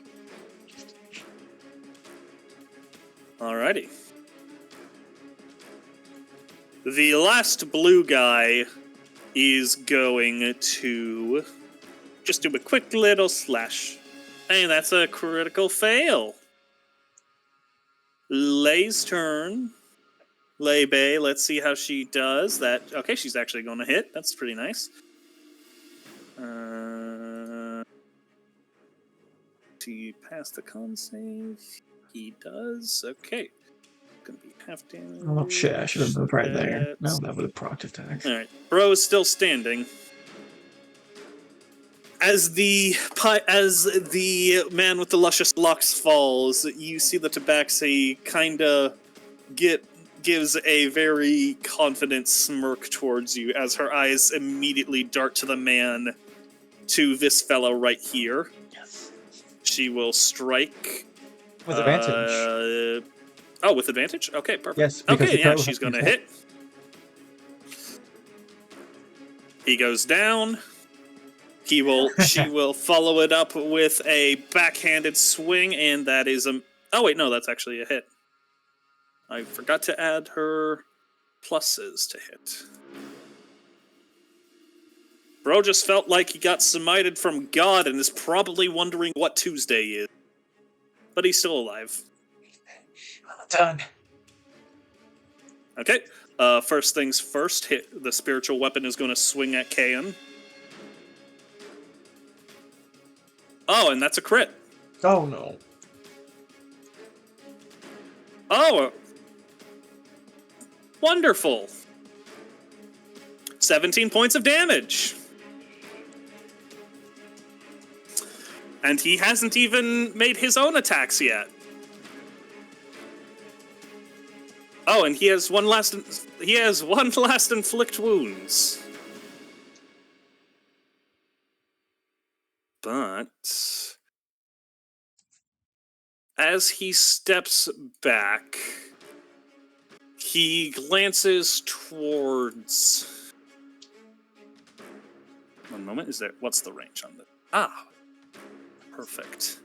Alrighty. The last blue guy is going to just do a quick little slash. Hey, that's a critical fail. Lay's turn. Lay Bay, let's see how she does. Okay, she's actually going to hit. That's pretty nice. To pass the con save, he does. Okay. Gonna be half damage. Oh shit! I should have moved right there. No, that would have procced attack. Alright. Bro is still standing. As the man with the luscious locks falls, you see the Tabaxi kinda gives a very confident smirk towards you as her eyes immediately dart to this fellow right here. Yes. She will strike With advantage. With advantage? Okay, perfect. Yes, because okay, the yeah, crow she's has gonna to hit. He goes down. She will follow it up with a backhanded swing, and that is oh wait, no, that's actually a hit. I forgot to add her pluses to hit. Bro just felt like he got smited from God and is probably wondering what Tuesday is. But he's still alive. Well done. Okay. First things first, hit the spiritual weapon is going to swing at Kayan. Oh, and that's a crit. Oh no. Oh, wonderful. 17 points of damage. And he hasn't even made his own attacks yet. Oh, and he has one last inflict wounds. But as he steps back, he glances towards. One moment, what's the range on this? Perfect.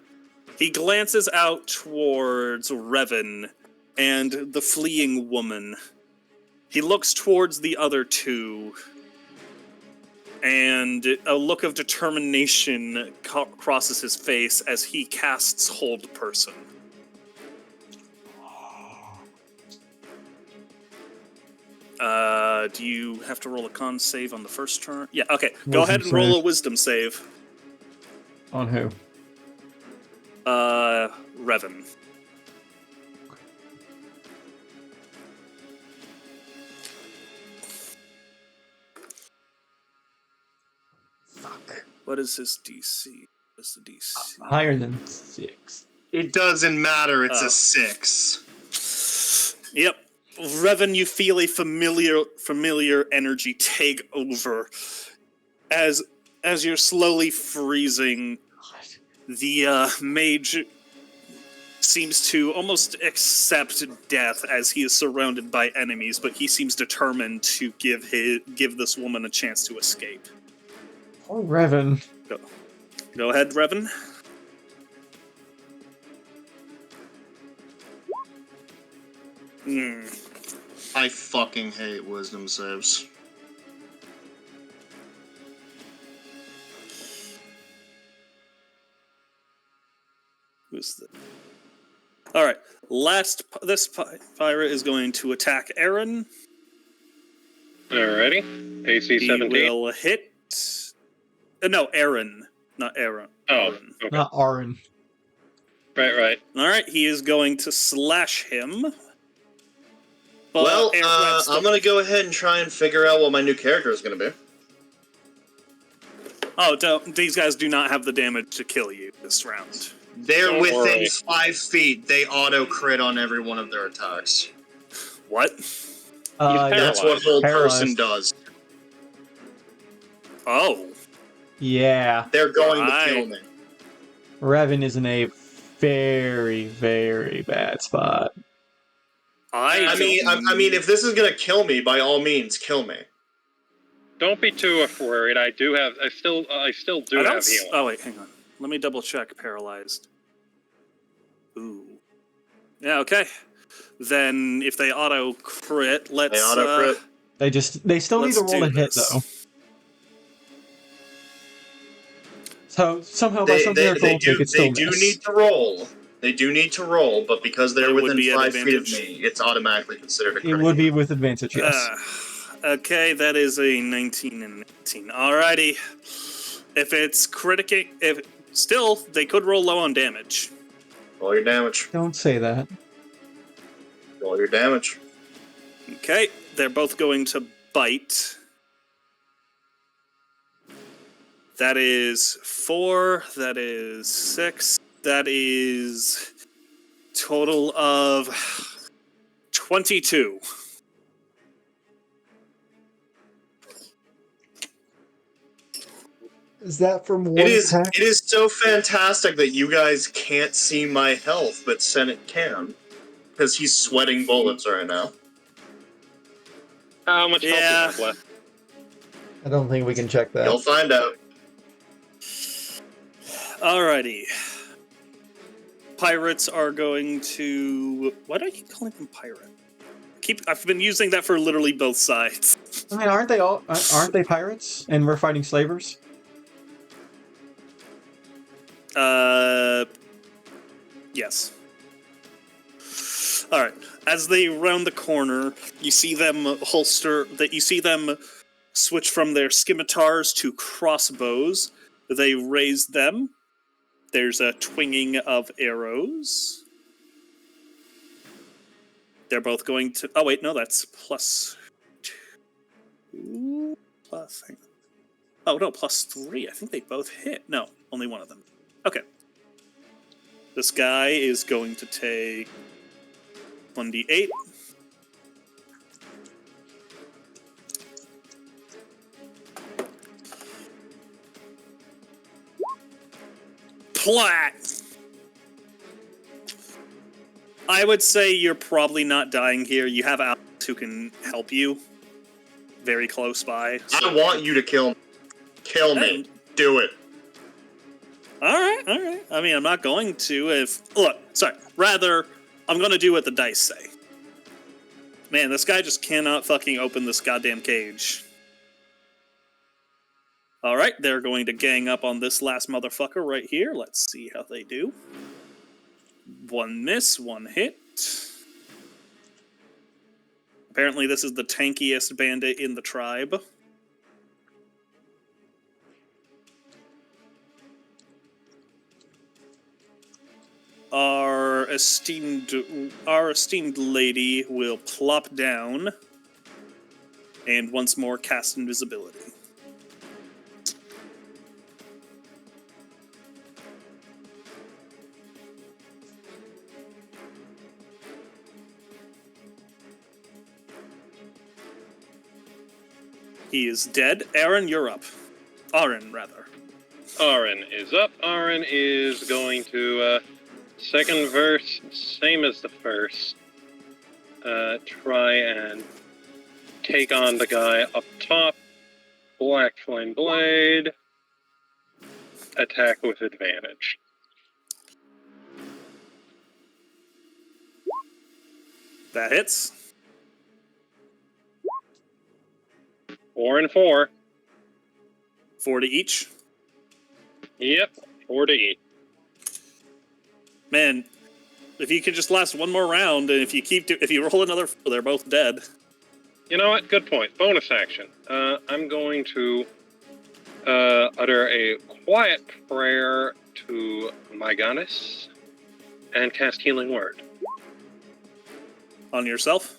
He glances out towards Revan and the fleeing woman. He looks towards the other two, and a look of determination crosses his face as he casts Hold Person. Do you have to roll a con save on the first turn? Yeah, okay. Go ahead and roll a wisdom save. On who? Revan. Fuck. What is his DC? What's the DC? Higher than 6. It doesn't matter, it's a 6. Yep. Revan, you feel a familiar energy take over as as you're slowly freezing, the mage seems to almost accept death as he is surrounded by enemies, but he seems determined to give this woman a chance to escape. Oh, Revan. Go ahead, Revan. I fucking hate wisdom saves. Who's the... All right. This pirate is going to attack Aaron. Alrighty. AC He 17. will hit. No, Aaron, not Aaron. Oh, Aaron. okay. Not Aaron. Right. All right. He is going to slash him. But Well, Aaron, I'm gonna go ahead and try and figure out what my new character is gonna be. Oh, these guys do not have the damage to kill you this round. They're Don't within worry. 5 feet. They auto crit on every one of their attacks. What? That's what whole person Paralyzed. does. Oh. Yeah. They're going Right. to kill me. Revan is in a very, very bad spot. I mean, if this is gonna kill me, by all means, kill me. Don't be too worried. I still do have healing. Oh wait, hang on. Let me double check. Paralyzed. Ooh. Yeah. Okay. Then if they auto crit, let's. They auto crit. They still need to let's roll do a hit this. though. So somehow by some miracle they could still do miss. need to roll. They do need to roll, but because they're It would within be an 5 feet of advantage. me, it's automatically considered a It critical. would be with advantage, yes. Okay, that is a 19 and 19. Alrighty. If it's criticking, still they could roll low on damage. Roll your damage. Don't say that. Roll your damage. Okay, they're both going to bite. That is 4. That is 6. That is total of 22. Is that from one It is attack? it is so fantastic that you guys can't see my health, but Senate can. Because he's sweating bullets right now. How much health do you have left? I don't think we can check that. You'll find out. Alrighty. Pirates are going to... Why do I keep calling them pirate? I've been using that for literally both sides. I mean, aren't they pirates? And we're fighting slavers? Yes. Alright. As they round the corner, you see them switch from their scimitars to crossbows. They raise them. There's a twinging of arrows. They're both going to... Oh, wait, no, that's plus 2. Plus... Hang on. Oh, no, plus 3. I think they both hit. No, only one of them. Okay. This guy is going to take 1d8. Plat! I would say you're probably not dying here. You have Alex who can help you. Very close by. So. I want you to kill me. Kill me. And- Do it. Alright. I mean, I'm not going to rather, I'm going to do what the dice say. Man, this guy just cannot fucking open this goddamn cage. Alright, they're going to gang up on this last motherfucker right here. Let's see how they do. 1 miss, 1 hit. Apparently this is the tankiest bandit in the tribe. Our esteemed lady will plop down and once more cast invisibility. He is dead. Aaron, you're up. Aaron, rather. Aaron is up. Aaron is going to, second verse, same as the first. Try and take on the guy up top. Black Flame Blade. Attack with advantage. That hits. 4 and 4. 4 to each. Yep, 4 to each. Man, if you could just last one more round, and if you roll another 4, they're both dead. You know what? Good point. Bonus action. I'm going to utter a quiet prayer to my goddess and cast Healing Word. On yourself?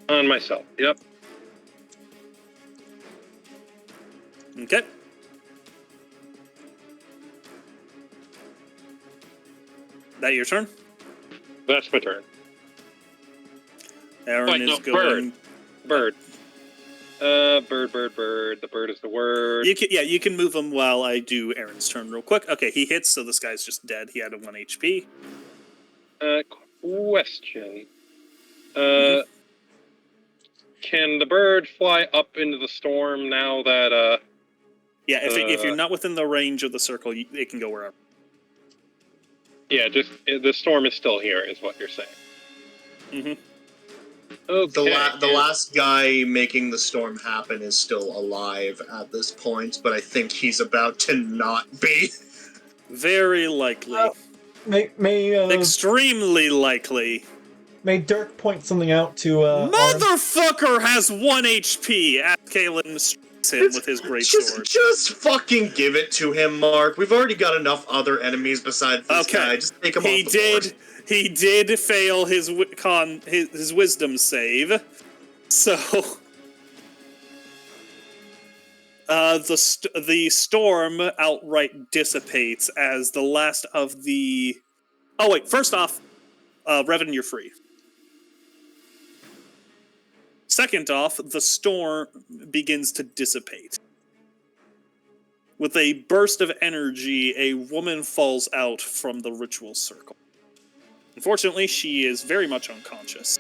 On myself, yep. Okay. That your turn? That's my turn. Aaron Wait, is no, going... Bird. Bird. The bird is the word. You can move him while I do Aaron's turn real quick. Okay, he hits, so this guy's just dead. He had a 1 HP. Question. Can the bird fly up into the storm now that, Yeah, if you're not within the range of the circle, it can go wherever. Yeah, just, the storm is still here, is what you're saying. Mm-hmm. Okay. The last guy making the storm happen is still alive at this point, but I think he's about to not be. Very likely. Extremely likely. May Dirk point something out to Aaron? Motherfucker has 1 HP! As Kalen strikes him with his greatsword. Just fucking give it to him, Mark. We've already got enough other enemies besides this guy. Just take him off the board. He did fail his wisdom save, so the storm outright dissipates as the last of the. Oh wait! First off, Revan, you're free. Second off, the storm begins to dissipate. With a burst of energy, a woman falls out from the ritual circle. Unfortunately, she is very much unconscious.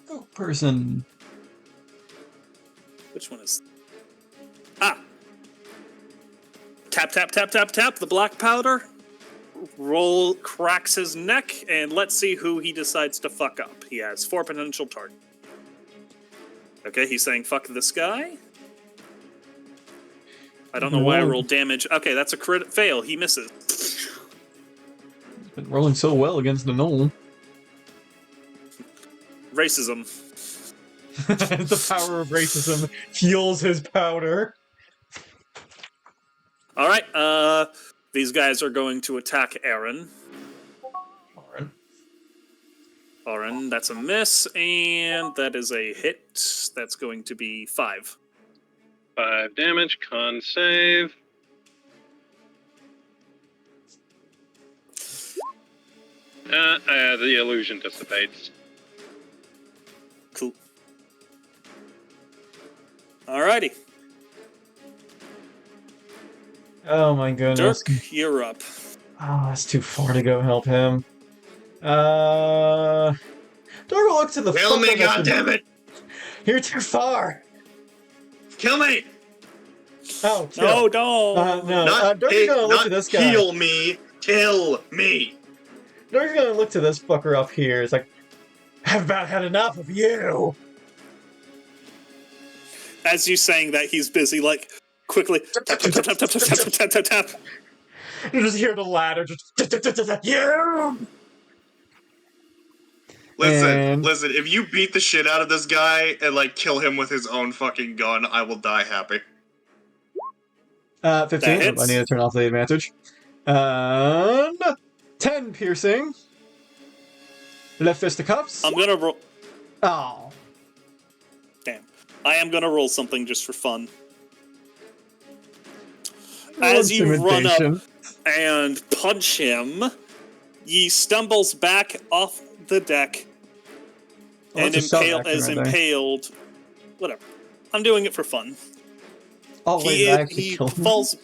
Oh, person. Which one is... Ah! Tap, tap, tap, tap, tap, the black powder. Roll cracks his neck, and let's see who he decides to fuck up. He has 4 potential targets. Okay, he's saying fuck this guy. I don't know why I rolled damage. Okay, that's a crit fail. He misses. Been rolling so well against the gnome. Racism. The power of racism heals his powder. Alright, these guys are going to attack Aaron. Aaron, that's a miss, and that is a hit. That's going to be 5. 5 damage, con save. The illusion dissipates. Cool. Alrighty. Oh my goodness. Dirk, you're up. Oh, that's too far to go help him. Dirk will look to the Kill me, fucking- goddammit! You're too far! Kill me! Oh, kill. No, don't! No. Dirk's gonna look to this guy. Heal me! Kill me! Dirk's gonna look to this fucker up here. It's like, I've about had enough of you! As you saying that, he's busy, like, quickly tap, tap, tap, tap, tap, tap, tap, tap, tap, tap. You just hear the ladder just you! Listen, if you beat the shit out of this guy and, like, kill him with his own fucking gun, I will die happy. 15. hits. I need to turn off the advantage. And 10 piercing. Left fisticuffs. I'm gonna roll... Oh. Damn. I am gonna roll something just for fun. As you run up and punch him, he stumbles back off the deck and impaled. Whatever. I'm doing it for fun. Oh, wait, did I actually he kill him? falls.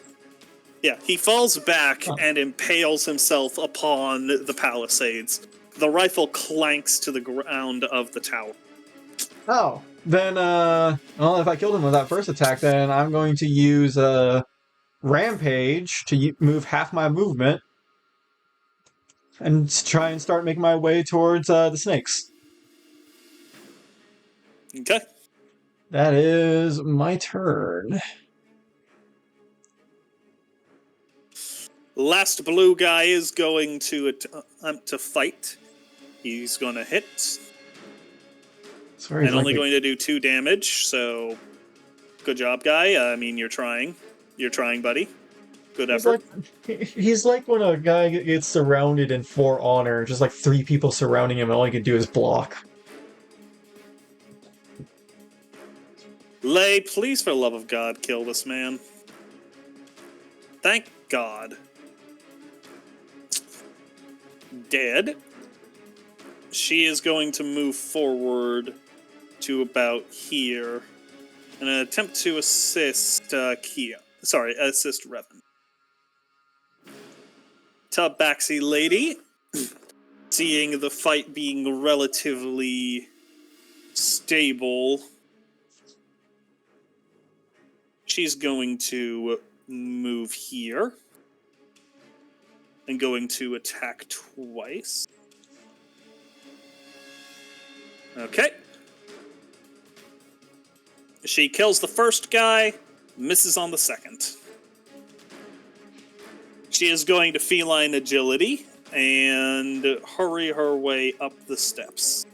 Yeah, he falls back Oh. and impales himself upon the palisades. The rifle clanks to the ground of the tower. Oh, then, well, if I killed him with that first attack, then I'm going to use, Rampage to move half my movement and try and start making my way towards, the snakes. Okay. That is my turn. Last blue guy is going to attempt to fight. He's going to hit. Sorry, And only going to do 2 damage, so good job, guy. I mean, you're trying. You're trying, buddy. Good effort. He's like when a guy gets surrounded in For Honor, just like 3 people surrounding him, and all he can do is block. Lay, please, for the love of God, kill this man. Thank God. Dead. She is going to move forward to about here and attempt to assist Kia. Sorry, assist Revan. Tabaxi lady, seeing the fight being relatively stable, she's going to move here and going to attack twice. Okay. She kills the first guy, misses on the second. She is going to feline agility and hurry her way up the steps.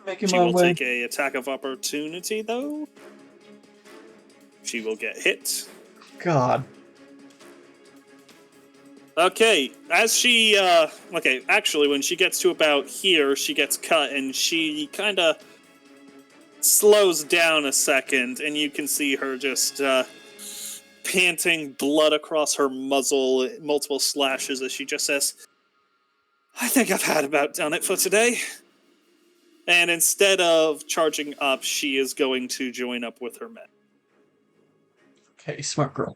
Making She my will way. take a attack of opportunity, though. She will get hit. God. Okay, as she, okay, actually, when she gets to about here, she gets cut, and she kind of slows down a second, and you can see her just, panting, blood across her muzzle, multiple slashes, as she just says, I think I've had about done it for today. And instead of charging up, she is going to join up with her men. Okay, smart girl.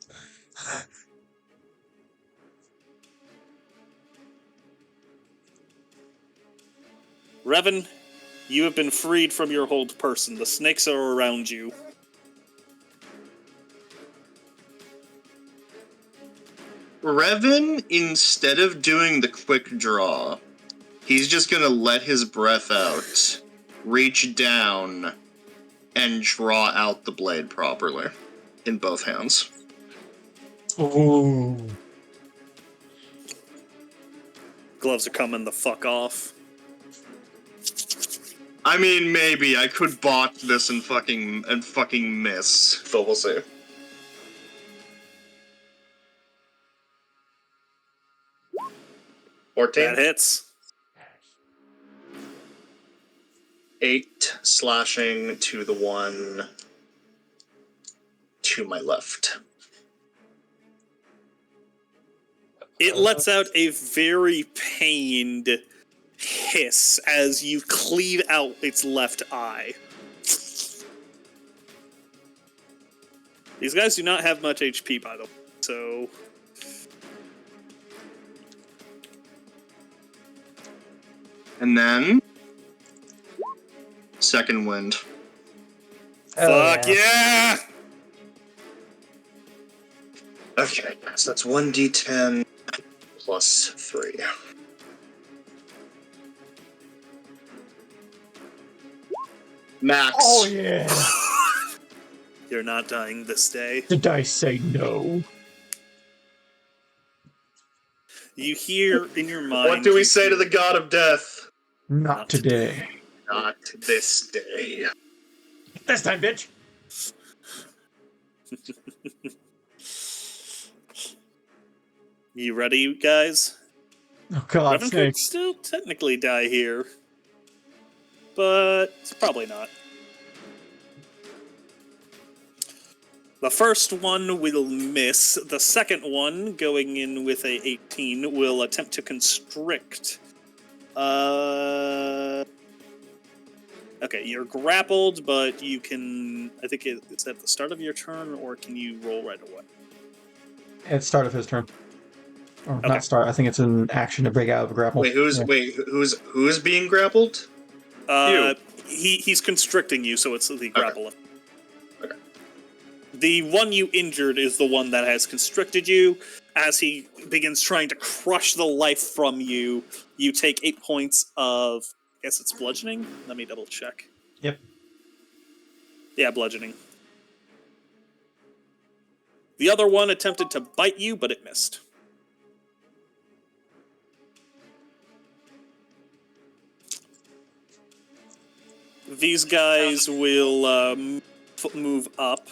Revan, you have been freed from your hold person. The snakes are around you. Revan, instead of doing the quick draw, he's just gonna let his breath out, reach down, and draw out the blade properly in both hands. Ooh. Gloves are coming the fuck off. I mean, maybe I could botch this and fucking miss, but we'll see. That hits. 8 slashing to the one to my left. It lets out a very pained hiss as you cleave out its left eye. These guys do not have much HP, by the way, so... And then... second wind. Fuck yeah! Okay, so that's 1d10 plus 3. Max. Oh, yeah. You're not dying this day. The dice say no. You hear in your mind... What do we say to the god of death? Not today. Not this day. This time, bitch. You ready, guys? Oh god, Revan could snakes. still technically die here, but probably not. The first one will miss. The second one, going in with a 18, will attempt to constrict. Okay, you're grappled, but you can... I think it's at the start of your turn, or can you roll right away? At the start of his turn. Or Okay. not start, I think it's an action to break out of a grapple. Wait, Yeah. who's being grappled? He's constricting you, so it's the grapple. Okay. The one you injured is the one that has constricted you. As he begins trying to crush the life from you, you take 8 points of... I guess it's bludgeoning? Let me double check. Yep. Yeah, bludgeoning. The other one attempted to bite you, but it missed. These guys will move up,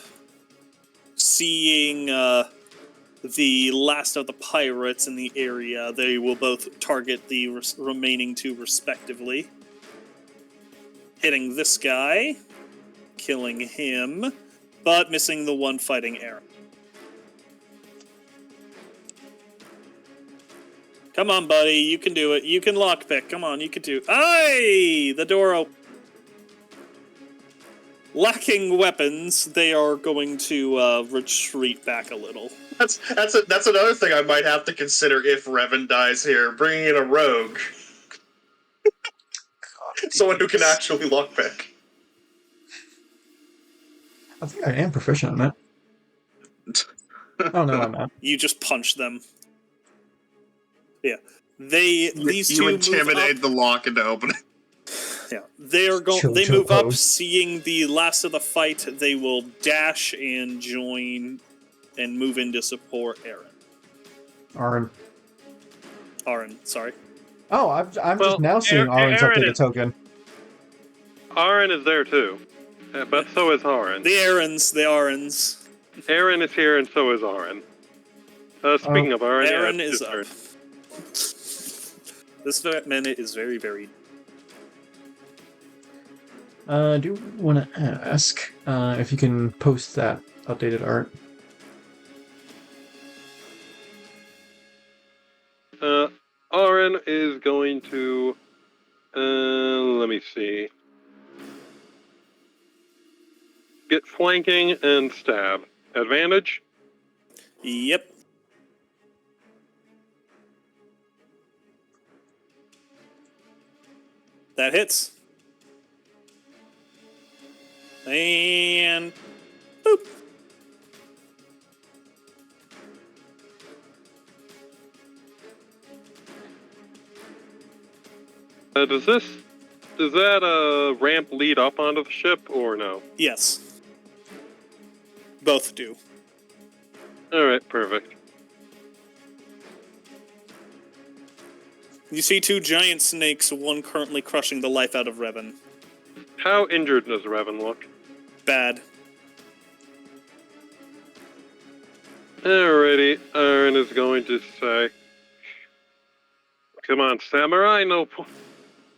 seeing the last of the pirates in the area. They will both target the remaining two respectively. Hitting this guy, killing him, but missing the one fighting Aaron. Come on, buddy, you can do it. You can lockpick. Come on, you can do it. Aye! The door open. Lacking weapons, they are going to retreat back a little. That's another thing I might have to consider if Revan dies here. Bringing in a rogue, someone who can actually lockpick. I think I am proficient in it. Oh no, I'm not. You just punch them. Yeah, these two intimidate move the lock into opening. Yeah, they move up, seeing the last of the fight. They will dash and join and move in to support Aaron. Aaron, sorry. Oh, I'm just now seeing Aaron's updated token. Aaron is there too, but so is Aaron. The Aarons. Aaron is here, and so is Aaron. Speaking of Aaron, Aaron is up. This minute is very, very... I do want to ask if you can post that updated art. Aaron is going to... let me see. Get flanking and stab. Advantage? Yep. That hits. And... boop. Does that ramp lead up onto the ship, or no? Yes. Both do. Alright, perfect. You see two giant snakes, one currently crushing the life out of Revan. How injured does Revan look? Bad. Alrighty, Aaron is going to say, "Come on, samurai!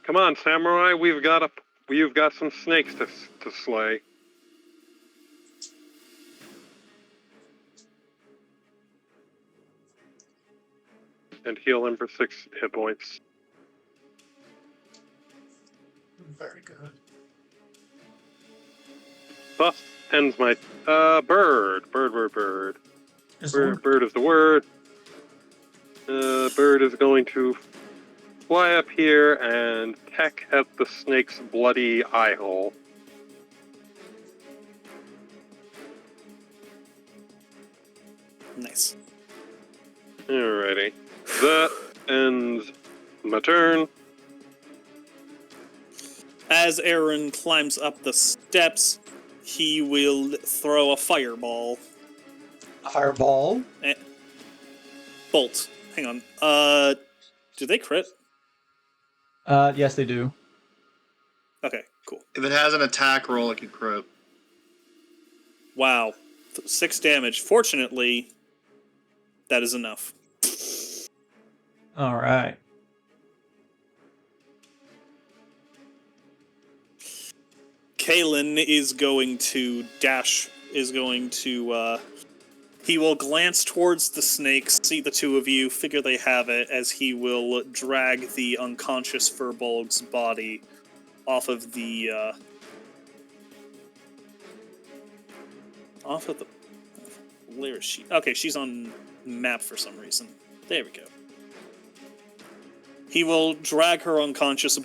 Come on, samurai! We've got some snakes to slay." And heal him for 6 hit points. Very good. Thus ends my bird. Bird is the word. Bird is going to fly up here and peck at the snake's bloody eye hole. Nice. Alrighty. That ends my turn. As Aaron climbs up the steps, he will throw a fireball. Fireball? Bolt. Hang on. Do they crit? Yes, they do. Okay, cool. If it has an attack roll, it can crit. Wow. 6 damage. Fortunately, that is enough. Alright. Kalen is going to dash, he will glance towards the snakes, see the two of you, figure they have it, as he will drag the unconscious Furbolg's body off of the where is she? Okay, she's on map for some reason. There we go. He will drag her unconscious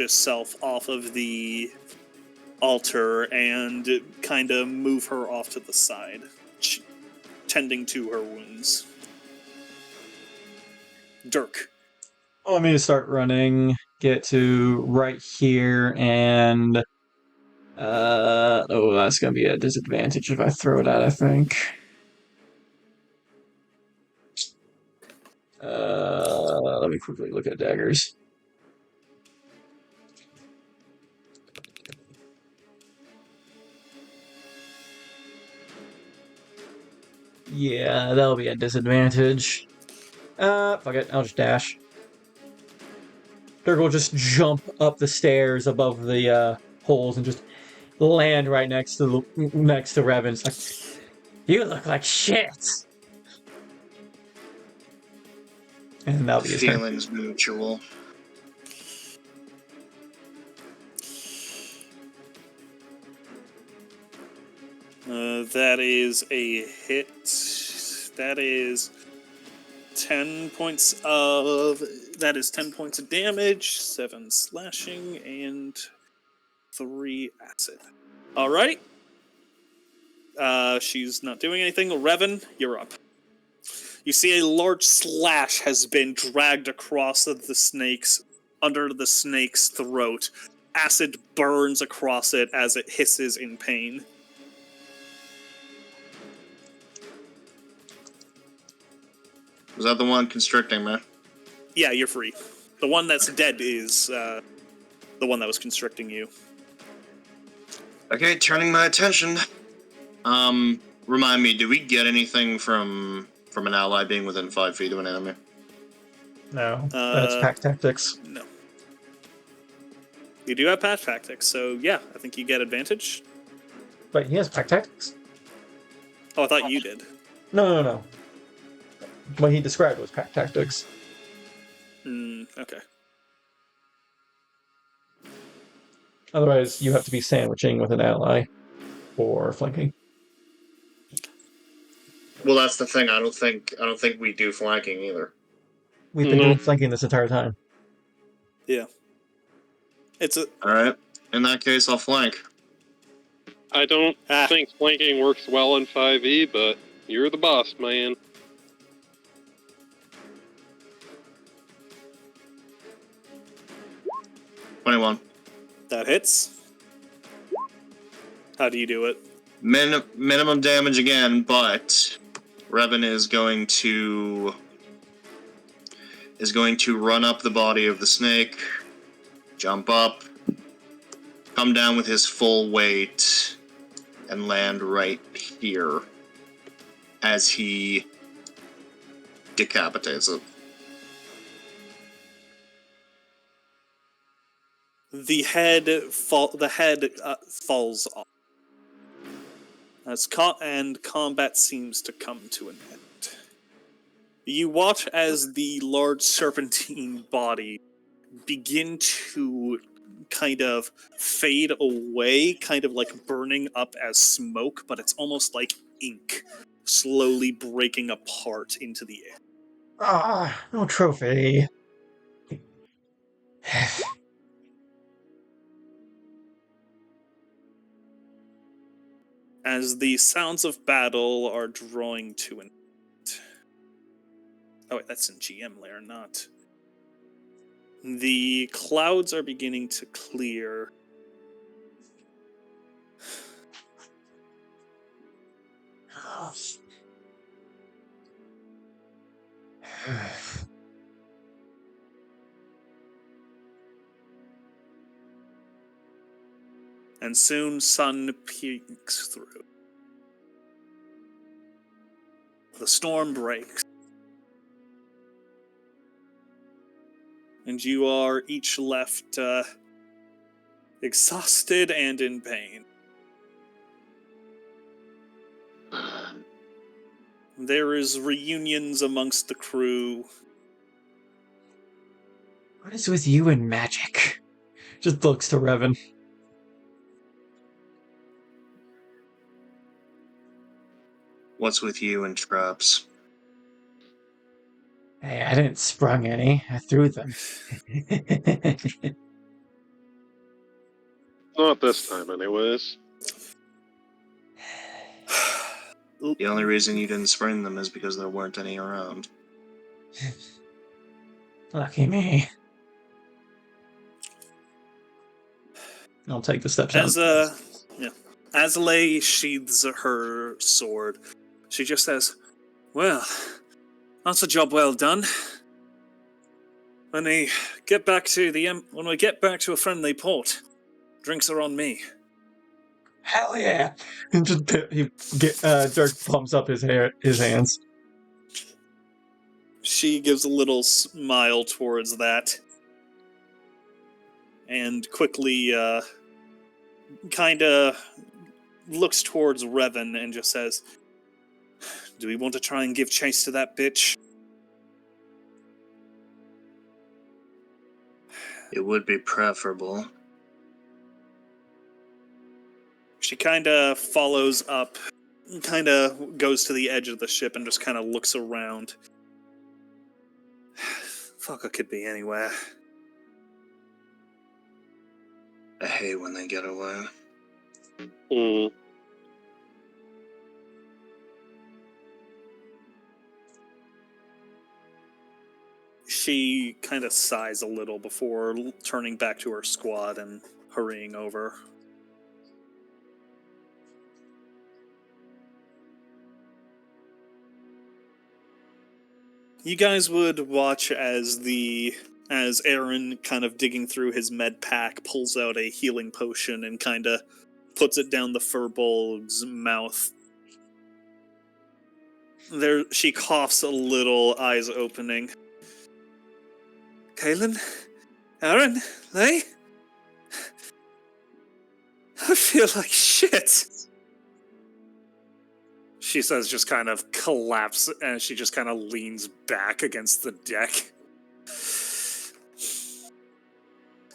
self off of the altar and kind of move her off to the side, tending to her wounds. Dirk. I want me to start running, get to right here, and that's gonna be a disadvantage if I throw it out, I think. Let me quickly look at daggers. Yeah, that'll be a disadvantage. Fuck it, I'll just dash. Dirk will just jump up the stairs above the holes and just land right next to Revan. Like, you look like shit. And that'll be his turn. Feelings mutual. That is a hit. That is 10 points of... That is 10 points of damage, 7 slashing, and 3 acid. Alright. She's not doing anything. Revan, you're up. You see a large slash has been dragged across under the snake's throat. Acid burns across it as it hisses in pain. Was that the one constricting me? Yeah, you're free. The one that's dead is the one that was constricting you. Okay, turning my attention. Remind me, do we get anything from an ally being within 5 feet of an enemy? No, that's pack tactics. No. You do have pack tactics, so yeah, I think you get advantage. But he has pack tactics? Oh, I thought you did. No. What he described was pack tactics. Okay. Otherwise, you have to be sandwiching with an ally or flanking. Well, that's the thing. I don't think we do flanking either. We've been doing flanking this entire time. Yeah. All right. In that case, I'll flank. I don't think flanking works well in 5e, but you're the boss, man. $21. That hits. How do you do it? Minimum damage again, but Revan is going to run up the body of the snake, jump up, come down with his full weight, and land right here as he decapitates it. The head falls off. And combat seems to come to an end. You watch as the large serpentine body begin to kind of fade away, kind of like burning up as smoke, but it's almost like ink slowly breaking apart into the air. No trophy. As the sounds of battle are drawing to an end. Oh wait, that's in GM layer, not... The clouds are beginning to clear. And soon sun peeks through. The storm breaks. And you are each left exhausted and in pain. There is reunions amongst the crew. What is with you and magic? Just looks to Revan. What's with you and traps? Hey, I didn't sprung any. I threw them. Not this time, anyways. The only reason you didn't spring them is because there weren't any around. Lucky me. I'll take the steps out. As Lay sheathes her sword, she just says, "Well, that's a job well done. When we get back to a friendly port, drinks are on me." Hell yeah! And just Dirk pumps up his hands. She gives a little smile towards that, and quickly, kind of looks towards Revan and just says, "Do we want to try and give chase to that bitch?" It would be preferable. She kind of follows up, kind of goes to the edge of the ship and just kind of looks around. Fuck, it could be anywhere. I hate when they get away. Mm. She kind of sighs a little before turning back to her squad and hurrying over. You guys would watch as Aaron, kind of digging through his med pack, pulls out a healing potion and kind of puts it down the furbolg's mouth. There, she coughs a little, eyes opening. Kaelin? Aaron? Lay? I feel like shit. She says, just kind of collapse, and she just kind of leans back against the deck.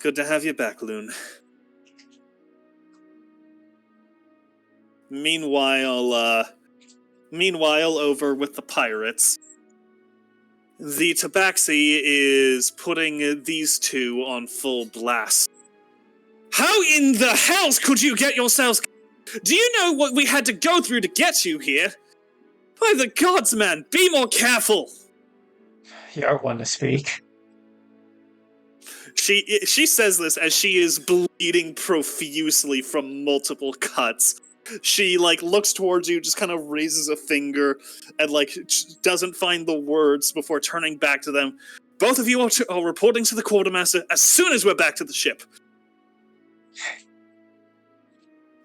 Good to have you back, Loon. Meanwhile, over with the pirates, the Tabaxi is putting these two on full blast. How in the hells could you get yourselves... Do you know what we had to go through to get you here? By the gods, man, be more careful! You're one to speak. She says this as she is bleeding profusely from multiple cuts. She, looks towards you, just kind of raises a finger, and, doesn't find the words before turning back to them. Both of you are reporting to the quartermaster as soon as we're back to the ship.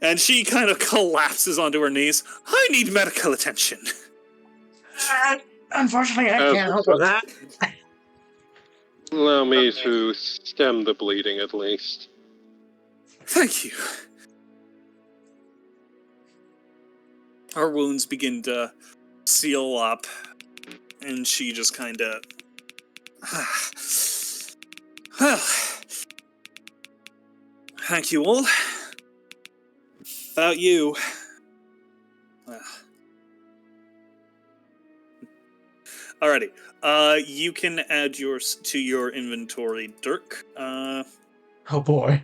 And she kind of collapses onto her knees. I need medical attention. Unfortunately, I can't help with that. Allow me to stem the bleeding, at least. Thank you. Her wounds begin to seal up, and she just kind of... Well, thank you all. Without you... Alrighty. You can add yours to your inventory, Dirk. Oh boy.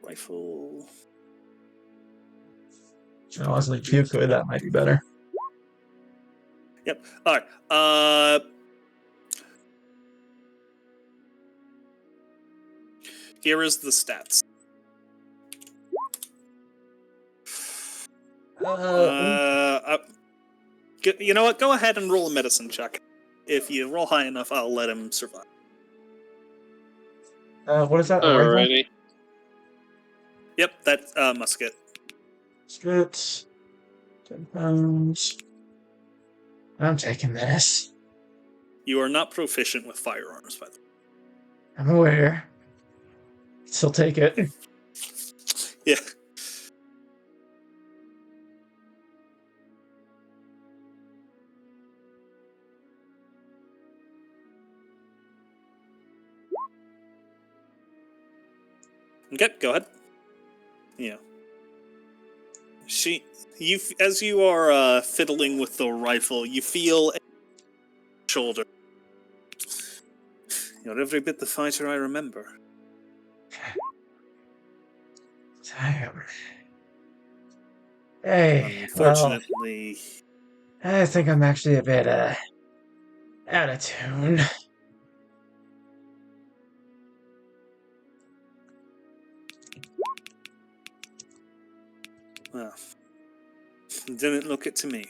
Rifle... Honestly, if you could, that might be better. Yep. Alright. Here is the stats. You know what? Go ahead and roll a medicine check. If you roll high enough, I'll let him survive. What is that? Alrighty. Yep, that's musket. Musket. 10 pounds. I'm taking this. You are not proficient with firearms, by the way. I'm aware. Still take it. Yeah. Okay, go ahead. Yeah. As you are fiddling with the rifle, you feel a shoulder. You're every bit the fighter I remember. Damn. Hey, well, Unfortunately, I think I'm actually a bit, out of tune. well, didn't look it to me.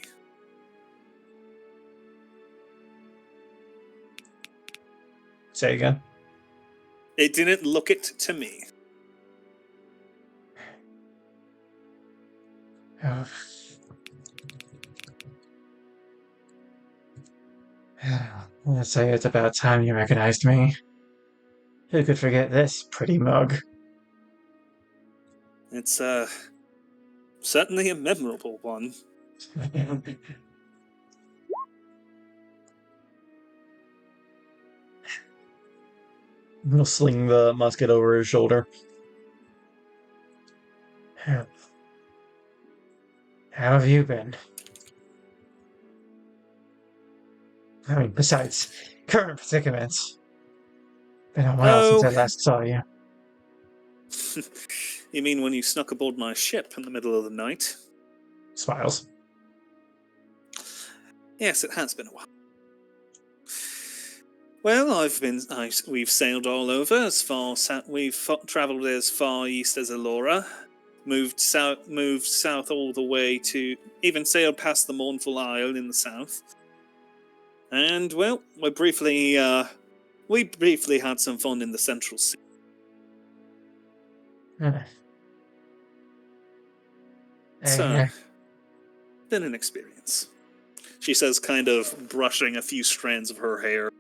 Say again. It didn't look it to me. Oh. Let's say it's about time you recognized me. Who could forget this pretty mug? It's, certainly a memorable one. He'll sling the musket over his shoulder. How have you been? I mean, besides current predicaments. Been a while since I last saw you. You mean when you snuck aboard my ship in the middle of the night? Smiles. Yes, it has been a while. Well, we've sailed all over as far we've travelled as far east as Elora, moved south all the way to even sailed past the Mournful Isle in the south, and well, we briefly had some fun in the Central Sea. So, been an experience. She says, kind of brushing a few strands of her hair in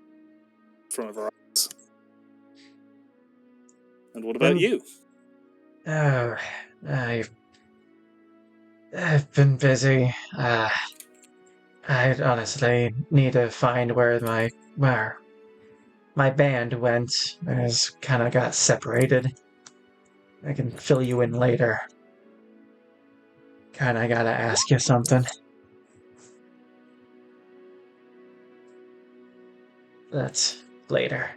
front of her eyes. And what about you? Oh, I've been busy. I honestly need to find where my band went. It's kind of got separated. I can fill you in later. Kinda gotta ask you something. That's later.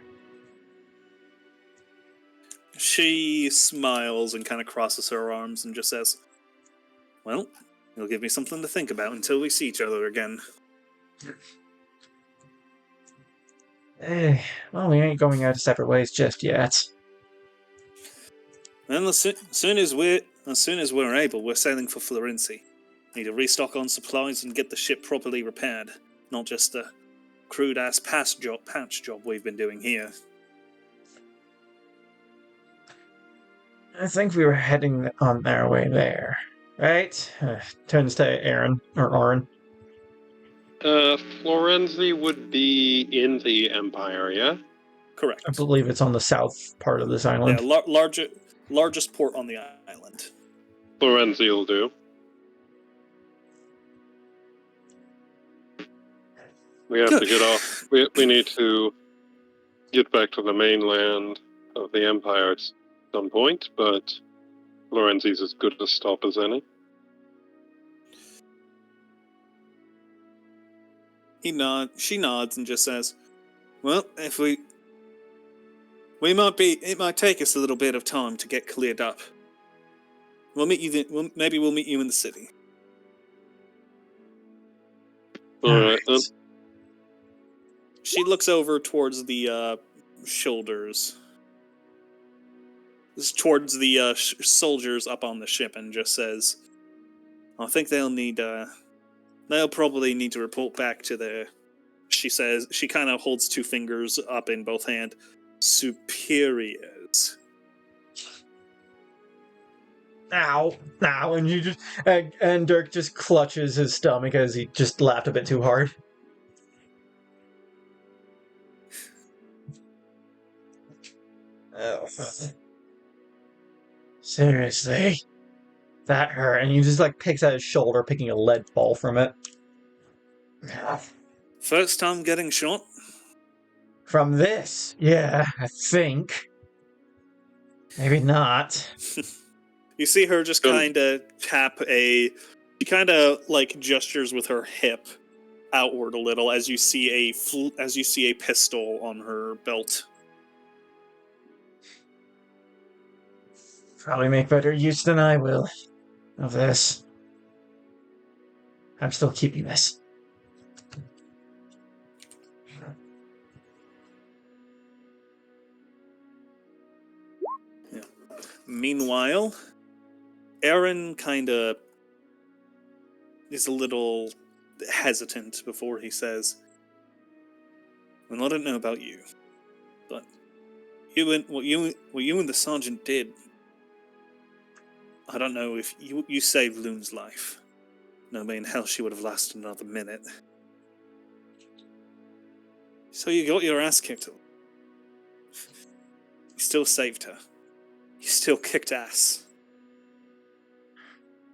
She smiles and kind of crosses her arms and just says, well, you'll give me something to think about until we see each other again. Well, we ain't going our separate ways just yet. Then as soon as we're able, we're sailing for Florency. Need to restock on supplies and get the ship properly repaired, not just a crude-ass patch job we've been doing here. I think we were heading on our way there, right? Turns to Aaron, or Aaron. Florenzi would be in the Empire, yeah? Correct. I believe it's on the south part of this island. Yeah, largest port on the island. Florenzi will do. We have to get off. We need to get back to the mainland of the Empire at some point, but Florenzi's as good a stop as any. She nods and just says, well, if it might take us a little bit of time to get cleared up. Maybe we'll meet you in the city. Alright then. She looks over towards the shoulders, towards the soldiers up on the ship, and just says, I think they'll probably need to report back to their, she says, she kind of holds two fingers up in both hands, superiors. Ow, and you just, and Dirk just clutches his stomach as he just laughed a bit too hard. Oh. Seriously? That hurt, and he just like picks at his shoulder, picking a lead ball from it. First time getting shot? From this? Yeah, I think. Maybe not. You see her just Um, kind of tap she kind of like gestures with her hip outward a little as you see a pistol on her belt. Probably make better use than I will of this. I'm still keeping this. Meanwhile, Aaron kind of is a little hesitant before he says, "Well, I don't know about you, but what you and the sergeant did. I don't know if you saved Loon's life. No way in hell she would have lasted another minute. So you got your ass kicked. You still saved her. You still kicked ass.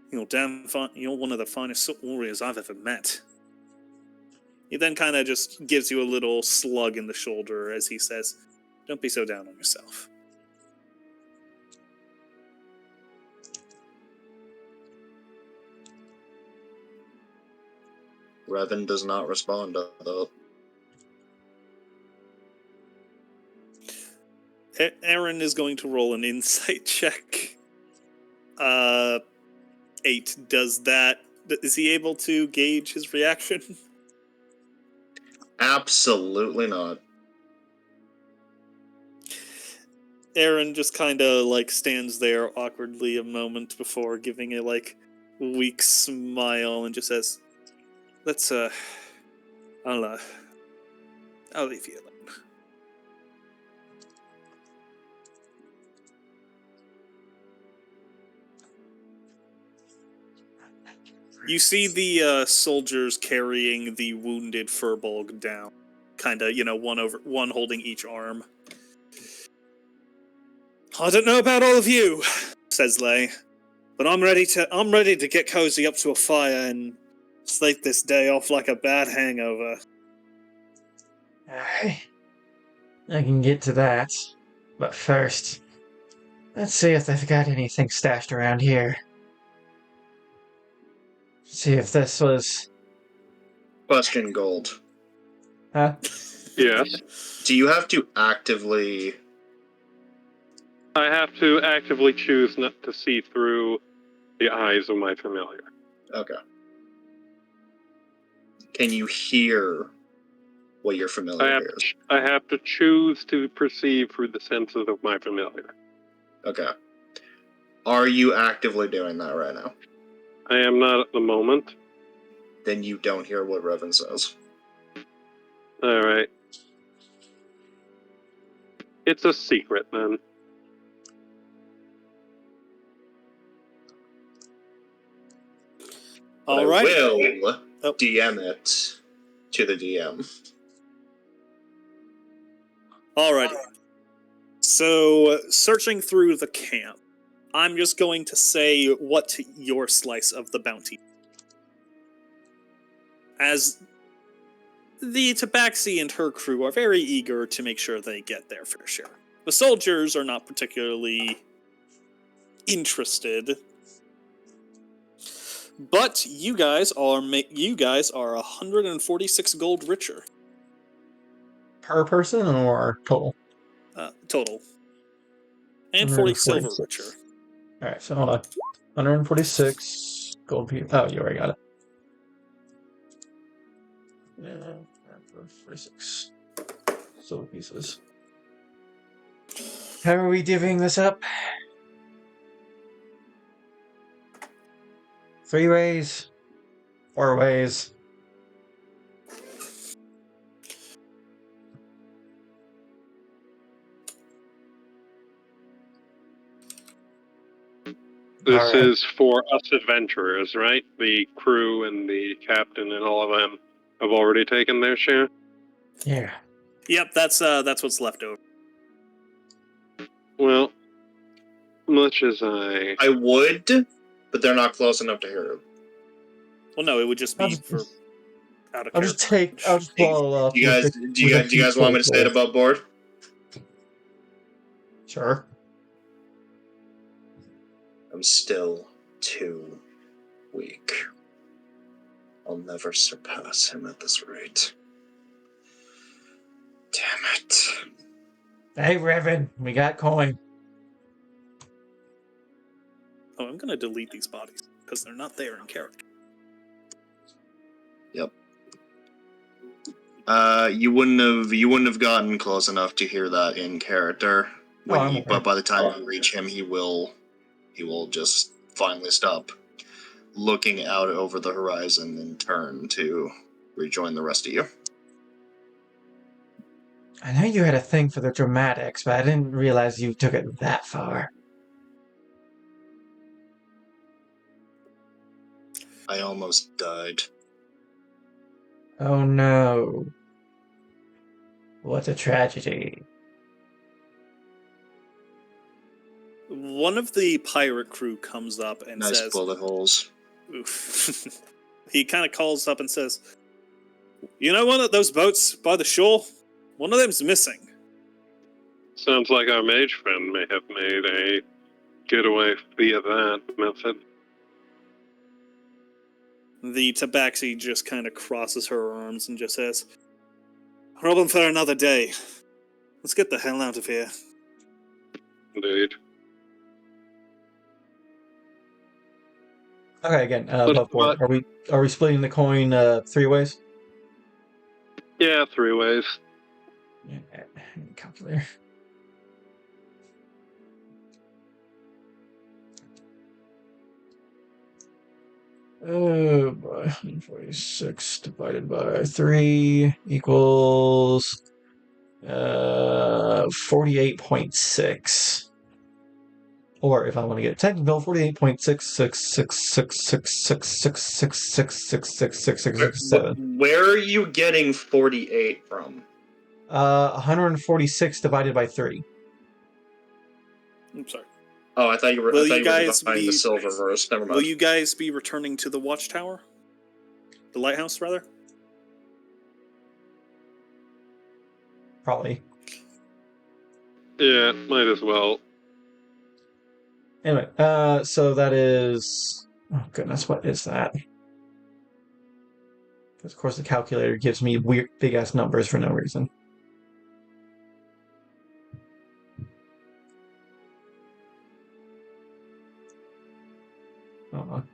You're you're one of the finest warriors I've ever met." He then kind of just gives you a little slug in the shoulder as he says, "Don't be so down on yourself." Revan does not respond, though. Aaron is going to roll an insight check. 8. Is he able to gauge his reaction? Absolutely not. Aaron just kind of like stands there awkwardly a moment before giving a like weak smile and just says, "Let's I'll leave you alone." You see the soldiers carrying the wounded Furbolg down, kind of, one holding each arm. "I don't know about all of you," says Lay, "but I'm ready to get cozy up to a fire and slate this day off like a bad hangover." I can get to that. But first, let's see if they've got anything stashed around here. See if this was... Question, Gold. Huh? Yes. Do you have to actively... I have to actively choose not to see through the eyes of my familiar. Okay. Can you hear what your familiar hears? I have to choose to perceive through the senses of my familiar. Okay. Are you actively doing that right now? I am not at the moment. Then you don't hear what Revan says. Alright. It's a secret, then. But All right. I will DM it to the DM. Alrighty. So, searching through the camp, I'm just going to say what your slice of the bounty. As the Tabaxi and her crew are very eager to make sure they get their fair share. The soldiers are not particularly interested, but you guys are 146 gold richer Per person or total? total, and 40 silver 146. richer. Alright, so hold on. 146 gold pieces. Oh, you already got it. Yeah, 146 silver pieces. How are we divvying this up? 3 ways? 4 ways? This Alright. is for us adventurers, right? The crew and the captain and all of them have already taken their share? Yeah. Yep, that's what's left over. Well, much as I would, but they're not close enough to hear it. Well, no, it would just be for out of I'll just follow up. Do you guys want me to say it above board? Sure. I'm still too weak. I'll never surpass him at this rate. Damn it. Hey, Revan, we got coin. Oh, I'm gonna delete these bodies because they're not there in character. Yep. You wouldn't have gotten close enough to hear that in character. But by the time you reach him, he will just finally stop looking out over the horizon and turn to rejoin the rest of you. I know you had a thing for the dramatics, but I didn't realize you took it that far. I almost died. Oh no. What a tragedy. One of the pirate crew comes up and Nice says, bullet holes. Oof. He kind of calls up and says, "You know one of those boats by the shore? One of them's missing." Sounds like our mage friend may have made a getaway via that method. The tabaxi just kind of crosses her arms and just says, "Problem for another day. Let's get the hell out of here." Indeed. Okay, again, above board. Are we splitting the coin 3 ways? Yeah, 3 ways. Yeah, calculator. Oh boy, 146 divided by 3 equals 48.6. Or if I want to get technical, 48.666666666666667. Where are you getting 48 from? 146 divided by 3. I'm sorry. Oh, I thought you were. Will I thought you you were guys dividing the be- silver verse. Never mind. Will you guys be returning to the watchtower? The lighthouse, rather? Probably. Yeah, might as well. Anyway, so that is... Oh goodness, what is that? Because of course the calculator gives me weird big-ass numbers for no reason. Hold on.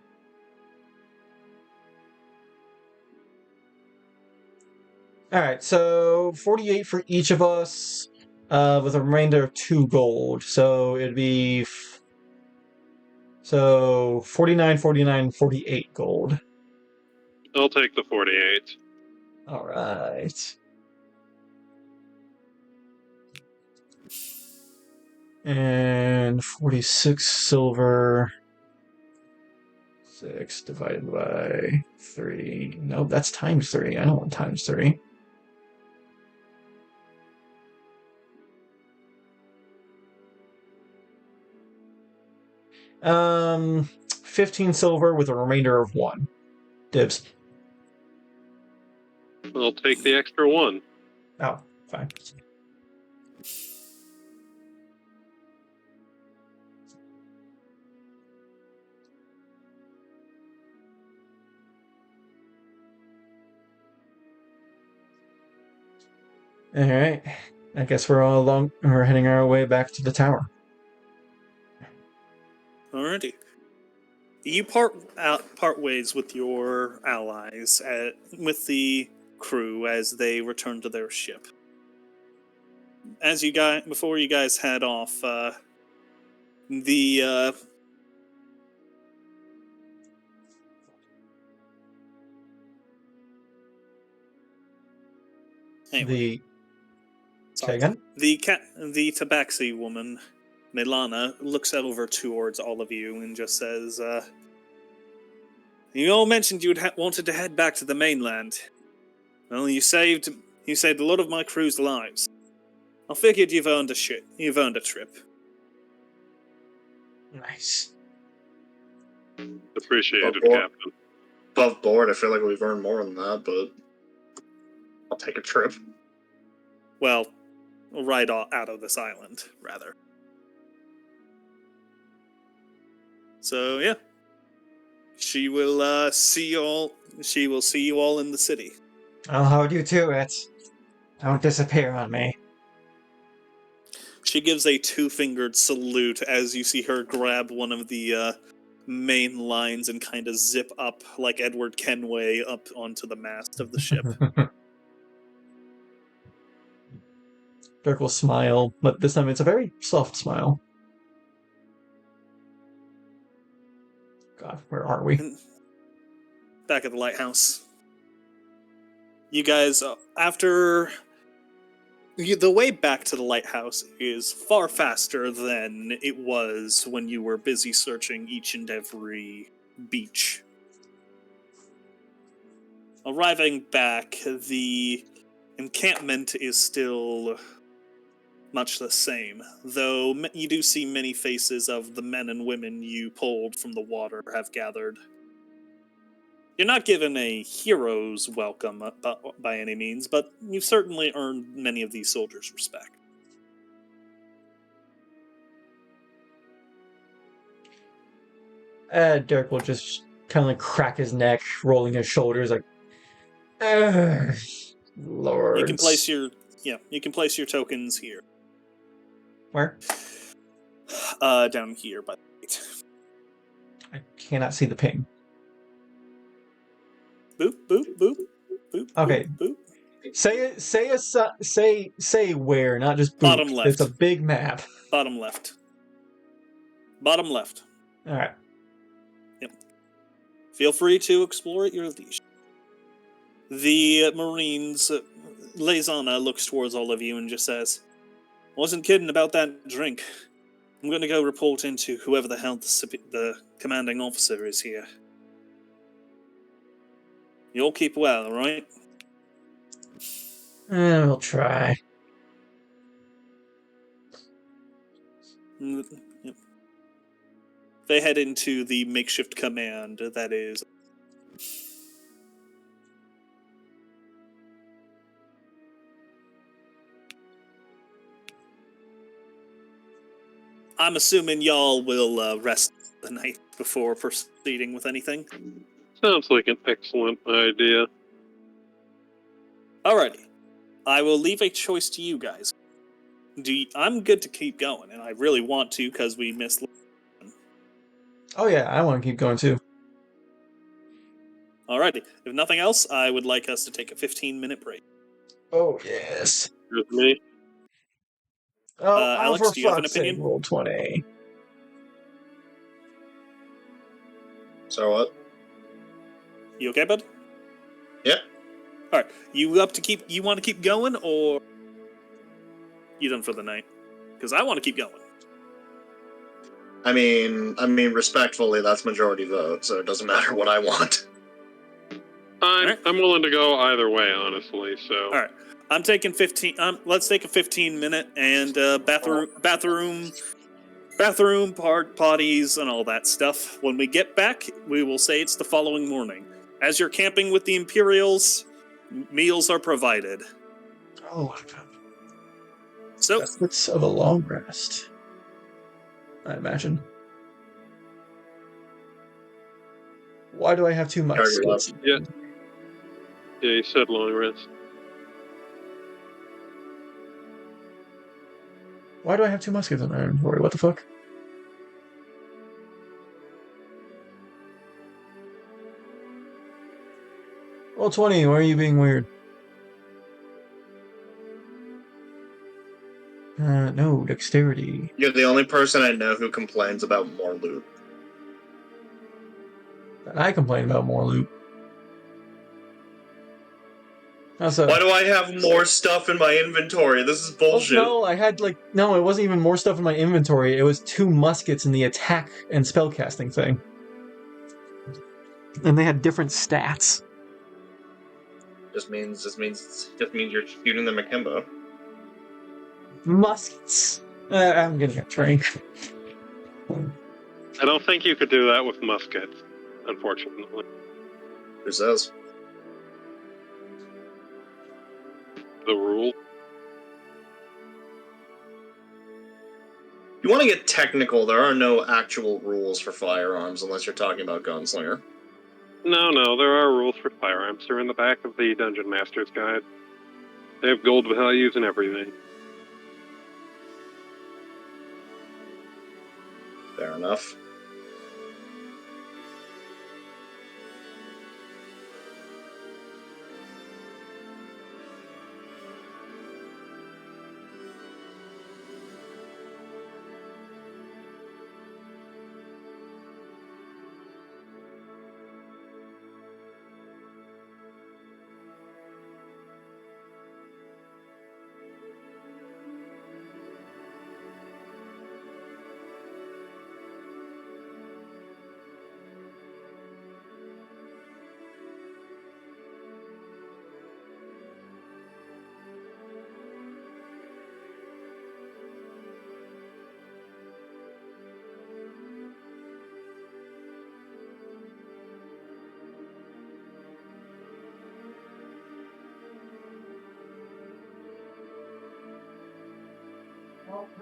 Alright, so 48 for each of us, with a remainder of 2 gold. So it'd be... So 49, 49, 48 gold. I'll take the 48. Alright. And 46 silver. 6 divided by 3. No, that's times 3. I don't want times 3. Um, 15 silver with a remainder of 1. Dibs. I'll take the extra 1. Oh, fine. Alright. I guess we're heading our way back to the tower. Alrighty. You part ways with your allies with the crew as they return to their ship. Before you guys head off, anyway, Say again? the tabaxi woman, Milana, looks over towards all of you and just says, "You all mentioned you wanted to head back to the mainland. Well, you saved a lot of my crew's lives. I figured you've earned a trip." Nice. Appreciated, Oh, boy. Captain. Above board, I feel like we've earned more than that, but I'll take a trip. Well, right out of this island, rather. So yeah, she will see you all. She will see you all in the city. I'll hold you to it. Don't disappear on me. She gives a two-fingered salute as you see her grab one of the main lines and kind of zip up like Edward Kenway up onto the mast of the ship. Dirk will smile, but this time it's a very soft smile. God, where are we? Back at the lighthouse. You guys, after... The way back to the lighthouse is far faster than it was when you were busy searching each and every beach. Arriving back, the encampment is still much the same, though you do see many faces of the men and women you pulled from the water have gathered. You're not given a hero's welcome by any means, but you've certainly earned many of these soldiers' respect. Dirk will just kind of like crack his neck, rolling his shoulders, like, Lord. You can place your tokens here. Where? Down here by the gate. I cannot see the ping. Boop, boop, boop, boop. Okay. Boop, boop. Say where, not just boop. Bottom left. It's a big map. Bottom left. Bottom left. All right. Yep. Feel free to explore at your leisure. The Marines, Lezana looks towards all of you and just says, "Wasn't kidding about that drink. I'm going to go report into whoever the hell the commanding officer is here. You'll keep well, alright?" We'll try. Yep. They head into the makeshift command that is. I'm assuming y'all will rest the night before proceeding with anything. Sounds like an excellent idea. Alrighty. I will leave a choice to you guys. I'm good to keep going, and I really want to because we missed. Oh yeah, I want to keep going too. Alrighty. If nothing else, I would like us to take a 15-minute break. Oh yes. With me? Oh, Alex, for do you have an fuck's sake, opinion? roll 20. So what? You okay, bud? Yep. Alright. You want to keep going, or you done for the night? Because I want to keep going. I mean, respectfully, that's majority vote, so it doesn't matter what I want. I'm willing to go either way, honestly, so... Alright. I'm taking 15. Let's take a 15-minute and bathroom potties and all that stuff. When we get back, we will say it's the following morning. As you're camping with the Imperials, meals are provided. Oh, my God. So, Benefits of a long rest, I imagine. Why do I have 2 mics? Yeah. Yeah, you said long rest. Why do I have 2 muskets in my inventory? What the fuck? Roll 20, why are you being weird? No, dexterity. You're the only person I know who complains about more loot. And I complain about more loot. Also, Why do I have more stuff in my inventory? This is bullshit. Oh, no, I had no, it wasn't even more stuff in my inventory. It was 2 muskets in the attack and spellcasting thing. And they had different stats. Just means you're shooting them akimbo. Muskets. I'm getting a drink. I don't think you could do that with muskets, unfortunately. Who says? The rule. you want to get technical, there are no actual rules for firearms unless you're talking about Gunslinger. No, there are rules for firearms. They're in the back of the Dungeon Master's Guide. They have gold values and everything. Fair enough.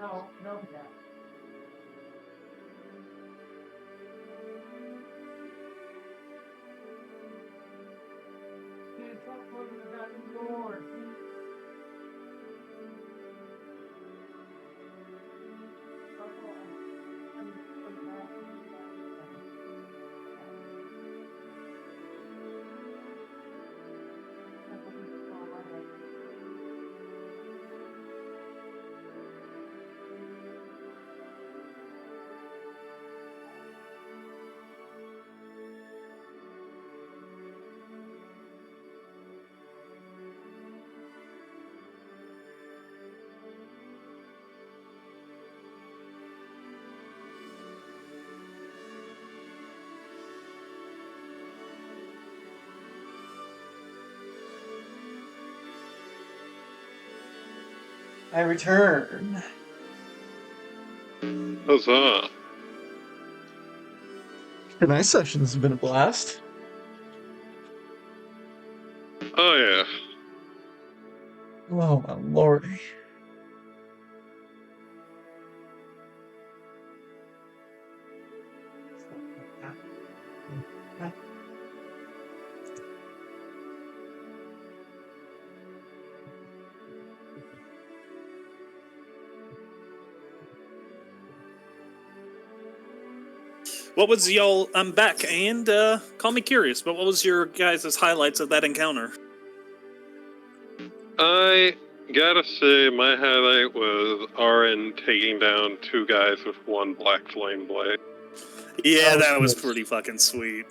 No. I return. Huzzah! Tonight's session's been a blast. Oh yeah. Oh my lordy. What was y'all? I'm back, and call me curious, but what was your guys' highlights of that encounter? I gotta say, my highlight was Arin taking down 2 guys with 1 black flame blade. Yeah, Oh, that was yes. pretty fucking sweet.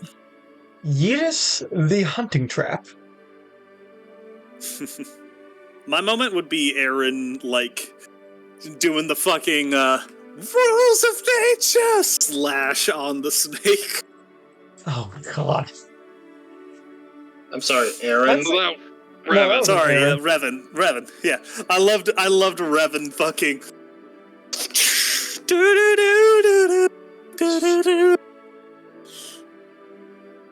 Yeetus the hunting trap. My moment would be Aaron, like, doing the fucking rules of nature slash on the snake. Oh god. I'm sorry, Aaron. That's- Well, No, that Revan. was Sorry, Aaron. Revan. Yeah, I loved Revan fucking.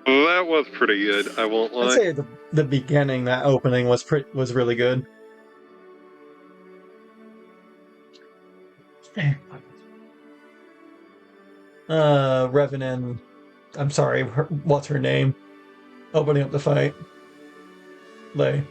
Well, that was pretty good, I won't I'd lie. say the beginning, that opening was really good. Revenant. I'm sorry, what's her name? Opening up the fight. Lay.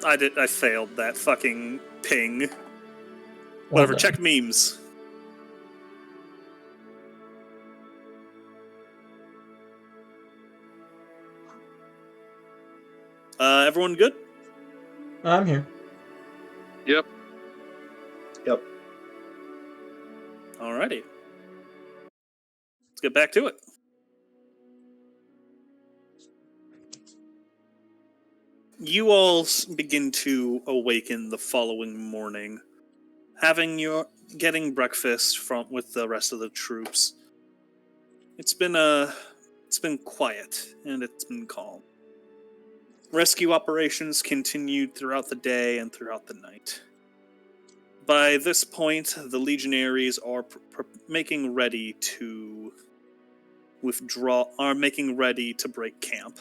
I failed that fucking ping. Well Whatever, done. check memes. Everyone good? I'm here. Yep. Yep. Alrighty. Let's get back to it. You all begin to awaken the following morning, getting breakfast with the rest of the troops. It's been quiet and it's been calm. Rescue operations continued throughout the day and throughout the night. by this point, the legionaries are making ready to making ready to break camp.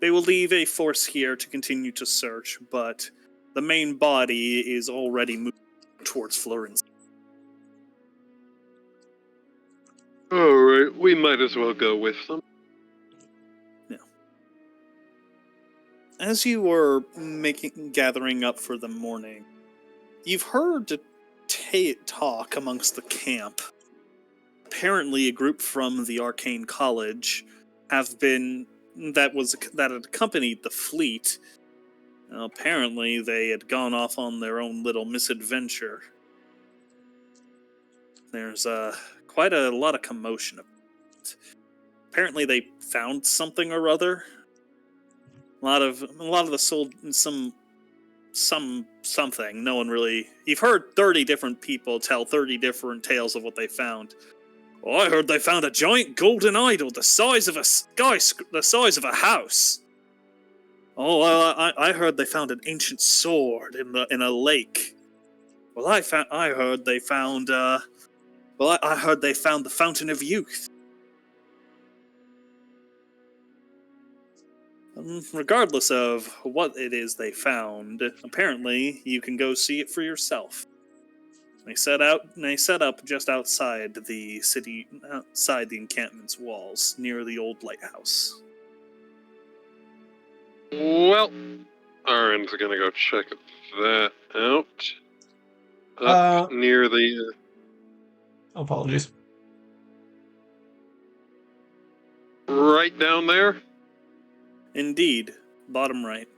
They will leave a force here to continue to search, but the main body is already moving towards Florence. Alright, we might as well go with them. As you were gathering up for the morning, you've heard talk amongst the camp. Apparently, a group from the Arcane College that had accompanied the fleet. Apparently, they had gone off on their own little misadventure. There's quite a lot of commotion. Apparently, they found something or other. A lot of the something. No one really. You've heard 30 different people tell 30 different tales of what they found. Well, I heard they found a giant golden idol the size of a house. Oh, well, I heard they found an ancient sword in a lake. Well, I heard they found the Fountain of Youth. Regardless of what it is they found, apparently you can go see it for yourself. They set up just outside the city, outside the encampment's walls, near the old lighthouse. Well, Aaron's gonna go check that out. Up near the... Apologies. Right down there? Indeed, bottom right.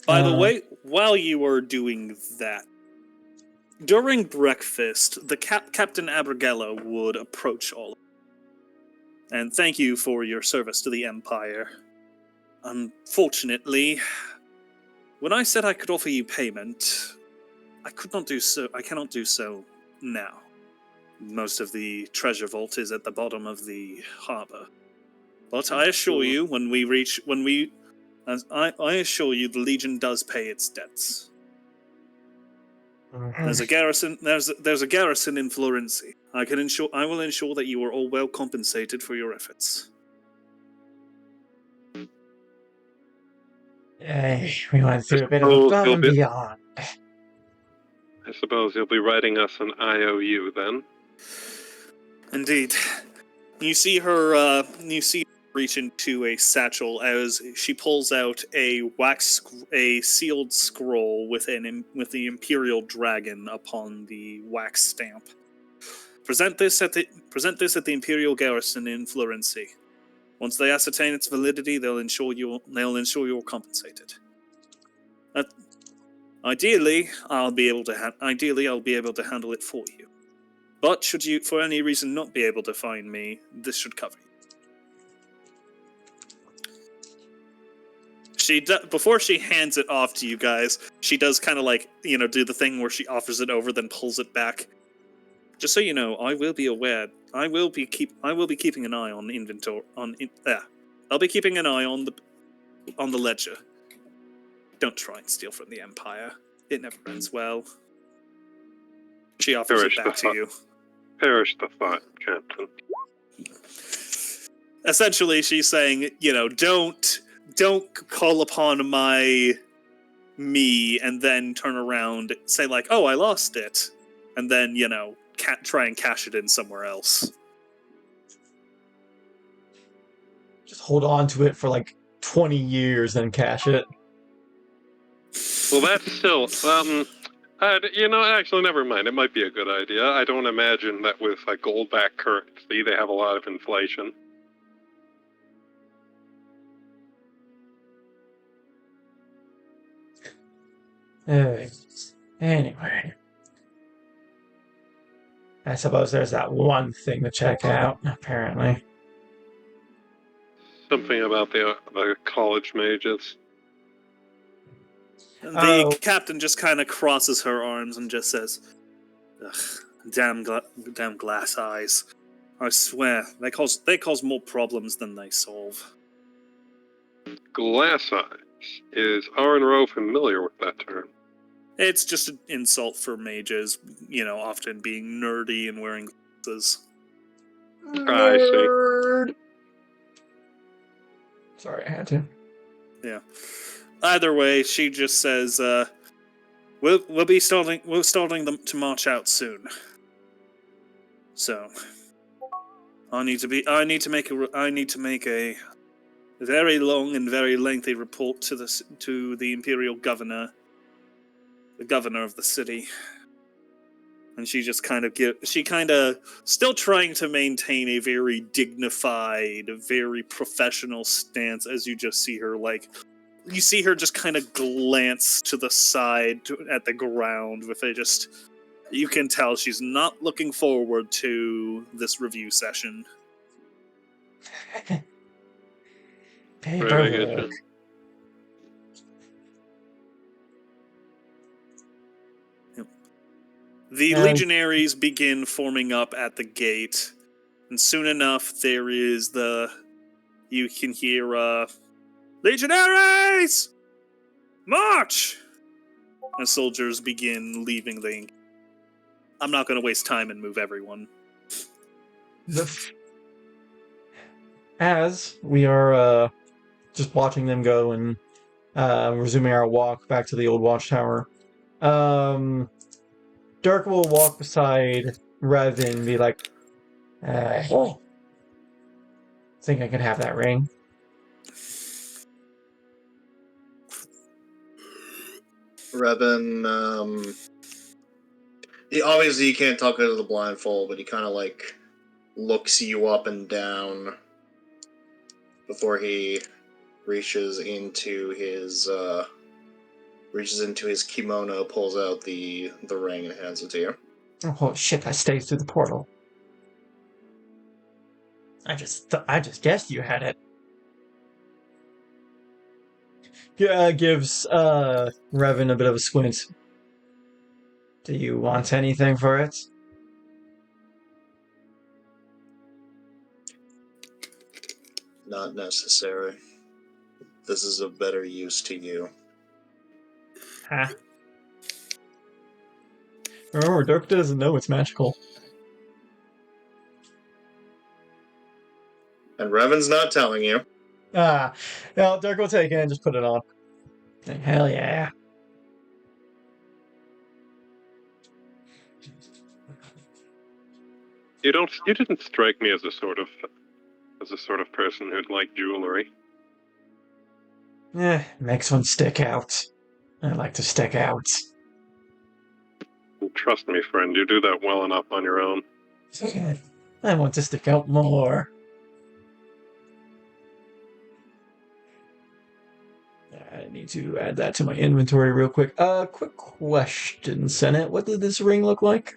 By the way, while you were doing that, during breakfast, the Captain Abrigello would approach all of you. And thank you for your service to the Empire. Unfortunately, when I said I could offer you payment, I cannot do so now. Most of the treasure vault is at the bottom of the harbor. But I assure you, I assure you, the Legion does pay its debts. There's a garrison. There's a garrison in Florency. I will ensure that you are all well compensated for your efforts. We went through a bit of above and beyond. I suppose you'll be writing us an IOU then. Indeed. You see her. Reach into a satchel as she pulls out a sealed scroll with the Imperial Dragon upon the wax stamp. Present this at the Imperial Garrison in Florency. Once they ascertain its validity, they'll ensure you're compensated. Ideally, I'll be able to handle it for you. But should you, for any reason, not be able to find me, this should cover you. Before she hands it off to you guys, she does kind of do the thing where she offers it over, then pulls it back. Just so you know, I will be aware. I will be keeping an eye on the inventory. I'll be keeping an eye on the ledger. Don't try and steal from the Empire. It never ends well. She offers it back to you. Perish the thought, Captain. Essentially, she's saying, don't call upon me and then turn around, say oh, I lost it, and then, try and cash it in somewhere else. Just hold on to it for 20 years and cash it. Well, that's still, actually, never mind. It might be a good idea. I don't imagine that with gold-backed currency, they have a lot of inflation. Anyway, I suppose there's that one thing to check out, apparently. Something about the college mages. The captain just kind of crosses her arms and just says, "Ugh, damn glass eyes. I swear, they cause more problems than they solve." Glass eyes. Is Aaron Rowe familiar with that term? It's just an insult for mages, often being nerdy and wearing glasses. I see. Nerd. Sorry, I had to. Yeah. Either way, she just says, we'll be starting them to march out soon. So, I need to make a very long and very lengthy report to the Imperial Governor, the governor of the city. And she just kind of still trying to maintain a very dignified, very professional stance as you just see her you see her just kind of glance to the side at the ground with you can tell she's not looking forward to this review session. Right, I get you. The legionaries begin forming up at the gate, and soon enough you can hear, Legionaries! March! And soldiers begin leaving I'm not going to waste time and move everyone. As we are just watching them go and resuming our walk back to the old watchtower, Dirk will walk beside Revan and be like, think I could have that ring? Revan, obviously you can't talk out of the blindfold, but he kind of looks you up and down before he reaches into his kimono, pulls out the ring, and hands it to you. Oh shit! That stays through the portal. I just guessed you had it. Gives Revan a bit of a squint. Do you want anything for it? Not necessary. This is of better use to you. Huh? Remember, Dirk doesn't know it's magical. And Revan's not telling you. No, Dirk will take it and just put it on. Hell yeah. You didn't strike me as a sort of person who'd like jewelry. Makes one stick out. I like to stick out. Trust me, friend, you do that well enough on your own. I want to stick out more. I need to add that to my inventory real quick. Quick question, Senate. What did this ring look like?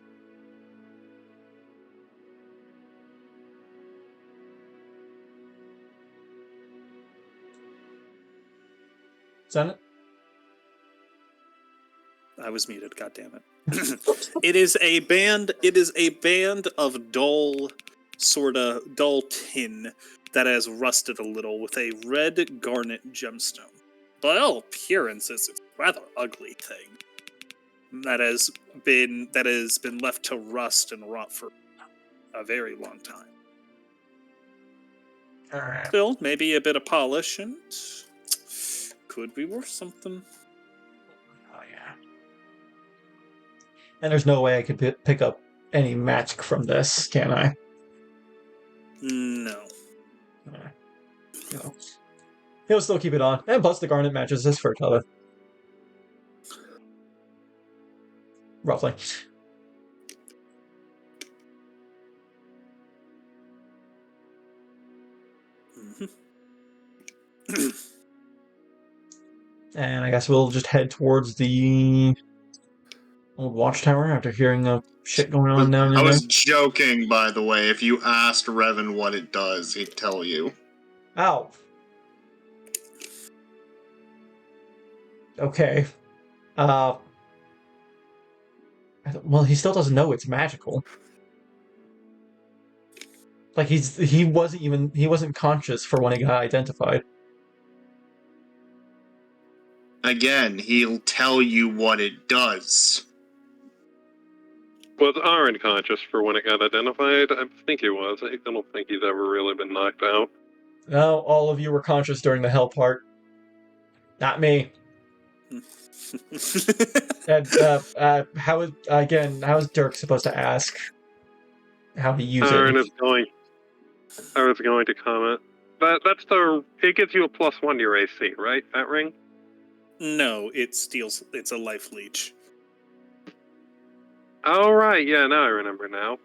Senate? I was muted, goddammit. It is a band of dull tin that has rusted a little with a red garnet gemstone. By all appearances, it's a rather ugly thing that has been left to rust and rot for a very long time. Alright. Still, maybe a bit of polish and could be worth something. Oh, yeah. And there's no way I could pick up any magic from this, can I? No. No. He'll still keep it on. And plus the garnet matches his fur color. Roughly. And I guess we'll just head towards the old watchtower after hearing of shit going on down in I there. was joking, by the way. If you asked Revan what it does, he'd tell you. Ow. Okay. Well, he still doesn't know it's magical. Like he wasn't conscious for when he got identified. Again, he'll tell you what it does. Was Aaron conscious for when it got identified? I think he was. I don't think he's ever really been knocked out. No, all of you were conscious during the hell part. Not me. And how is Dirk supposed to ask how to use Aaron it? is going. I was going to comment. That's the. It gives you a +1 to your AC, right? That ring. No, it's a life leech. Oh right, yeah. Now I remember now.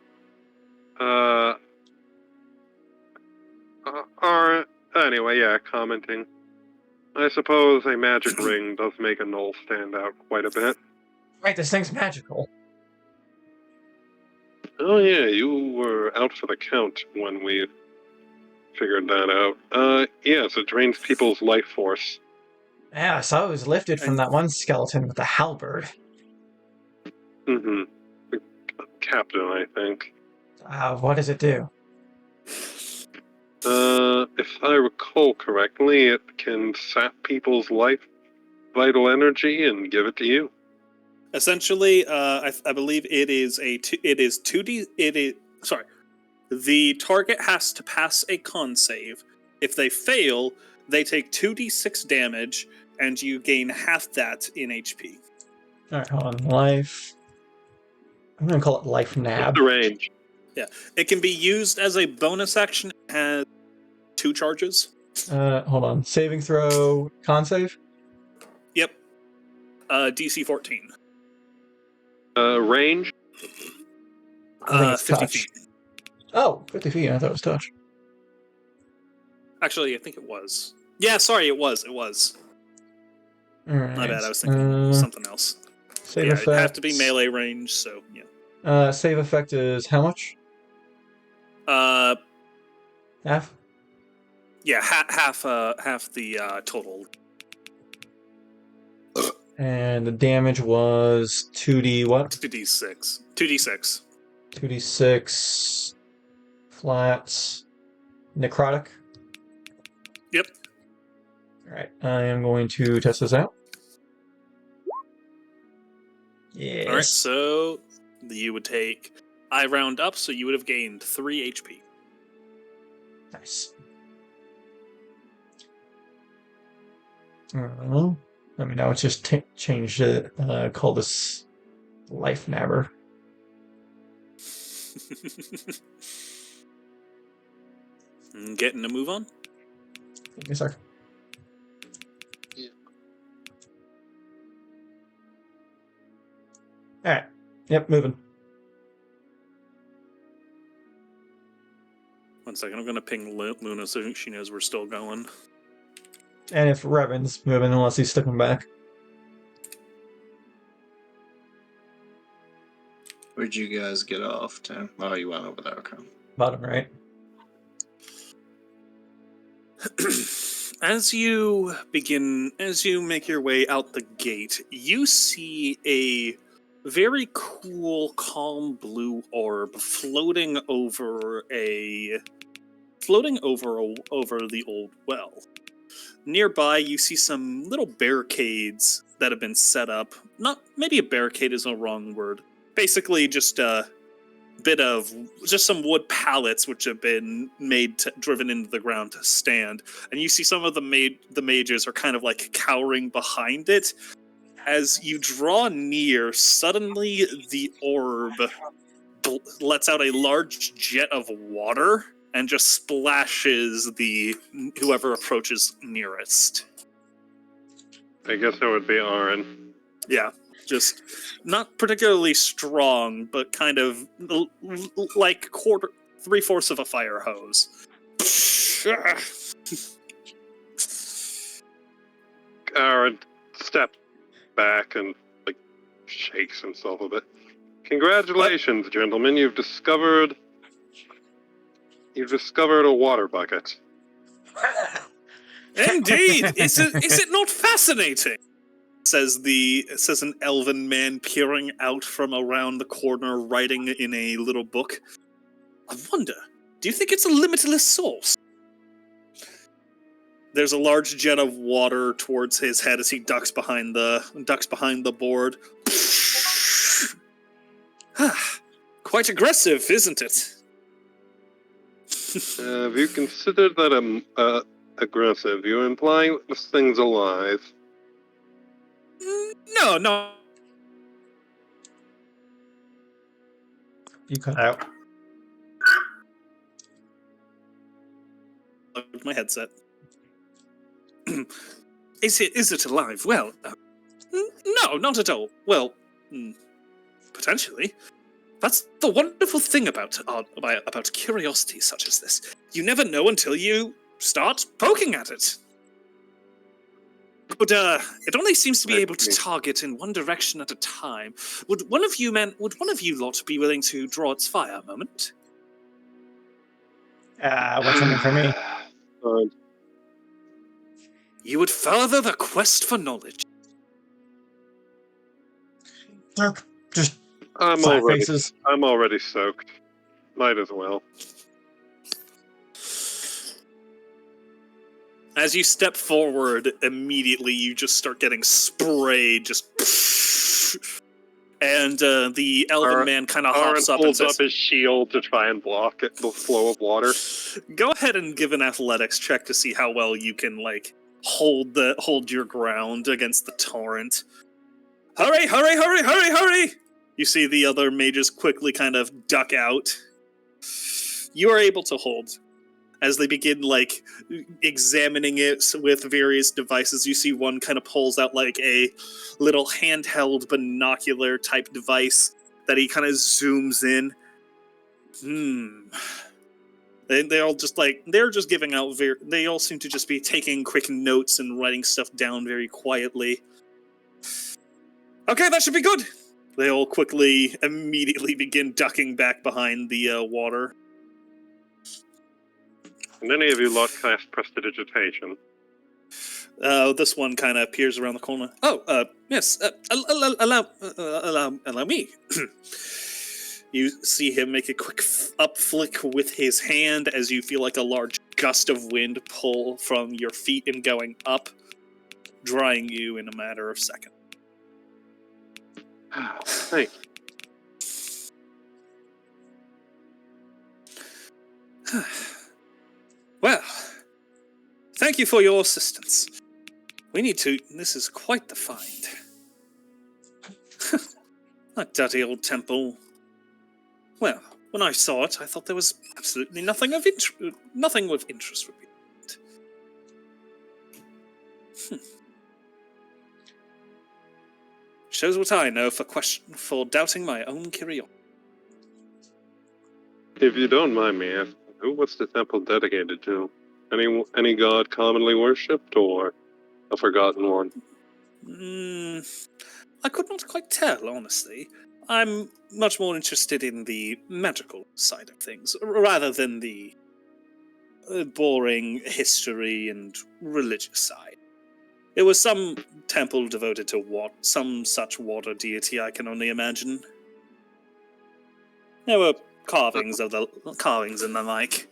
Anyway, yeah. Commenting. I suppose a magic ring does make a knoll stand out quite a bit. Right, this thing's magical. Oh yeah, you were out for the count when we figured that out. Yes, it drains people's life force. Yeah, I saw it was lifted from that one skeleton with the halberd. Mm-hmm. The captain, I think. What does it do? If I recall correctly, it can sap people's vital energy and give it to you. Essentially, I believe it is sorry. The target has to pass a con save. If they fail, they take 2d6 damage, and you gain half that in HP. Alright, hold on. Life. I'm gonna call it Life Nab. What's the range? Yeah, it can be used as a bonus action. It has 2 charges. Hold on. Saving throw, con save? Yep. DC 14. Range? I think it's 50 touch. feet. Oh, 50 feet. I thought it was touch. Actually, I think it was. Yeah, sorry, it was. Alright. My bad, I was thinking something else. Save Yeah, effect. it'd have to be melee range, so yeah. Save effect is how much? Half? Yeah, half the total. And the damage was 2d what? 2d6. 2d6. 2d6 flat necrotic. Yep. Alright, I am going to test this out. Yes. Alright, so you would take... I round up, so you would have gained 3 HP. Nice. I mean, now it's just changed it, call this Life Nabber. Getting a move on? Give me a sec. Yeah. Alright. Yep, moving. One second, I'm gonna ping Luna so she knows we're still going. And if Revan's moving, unless he's stepping back. Where'd you guys get off to? Oh, you went over there, okay. Bottom right. As you make your way out the gate, you see a very cool, calm blue orb floating over the old well. Nearby, you see some little barricades that have been set up. Maybe a barricade is a wrong word. Basically, just some wood pallets which have been driven into the ground to stand. And you see some of the mages are kind of like cowering behind it. As you draw near, suddenly the orb lets out a large jet of water and just splashes whoever approaches nearest. I guess it would be Aaron. Yeah, just not particularly strong, but kind of like 3/4 of a fire hose. Aaron steps back and shakes himself a bit. Congratulations, gentlemen! You've discovered a water bucket. Indeed, is it not fascinating? Says an elven man peering out from around the corner, writing in a little book. I wonder, do you think it's a limitless source? There's a large jet of water towards his head as he ducks behind the board. Quite aggressive, isn't it? Have you considered that aggressive? You're implying that this thing's alive. No. You cut out. My headset. Is it alive? Well, no, not at all. Well, potentially. That's the wonderful thing about curiosity such as this. You never know until you start poking at it. But it only seems to be able to target in one direction at a time. Would one of you lot be willing to draw its fire a moment? What's in it for me? You would further the quest for knowledge. Dirk, just I'm flat already faces. soaked. Might as well. As you step forward, immediately you just start getting sprayed, and the elven man kind of hops up and holds says, up his shield to try and block the flow of water. "Go ahead and give an athletics check to see how well you can hold your ground against the torrent." Hurry! You see the other mages quickly kind of duck out. You are able to hold. As they begin, examining it with various devices, you see one kind of pulls out, a little handheld binocular-type device that he kind of zooms in. They all just, they're just giving out they all seem to just be taking quick notes and writing stuff down very quietly. Okay, that should be good! They all immediately begin ducking back behind the water. And any of you lot cast prestidigitation. This one kind of appears around the corner. Oh, yes. Allow me. You see him make a quick up flick with his hand as you feel like a large gust of wind pull from your feet and going up, drying you in a matter of seconds. Thank you. Well, thank you for your assistance. This is quite the find. That dirty old temple. Well, when I saw it, I thought there was absolutely nothing of interest would be. Shows what I know for doubting my own curiosity. If you don't mind me asking, who was the temple dedicated to? Any god commonly worshipped, or a forgotten one? I could not quite tell, honestly. I'm much more interested in the magical side of things, rather than the boring history and religious side. It was some temple devoted to some such water deity, I can only imagine. There were carvings and the like.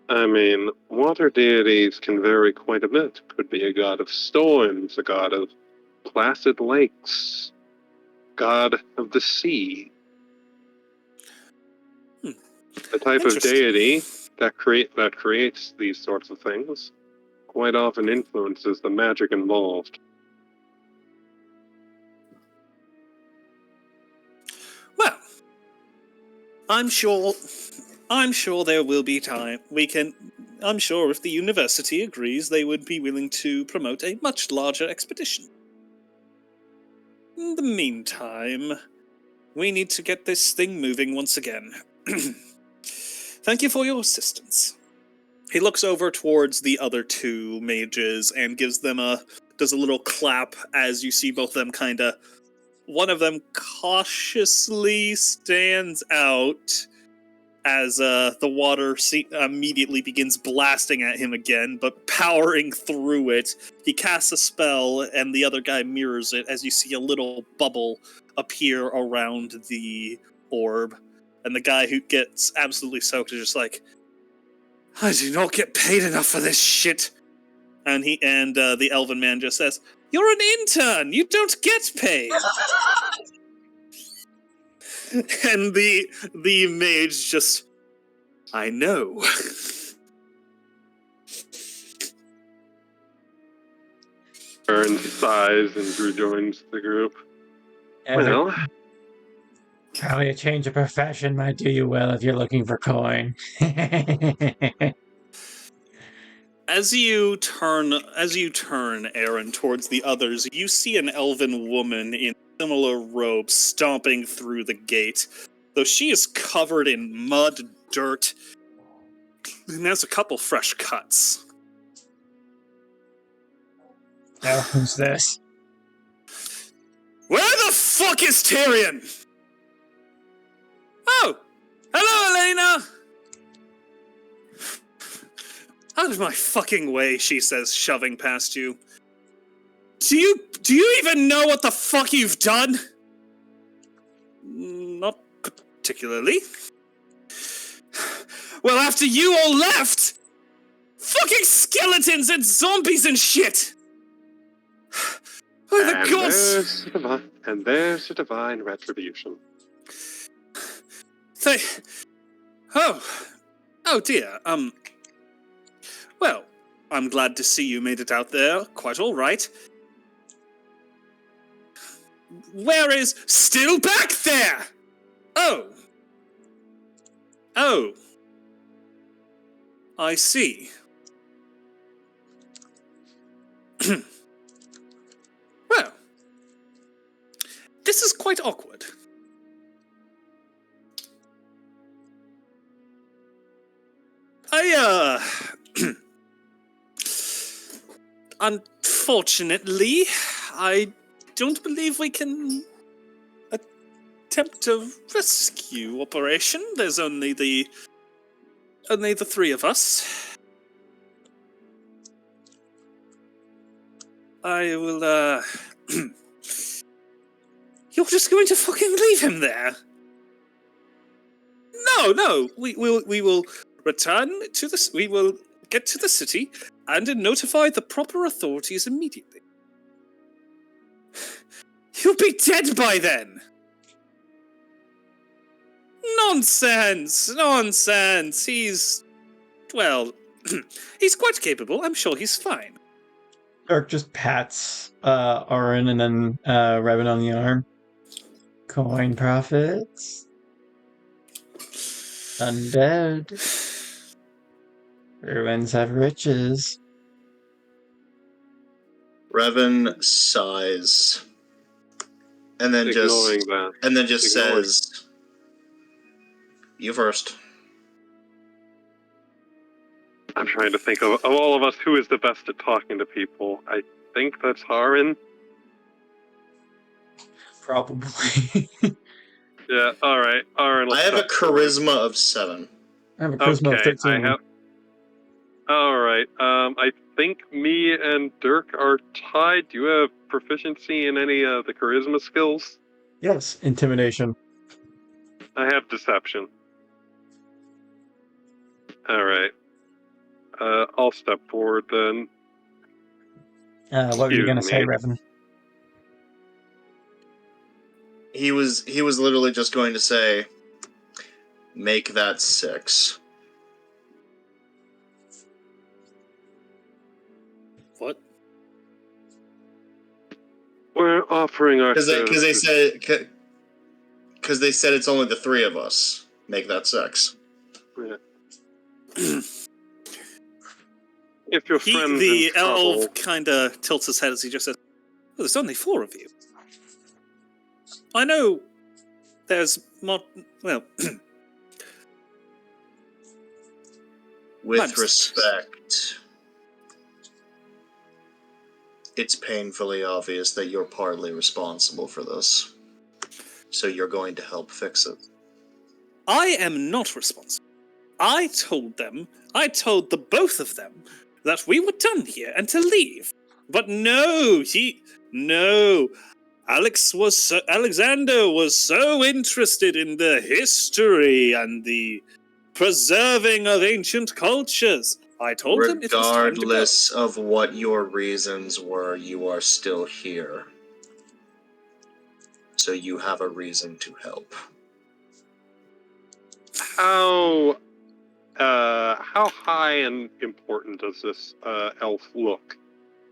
I mean, water deities can vary quite a bit. Could be a god of storms, a god of placid lakes, god of the sea. The type of deity that creates these sorts of things quite often influences the magic involved. Well, I'm sure there will be time. I'm sure if the university agrees, they would be willing to promote a much larger expedition. In the meantime, we need to get this thing moving once again. Thank you for your assistance. He looks over towards the other two mages and does a little clap as you see both of them one of them cautiously stands out as the water immediately begins blasting at him again, but powering through it. He casts a spell, and the other guy mirrors it as you see a little bubble appear around the orb. And the guy who gets absolutely soaked is just like, I do not get paid enough for this shit. And the elven man just says, "You're an intern. You don't get paid." And the mage just, "I know." Ern sighs and rejoins the group. Well, Probably a change of profession might do you well if you're looking for coin. As you turn, Aaron, towards the others, you see an elven woman in similar robes stomping through the gate, though she is covered in mud, dirt, and has a couple fresh cuts. Now, who's this? Where the fuck is Tyrion? Oh! Hello, Elena! Out of my fucking way, she says, shoving past you. Do you even know what the fuck you've done? Not particularly. Well, after you all left, fucking skeletons and zombies and shit! Oh, the gods! And there's a divine retribution. Oh dear, well, I'm glad to see you made it out there, quite alright. Where is... Still back there! Oh, I see. Well, this is quite awkward. Unfortunately, I don't believe we can attempt a rescue operation. There's only the three of us. I will, You're just going to fucking leave him there? No, we will return to this. We will get to the city and notify the proper authorities immediately. He'll be dead by then. Nonsense. He's quite capable. I'm sure he's fine. Dirk just pats Orin and then Revan on the arm. Coin profits. Undead. Ruins have riches. Revan sighs, and then just says, "You first." I'm trying to think of all of us, who is the best at talking to people. I think that's Harin. Probably. Yeah, alright. Harin, I have a charisma of 7. I have a charisma of 13. Alright, I think me and Dirk are tied. Do you have proficiency in any of the charisma skills? Yes, intimidation. I have deception. Alright. I'll step forward then. What were you gonna say, Revan? He was literally just going to say, "Make that 6." What? We're offering our Because they said it's only the 3 of us. Make that 6. Yeah. If your friends The elf kind of tilts his head as he just says, "Well, there's only 4 of you. I know there's more, well..." With respect, it's painfully obvious that you're partly responsible for this. So you're going to help fix it. I am not responsible. I told the both of them that we were done here and to leave. But no, Alexander was so interested in the history and the preserving of ancient cultures. I told him it was time to go. Regardless of what your reasons were, you are still here. So you have a reason to help. How high and important does this elf look?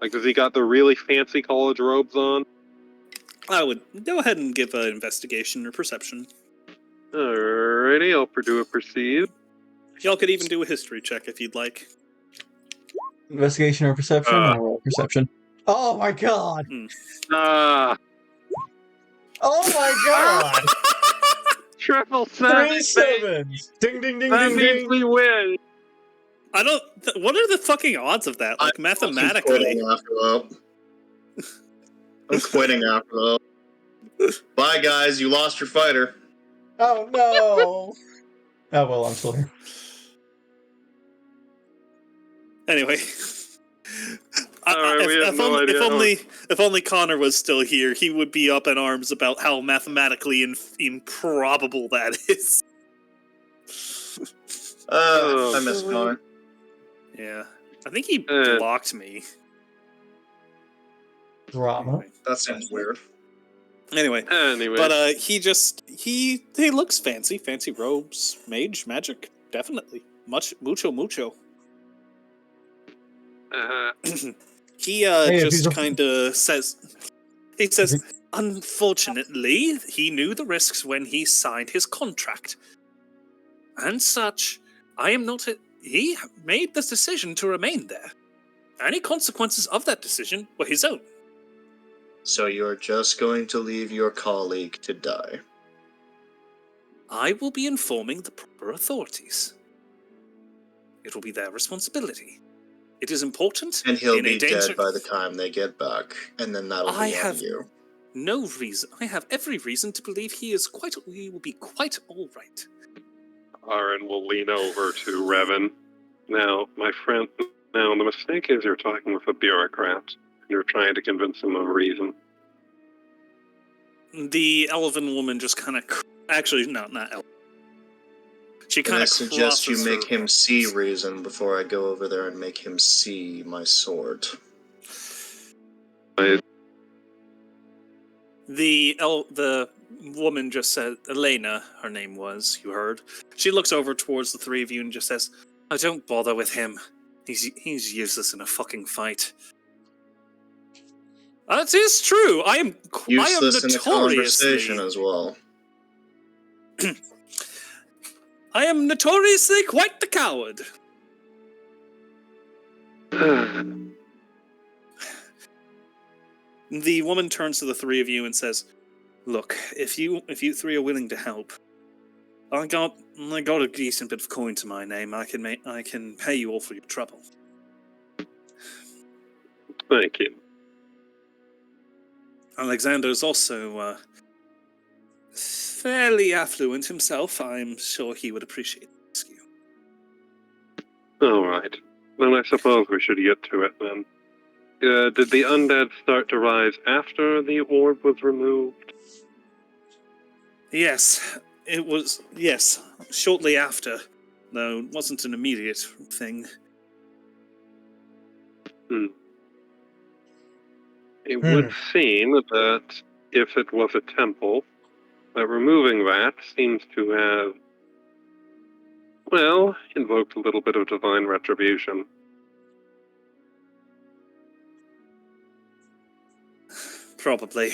Like, does he got the really fancy college robes on? I would go ahead and give an investigation or perception. Alrighty, I'll do a perceive. Y'all could even do a history check if you'd like. Investigation or perception? I'll roll perception. Oh my god! Ah, Oh my god! triple 3 7. 7s! Ding ding ding That ding means ding! we win. I don't. What are the fucking odds of that? Like, mathematically. I'm quitting after that. Bye, guys. You lost your fighter. Oh no! Oh well, I'm still here. Anyway. Alright, we have no idea. If only Connor was still here, he would be up in arms about how mathematically improbable that is. I miss Connor. Yeah. I think he blocked me. Drama. That sounds weird. Anyway. Anyway. But he looks fancy. Fancy robes. Mage, magic. Definitely. Mucho. He just kind of says, unfortunately, he knew the risks when he signed his contract. And such, he made the decision to remain there. Any consequences of that decision were his own. So you're just going to leave your colleague to die? I will be informing the proper authorities. It will be their responsibility. It is important. And he'll be dead by the time they get back, and then that'll be on you. No reason. I have every reason to believe he will be quite all right. Aaron will lean over to Revan. Now, my friend, the mistake is you're talking with a bureaucrat. You're trying to convince him of reason. The elven woman just kind of... Actually, no, not elven. She kind I of suggest you make him see reason before I go over there and make him see my sword. The woman just said, Elena, her name was, you heard. She looks over towards the three of you and just says, "Oh, don't bother with him. He's useless in a fucking fight." That is true. I am Useless in a notoriously conversation as well. I am notoriously quite the coward. The woman turns to the three of you and says, "Look, if you three are willing to help, I got a decent bit of coin to my name. I can pay you all for your trouble." Thank you. Alexander's also fairly affluent himself. I'm sure he would appreciate the rescue. All right. Then I suppose we should get to it then. Did the undead start to rise after the orb was removed? Yes, it was. Yes, shortly after, though it wasn't an immediate thing. It would seem that if it was a temple, that removing that seems to have, well, invoked a little bit of divine retribution. Probably.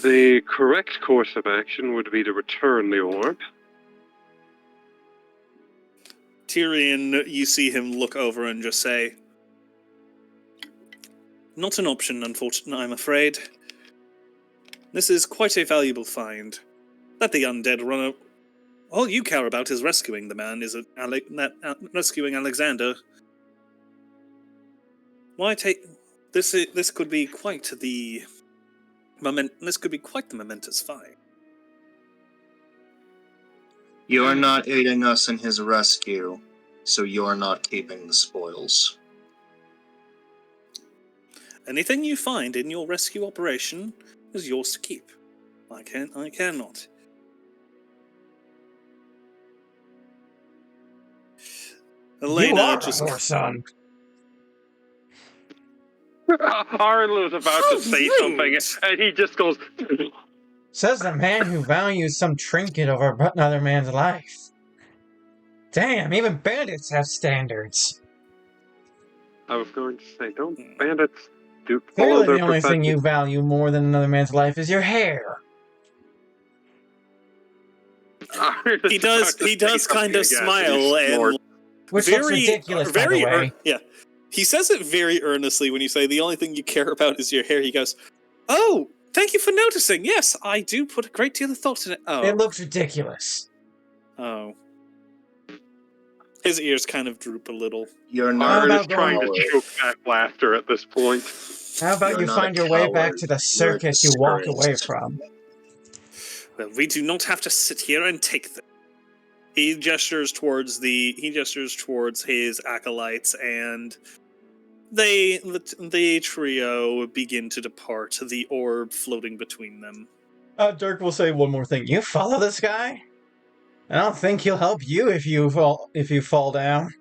The correct course of action would be to return the orb. Tyrion, you see him look over and just say, "Not an option, unfortunately, I'm afraid. This is quite a valuable find. Let the undead run up. All you care about is rescuing the man, is it? Rescuing Alexander. Why take this? This could be quite the momentous fight." You're not aiding us in his rescue, so you're not keeping the spoils. Anything you find in your rescue operation is yours to keep. I cannot. Elena just our son. Arlo's about How to say rude. something, and he just goes. Says the man who values some trinket over another man's life. Damn, even bandits have standards. I was going to say, don't bandits follow Clearly, their the only thing profession? you value more than another man's life is your hair. he does kind of smile and Which looks ridiculous, by the way. yeah. He says it very earnestly when you say the only thing you care about is your hair. He goes, "Oh, thank you for noticing. Yes, I do put a great deal of thought in it." Oh, It looks ridiculous. oh. His ears kind of droop a little. You're How not about Art is trying to coward. choke back laughter at this point. How about You're you not find a your way back coward. to the You're a circus you walked disgrace. away from? Well, we do not have to sit here and take them. He gestures towards his acolytes, and the trio begin to depart, the orb floating between them. Dirk will say one more thing. You follow this guy? I don't think he'll help you if you fall down.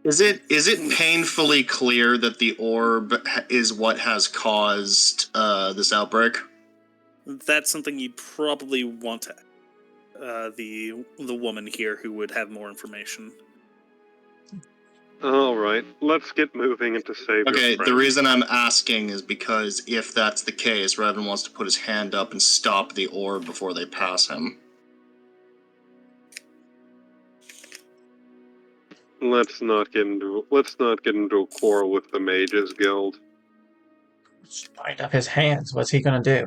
Is it painfully clear that the orb is what has caused this outbreak? That's something you'd probably want to the woman here who would have more information. All right, let's get moving and to save Okay, your friend. the reason I'm asking is because if that's the case, Revan wants to put his hand up and stop the orb before they pass him. Let's not get into a quarrel with the Mages Guild. Bind up his hands. What's he gonna do?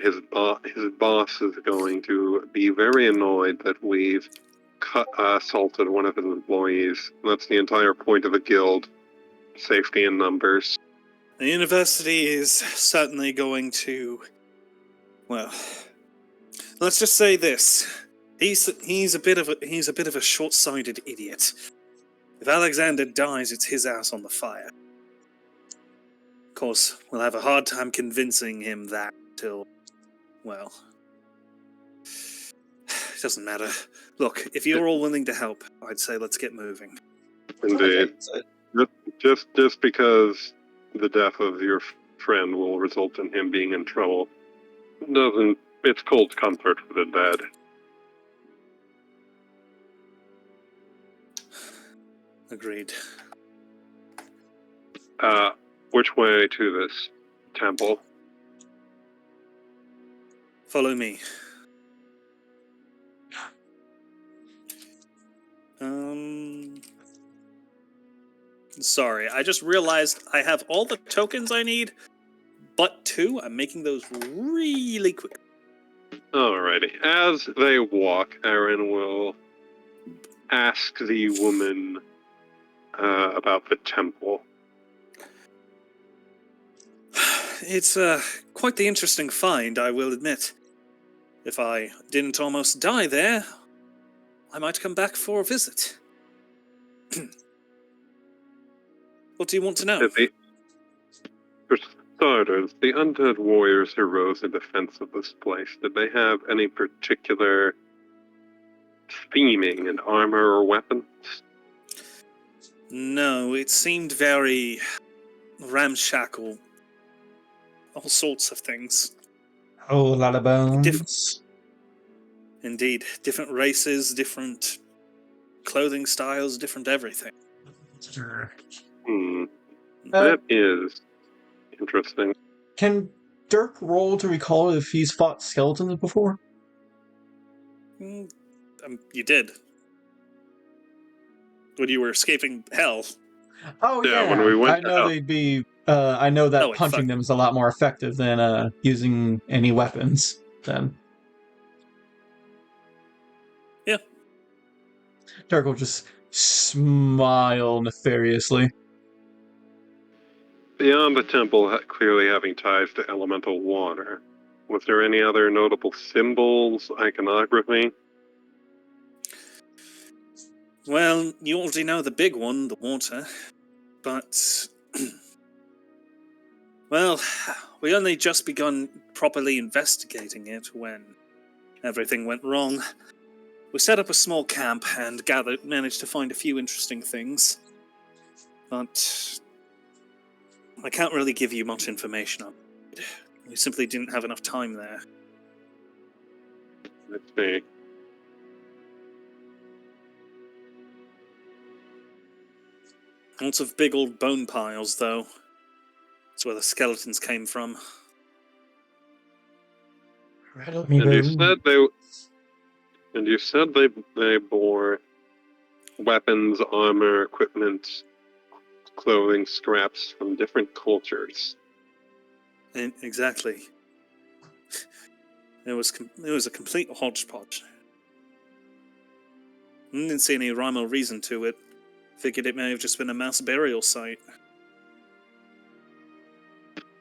His boss is going to be very annoyed that we've assaulted one of his employees. That's the entire point of a guild: safety in numbers. The university is certainly going to, well, let's just say this: he's a bit of a short-sighted idiot. If Alexander dies, it's his ass on the fire. Of course, we'll have a hard time convincing him that till, well, it doesn't matter. Look, if you're all willing to help, I'd say let's get moving. Indeed. Just because the death of your friend will result in him being in trouble doesn't. It's cold comfort for the dead. Agreed. Which way to this temple? Follow me. Sorry, I just realized I have all the tokens I need, but 2. I'm making those really quick. Alrighty. As they walk, Aaron will ask the woman about the temple. It's quite the interesting find, I will admit. If I didn't almost die there, I might come back for a visit. What do you want to know? For starters, the undead warriors who rose in defense of this place, did they have any particular theming in armor or weapons? No, it seemed very ramshackle. All sorts of things. A whole lot of bones. Indeed. Different races, different clothing styles, different everything. That is interesting. Can Dirk roll to recall if he's fought skeletons before? You did. When you were escaping hell. Oh Yeah, when we went I know to they'd be. I know that Oh, wait, punching fuck. them is a lot more effective than using any weapons. Then. Yeah. Dirk will just smile nefariously. Beyond the temple clearly having ties to elemental water, was there any other notable symbols, iconography? Well, you already know the big one, the water. But, well, we only just begun properly investigating it when everything went wrong. We set up a small camp and managed to find a few interesting things. But I can't really give you much information on it. We simply didn't have enough time there. Let's see. Lots of big old bone piles, though. That's where the skeletons came from. Rattle me And you bones. said they bore weapons, armor, equipment, clothing, scraps from different cultures. Exactly. It was a complete hodgepodge. I didn't see any rhyme or reason to it. Figured it may have just been a mass burial site.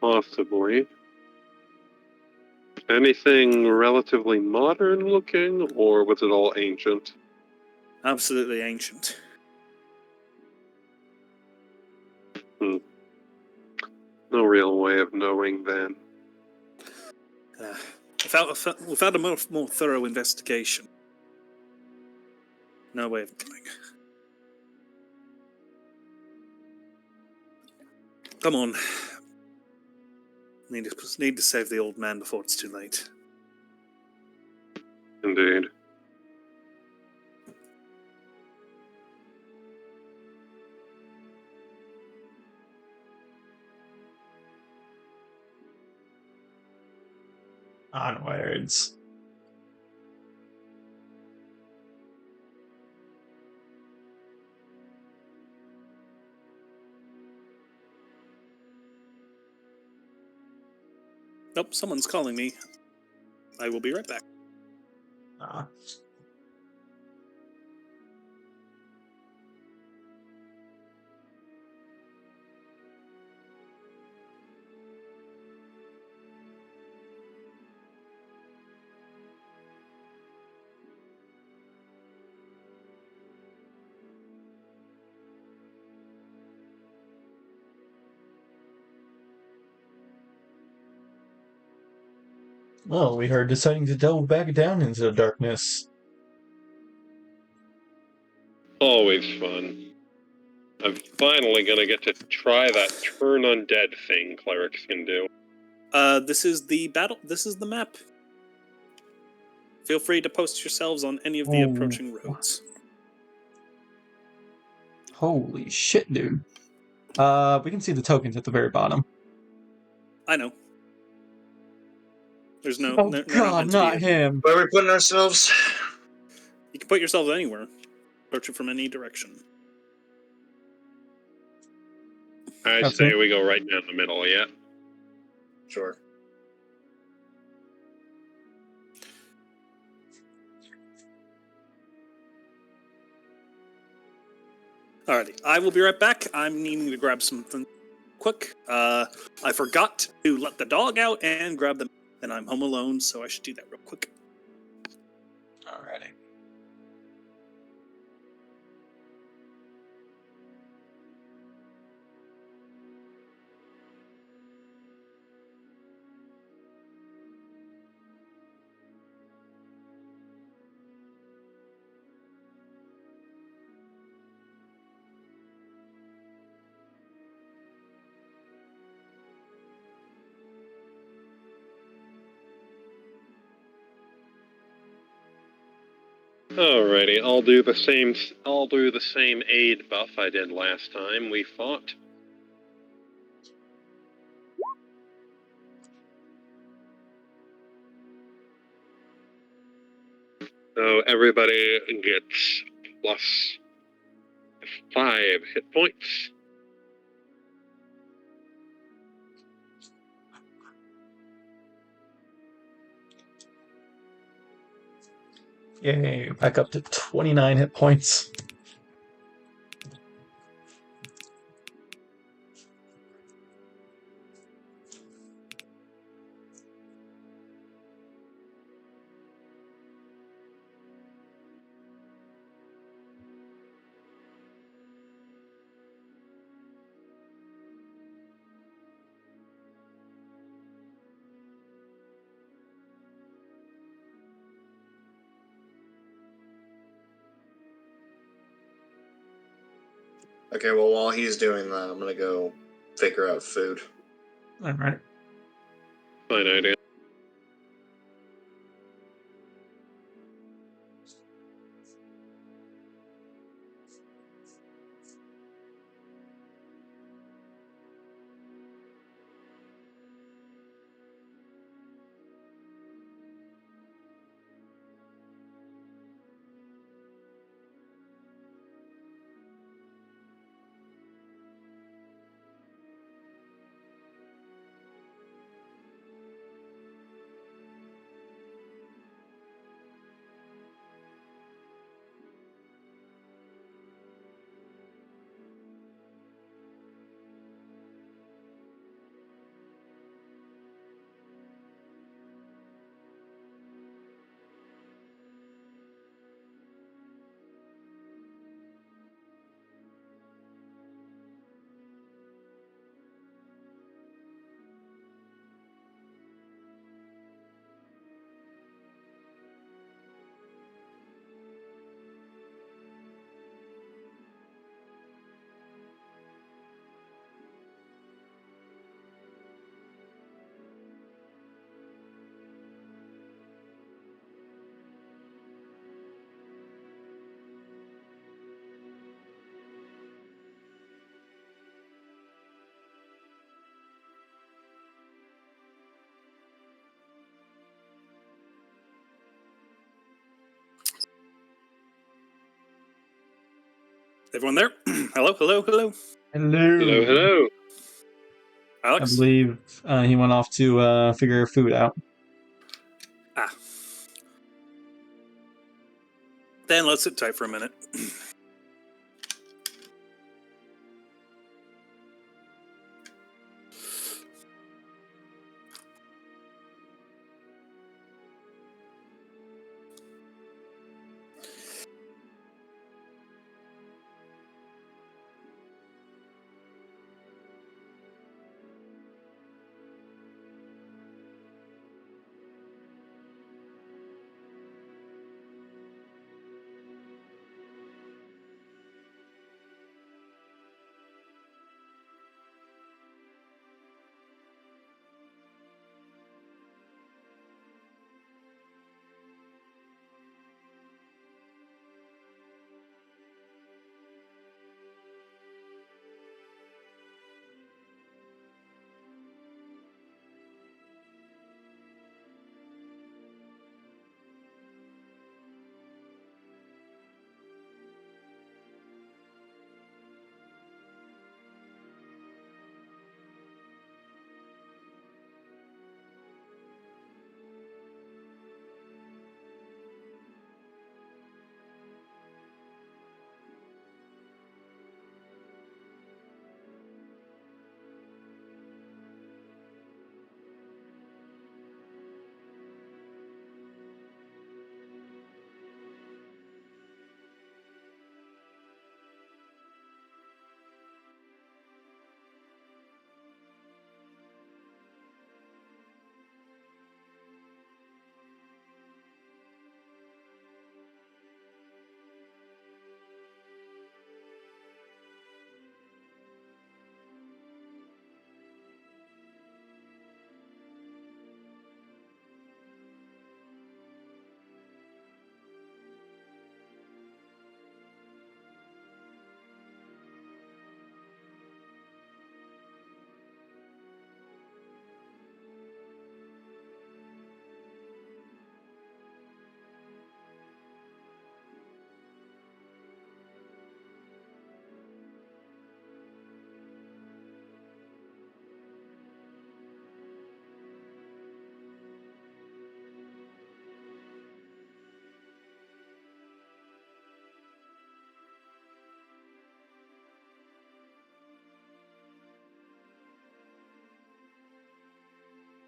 Possibly. Anything relatively modern looking, or was it all ancient? Absolutely ancient. No real way of knowing then. Without a more thorough investigation, no way of knowing. Come on. Need to save the old man before it's too late. Indeed. Onwards. Nope, someone's calling me. I will be right back. Ah. Well, we are deciding to delve back down into the darkness. Always fun. I'm finally gonna get to try that turn undead thing clerics can do. This is the map. Feel free to post yourselves on any of the approaching roads. Holy shit, dude. We can see the tokens at the very bottom. I know. There's no. Oh They're not god, meant to not be. him! Where are we putting ourselves? You can put yourselves anywhere. Approach it from any direction. I That's say it. we go right down the middle, yeah? Sure. Alrighty, I will be right back. I'm needing to grab something quick. I forgot to let the dog out and grab them, and I'm home alone, so I should do that real quick. Alrighty. Alrighty, I'll do the same aid buff I did last time we fought. So everybody gets plus 5 hit points. Yay, back up to 29 hit points. Okay, well, while he's doing that, I'm gonna go figure out food. All right. Fine idea. Everyone there? Hello, hello, hello. Hello, hello. I Alex? believe he went off to figure food out. Ah. Then let's sit tight for a minute.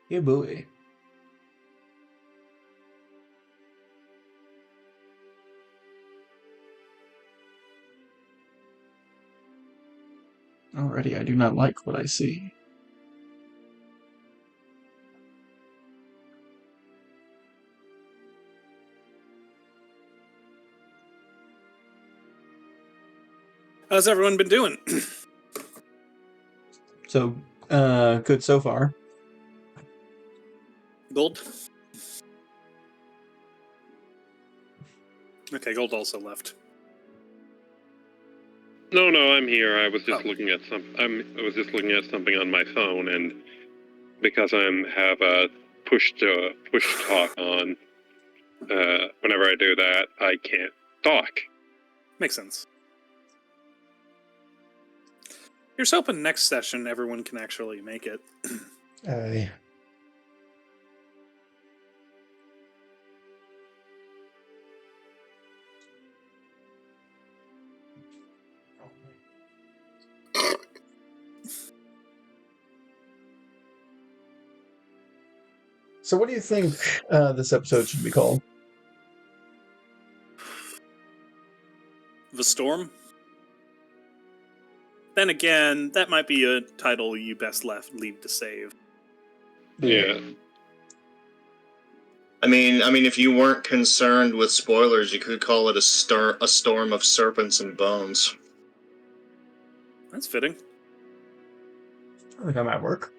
Yeah, boy. Already, I do not like what I see. How's everyone been doing? So, good so far. Gold? Okay, Gold also left. No, I'm here. I was just Oh. looking at I was just looking at something on my phone, and because I have a push to talk on, whenever I do that, I can't talk. Makes sense. Here's hoping next session everyone can actually make it. Aye. So what do you think this episode should be called? The Storm? Then again, that might be a title you best leave to save. Yeah. I mean, if you weren't concerned with spoilers, you could call it a storm of serpents and bones. That's fitting. I think that might work.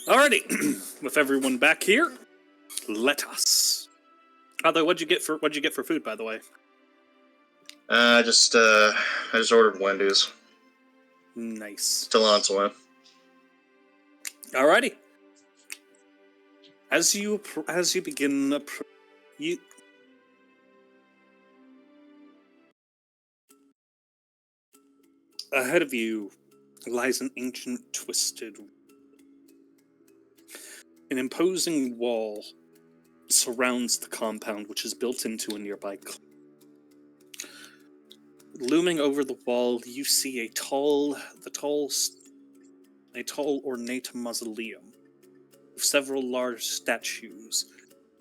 Alrighty, with everyone back here, let us. Although, what'd you get for food, by the way? I just ordered Wendy's. Nice. Still on its way. Alrighty. As you begin, you. Ahead of you lies an ancient, twisted. An imposing wall surrounds the compound, which is built into a nearby cliff. Looming over the wall, you see a tall ornate mausoleum with several large statues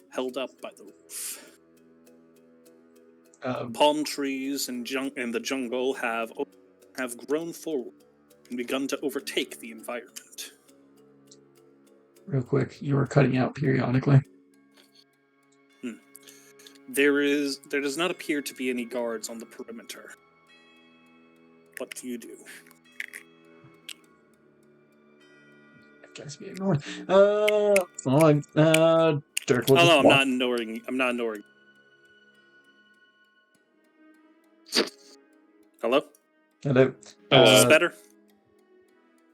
held up by the roof. Palm trees and the jungle have grown forward and begun to overtake the environment. Real quick, you were cutting out periodically. There does not appear to be any guards on the perimeter. What do you do? Guys be ignored. Dirk will Oh just no, I'm walk. not ignoring. Hello? Hello. Is this better?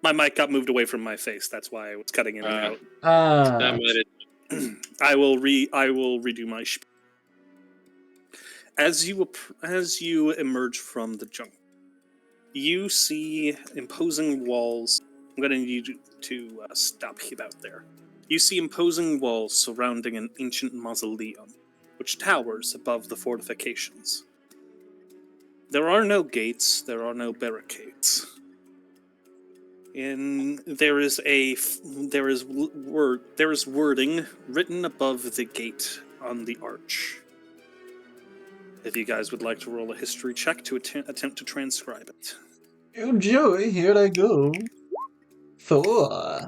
My mic got moved away from my face. That's why it was cutting in and out. That might I will redo my spiel. As you emerge from the jungle, you see imposing walls. I'm going to need you to stop about there. You see imposing walls surrounding an ancient mausoleum, which towers above the fortifications. There are no gates. There are no barricades. There is wording written above the gate on the arch. If you guys would like to roll a history check to attempt to transcribe it. Oh, Joey, here I go. 4.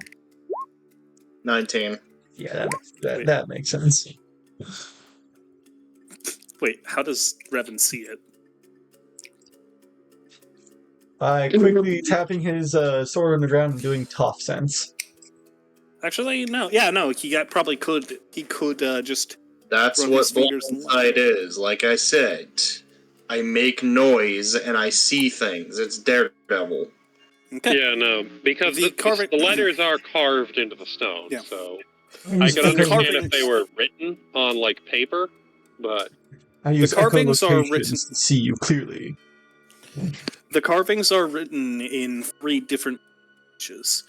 19. Yeah, that makes sense. Wait, how does Revan see it? By quickly tapping his sword on the ground and doing tough sense. Actually, no. Yeah, no. He could just. That's run what his fingers and Blindside is. Like I said, I make noise and I see things. It's Daredevil. Okay. Yeah, no, because the letters are carved into the stone, Yeah. so I could understand if they were written on, like, paper, but... I use carvings are echolocation written- to see you clearly. The carvings are written in 3 different languages,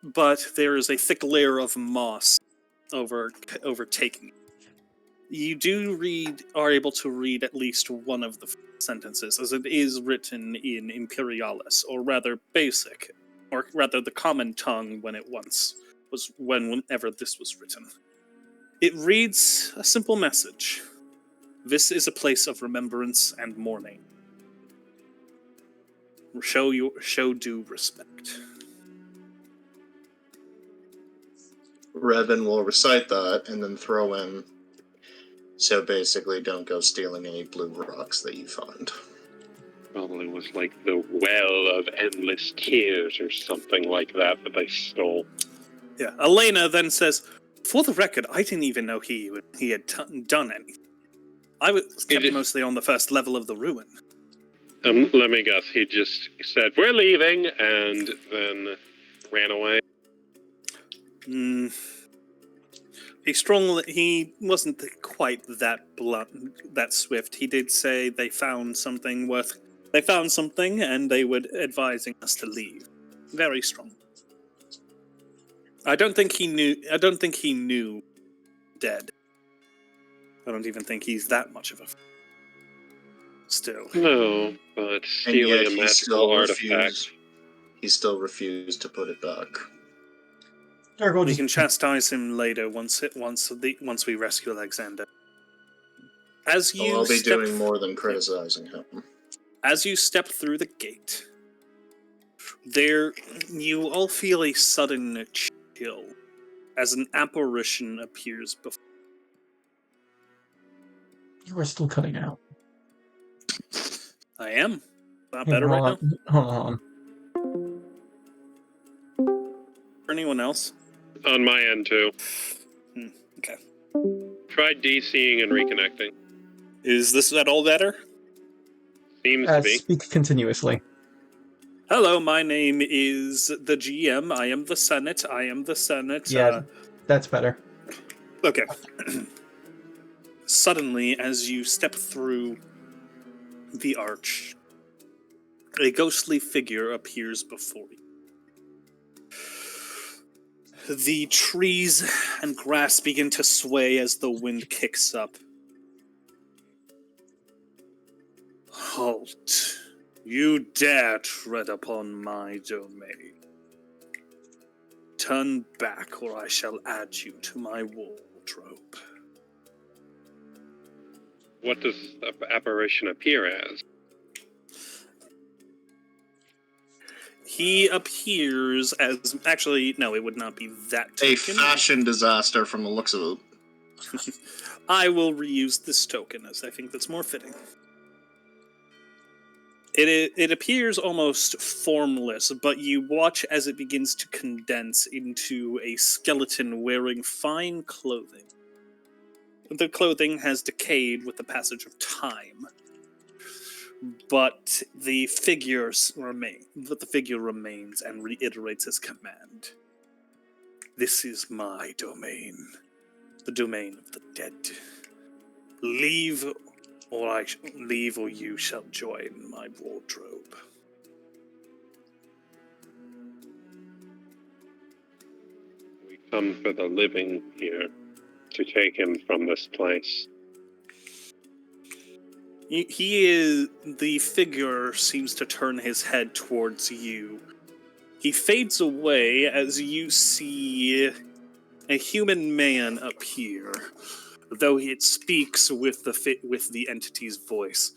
but there is a thick layer of moss overtaking it. You are able to read at least one of the sentences, as it is written in Imperialis, or rather basic, or rather the common tongue whenever this was written. It reads a simple message. This is a place of remembrance and mourning. Show due respect. Revan will recite that and then throw in. So basically, don't go stealing any blue rocks that you find. Probably was like the well of endless tears or something like that they stole. Yeah. Elena then says, "For the record, I didn't even know he had done anything. I was kept mostly on the first level of the ruin." Let me guess. He just said, "We're leaving," and then ran away. He wasn't quite that blunt, that swift. He did say they found something, and they were advising us to leave. Very strong. I don't think he knew dead. I don't even think he's that much of a... Still. No, but stealing a magical artifact. He still refused to put it back. We can chastise him later once we rescue Alexander. I'll be doing more than criticizing him. As you step through the gate, you all feel a sudden chill as an apparition appears before. You are still cutting out. I am. Not better right now? Hold on. For anyone else? On my end, too. Okay. Tried DCing and reconnecting. Is this at all better? Seems to be. Speak continuously. Hello, my name is the GM. I am the Senate. Yeah, that's better. Okay. Suddenly, as you step through the arch, a ghostly figure appears before you. The trees and grass begin to sway as the wind kicks up. Halt. You dare tread upon my domain. Turn back, or I shall add you to my wardrobe. What does the apparition appear as? He appears as... Actually, no, it would not be that token. A fashion disaster from the looks of it. I will reuse this token, as I think that's more fitting. It appears almost formless, but you watch as it begins to condense into a skeleton wearing fine clothing. The clothing has decayed with the passage of time, but the figure remains and reiterates his command. This is my domain, the domain of the dead. Leave, or you shall join my wardrobe. We come for the living here, to take him from this place. The figure seems to turn his head towards you. He fades away as you see a human man appear, though it speaks with the entity's voice.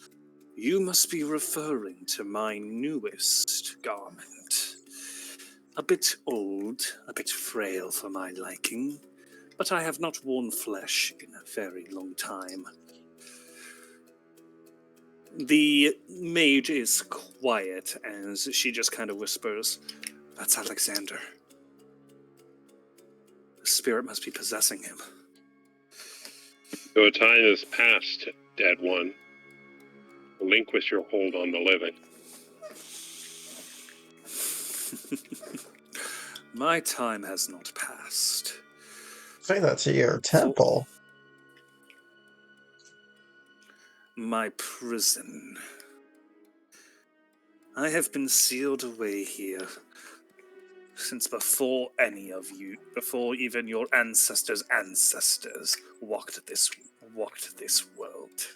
You must be referring to my newest garment. A bit old, a bit frail for my liking, but I have not worn flesh in a very long time. The mage is quiet as she just kind of whispers, "That's Alexander. The spirit must be possessing him." Your time is past, dead one. Relinquish your hold on the living. My time has not passed. Say that to your temple. My prison. I have been sealed away here since before even your ancestors' walked this world.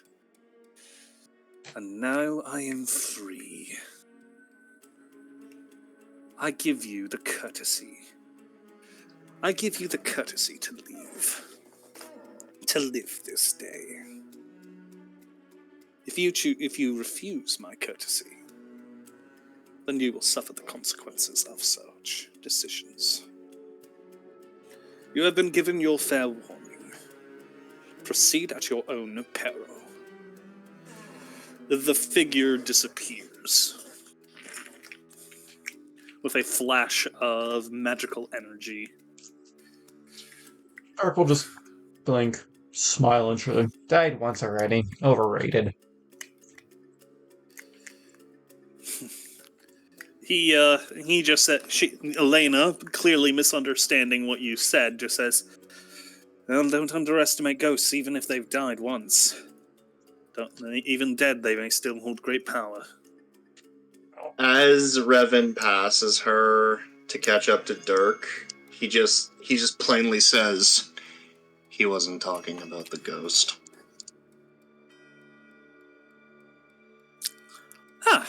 And now I am free. I give you the courtesy to leave, to live this day. If you refuse my courtesy, then you will suffer the consequences of such decisions. You have been given your fair warning. Proceed at your own peril. the figure disappears with a flash of magical energy. Dark will just blink, smile, and truly died once already. Overrated. He just said, Elena, clearly misunderstanding what you said, just says, well, don't underestimate ghosts, even if they've died once. Even dead, they may still hold great power. As Revan passes her to catch up to Dirk, he just plainly says he wasn't talking about the ghost. Ah,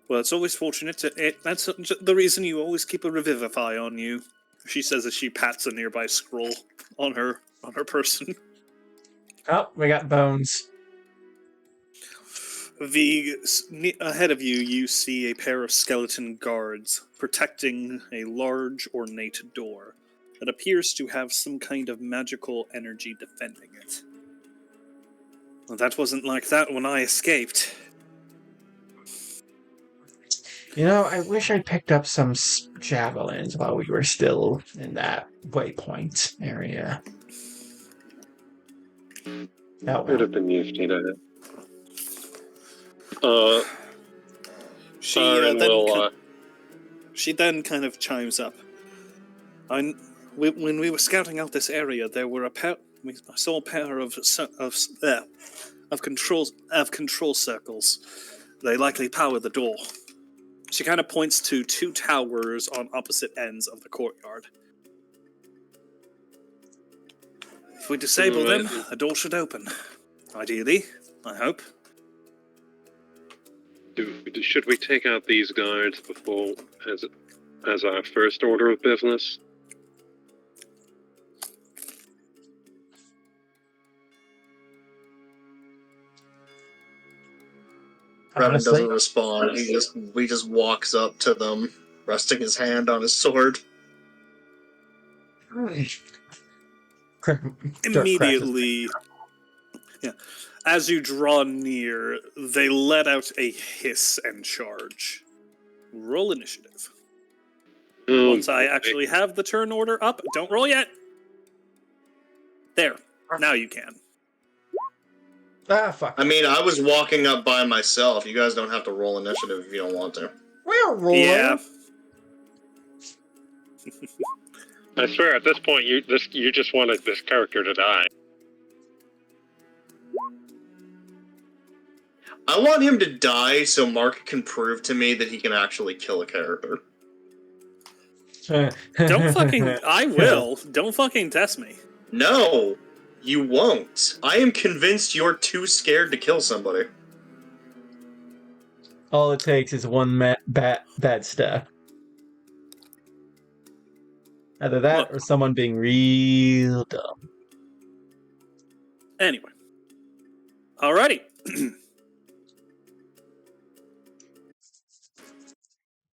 well, it's always fortunate. That's the reason you always keep a revivify on you, she says as she pats a nearby scroll on her person. Oh, we got bones. Ahead of you, you see a pair of skeleton guards protecting a large, ornate door that appears to have some kind of magical energy defending it. Well, that wasn't like that when I escaped. You know, I wish I picked up some javelins while we were still in that waypoint area. Oh, Would have well. been nifty to She then kind of chimes up. When we were scouting out this area, I saw a pair of control circles. They likely power the door. She kind of points to two towers on opposite ends of the courtyard. If we disable them, a door should open. Ideally, I hope. Should we take out these guards before, as our first order of business? Revan doesn't respond. He just walks up to them, resting his hand on his sword. Immediately, as you draw near, they let out a hiss and charge. Roll initiative. Once I actually have the turn order up, don't roll yet. There. Now you can. Ah, fuck. I mean, I was walking up by myself. You guys don't have to roll initiative if you don't want to. We're rolling. Yeah. I swear, at this point, you just wanted this character to die. I want him to die so Mark can prove to me that he can actually kill a character. Don't fucking... I will. Don't fucking test me. No, you won't. I am convinced you're too scared to kill somebody. All it takes is one bad step. Either that or someone being real dumb. Anyway. Alrighty.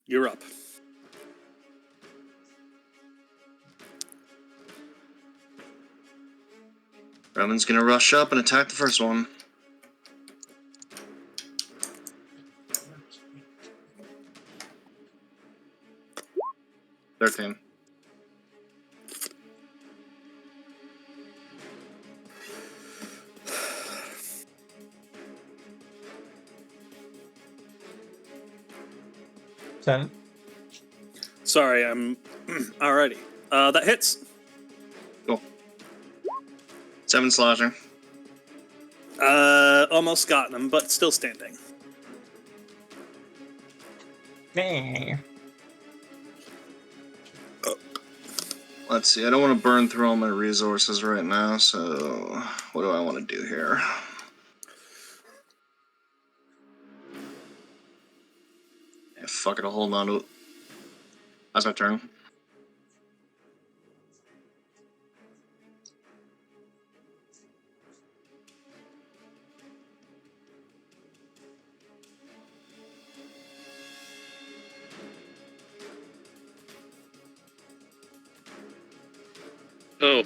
You're up. Revan's gonna rush up and attack the first one. "13. Ten. Sorry, I'm... Alrighty. That hits. Cool. 7 slashing. Almost got him, but still standing. Nah. Let's see, I don't want to burn through all my resources right now, so what do I want to do here? Yeah, fuck it, I'll hold on to it. That's my turn. Oh.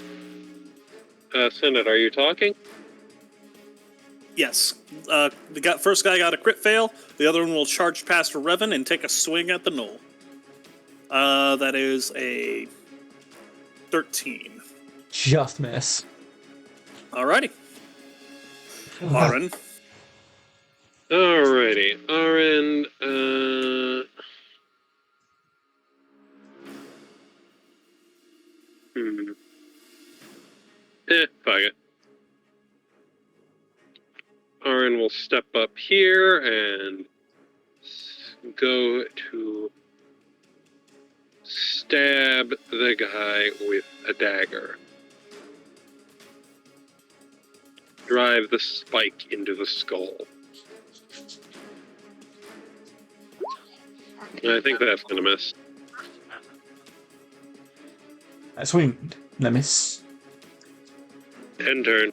Senate, are you talking? Yes. First guy got a crit fail. The other one will charge past Revan and take a swing at the knoll. That is a 13. Just miss. Alrighty. Aaron. Alrighty. Aaron, fuck it. Aaron will step up here and go to stab the guy with a dagger. Drive the spike into the skull. I think that's gonna miss. I swing. I miss. End turn.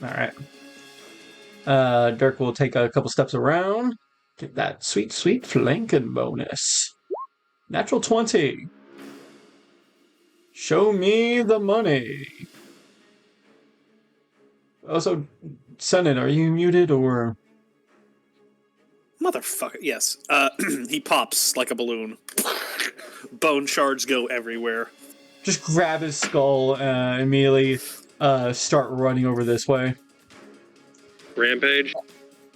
Alright. Dirk will take a couple steps around. Get that sweet, sweet flanking bonus. Natural 20. Show me the money. Also, Senate, are you muted or... Motherfucker. Yes. He pops like a balloon. Bone shards go everywhere. Just grab his skull and immediately start running over this way. Rampage?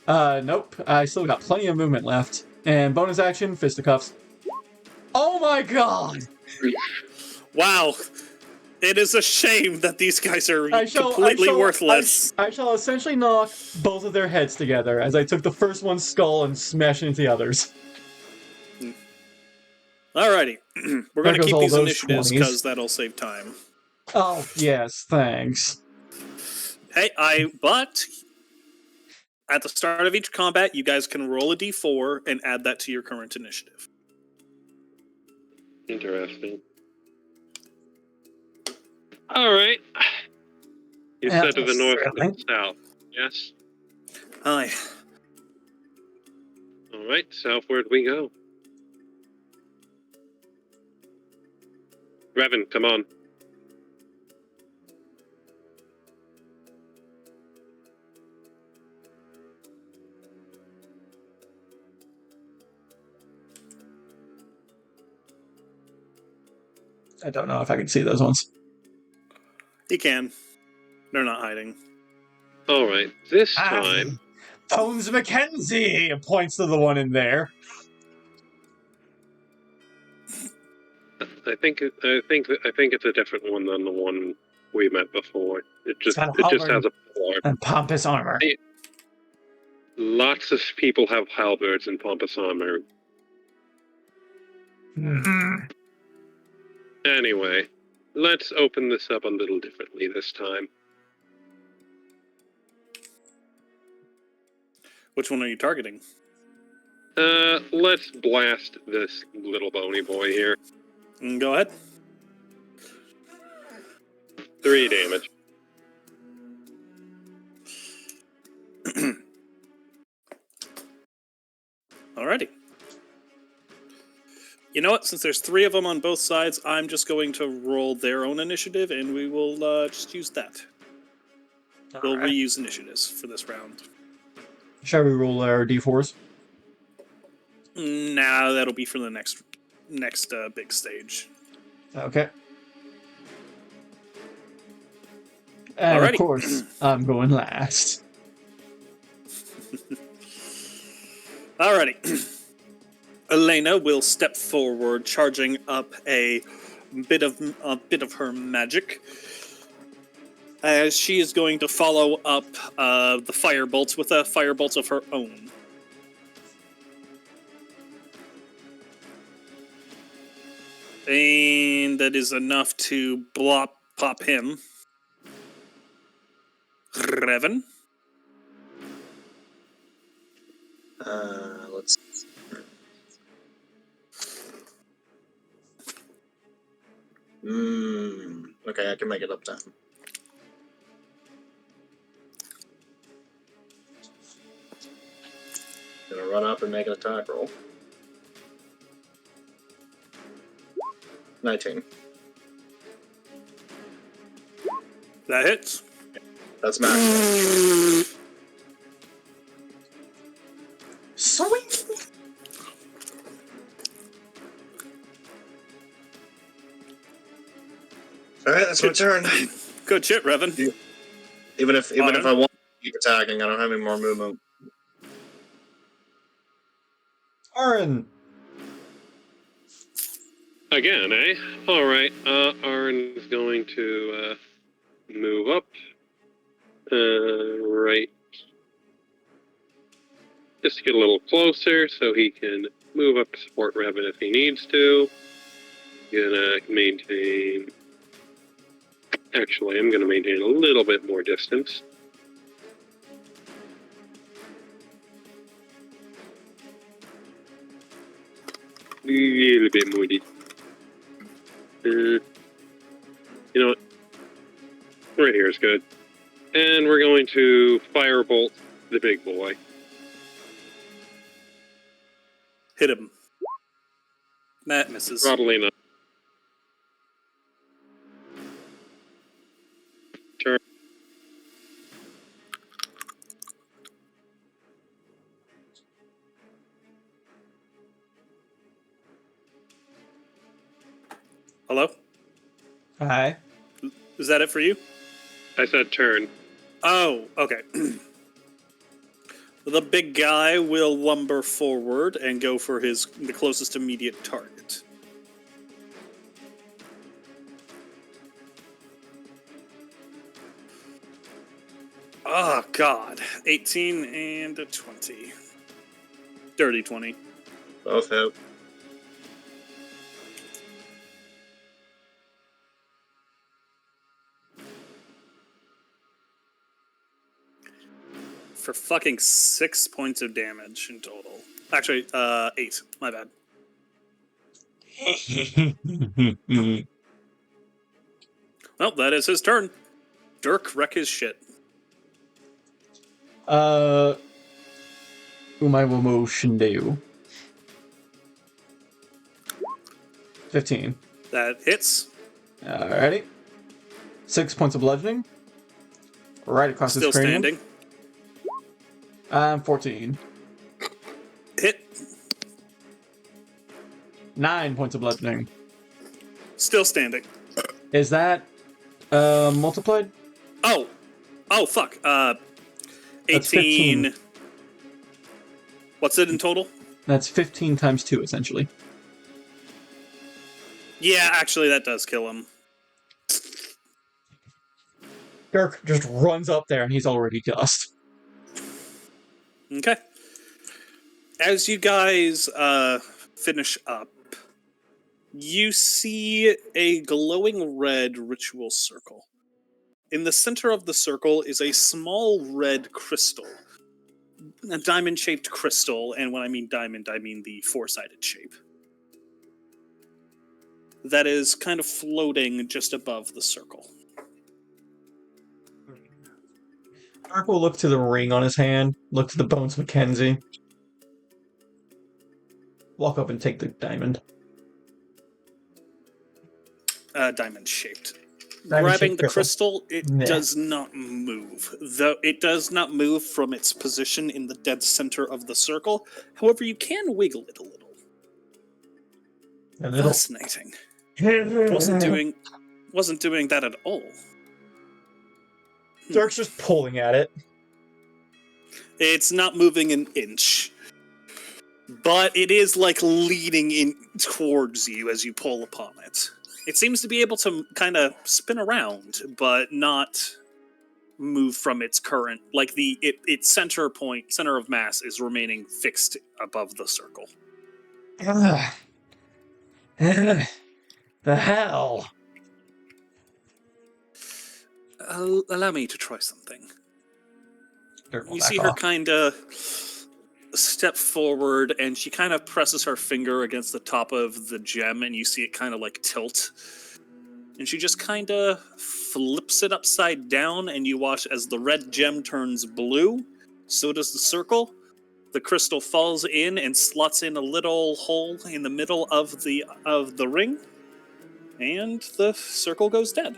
Nope. I still got plenty of movement left. And bonus action, fisticuffs. Oh my god! Wow. It is a shame that these guys are completely worthless. I shall essentially knock both of their heads together as I took the first one's skull and smashed it into the others. Alrighty. We're going to keep these initiatives 20s. because that'll save time. Oh, yes, thanks. Hey, but at the start of each combat, you guys can roll a d4 and add that to your current initiative. Interesting. Alright. You said to the north and the south, yes? Aye. Alright, southward we go. Revan, come on. I don't know if I can see those ones. You can. They're not hiding. Alright, this time... Bones Mackenzie points to the one in there. I think it's a different one than the one we met before. It just has a polar. And pompous armor. Lots of people have halberds and pompous armor. Mm-hmm. Anyway, let's open this up a little differently this time. Which one are you targeting? Let's blast this little bony boy here. Go ahead. 3 damage. Alrighty. You know what? Since there's 3 of them on both sides, I'm just going to roll their own initiative, and we will just use that. We'll reuse initiatives for this round. Shall we roll our d4s? Nah, that'll be for the next big stage. Okay. And Alrighty. of course, I'm going last. Alrighty. Elena will step forward, charging up a bit of her magic, as she is going to follow up the firebolts with a firebolt of her own. And that is enough to pop him. Revan. Let's. Okay, I can make it up then. Gonna run up and make an attack roll. 19. That hits. That's max. Sweet. Alright, that's my turn. Good shit, Revan. Yeah. Even if I want to keep attacking, I don't have any more movement. Aaron. Again, eh? Alright, Arn is going to move up. Right. Just to get a little closer so he can move up to support Revan if he needs to. Gonna maintain... Actually, I'm gonna maintain a little bit more distance. A little bit more distance. You know what? Right here is good. And we're going to firebolt the big boy. Hit him. That misses. Probably not. Turn. Hello? Hi. Is that it for you? I said turn. Oh, okay. The big guy will lumber forward and go for the closest immediate target. Oh, God. 18 and a 20. Dirty 20. Both hit. For fucking 6 points of damage in total. Actually, 8. My bad. Well, that is his turn. Dirk, wreck his shit. Umai will motion do. 15. That hits. Alrighty. 6 points of bludgeoning. Right across Still his cranium. standing. 14. Hit. 9 points of bludgeoning. Still standing. Is that multiplied? Oh, fuck. 18. That's 15. What's it in total? That's 15 times 2, essentially. Yeah, actually, that does kill him. Dirk just runs up there and he's already dust. Okay. As you guys finish up, you see a glowing red ritual circle. In the center of the circle is a small red crystal. A diamond-shaped crystal, and when I mean diamond, I mean the four-sided shape. That is kind of floating just above the circle. Dirk will look to the ring on his hand, look to the bones Mackenzie. Walk up and take the diamond. Diamond-shaped. Grabbing the crystal, it does not move. Though it does not move from its position in the dead center of the circle. However, you can wiggle it a little. Fascinating. Wasn't doing that at all. Dirk's just pulling at it. It's not moving an inch. But it is like leaning in towards you as you pull upon it. It seems to be able to kind of spin around, but not move from its current. Like its center of mass is remaining fixed above the circle. The hell? Allow me to try something. You see her kind of step forward, and she kind of presses her finger against the top of the gem, and you see it kind of like tilt. And she just kind of flips it upside down, and you watch as the red gem turns blue. So does the circle. The crystal falls in and slots in a little hole in the middle of the ring, and the circle goes dead.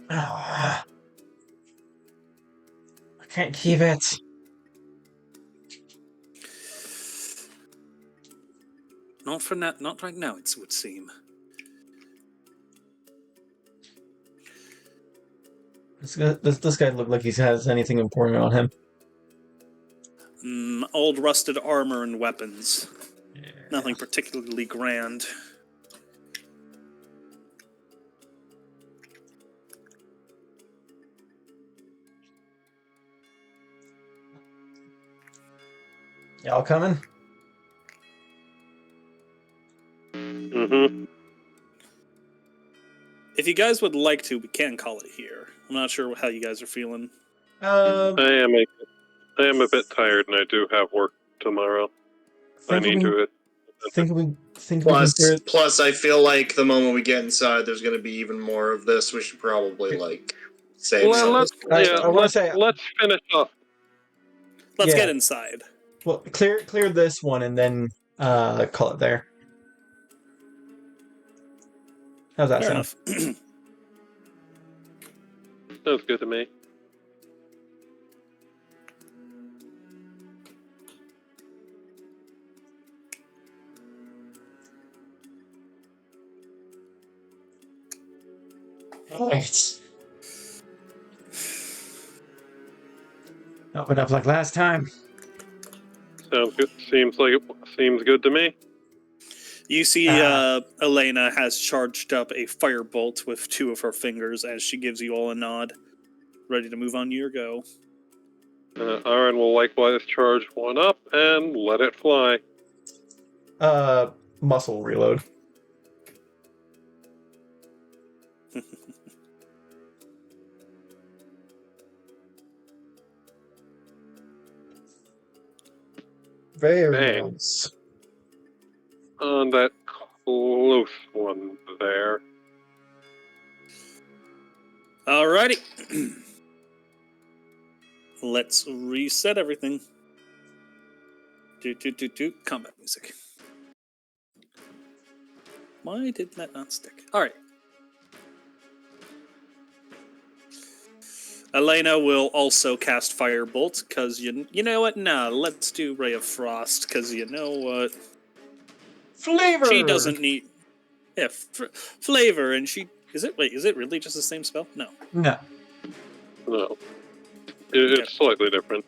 I can't keep it. Not for now. Not right now. It would seem. This guy look like he has anything important on him. Old rusted armor and weapons. Yeah. Nothing particularly grand. Y'all coming? Mm-hmm. If you guys would like to, we can call it here. I'm not sure how you guys are feeling. I am a bit tired, and I do have work tomorrow. I need to. Plus, I feel like the moment we get inside, there's going to be even more of this. We should probably save some of this. Let's finish off. Let's get inside. Well, clear this one and then call it there. How's that Fair sound? enough. Sounds good to me. Right. Open up like last time. Sounds good. Seems good to me. You see, Elena has charged up a firebolt with two of her fingers as she gives you all a nod, ready to move on your go. Aaron will likewise charge one up and let it fly. Muscle reload. Very Bang. nice. On that close one there. Alrighty. Let's reset everything. Combat music. Why did that not stick? Alright. Elena will also cast Firebolt, because you know what? Nah, let's do Ray of Frost, because you know what? Flavor! She doesn't need... Yeah, flavor, and she... Is it really just the same spell? No. No. No. It's slightly different.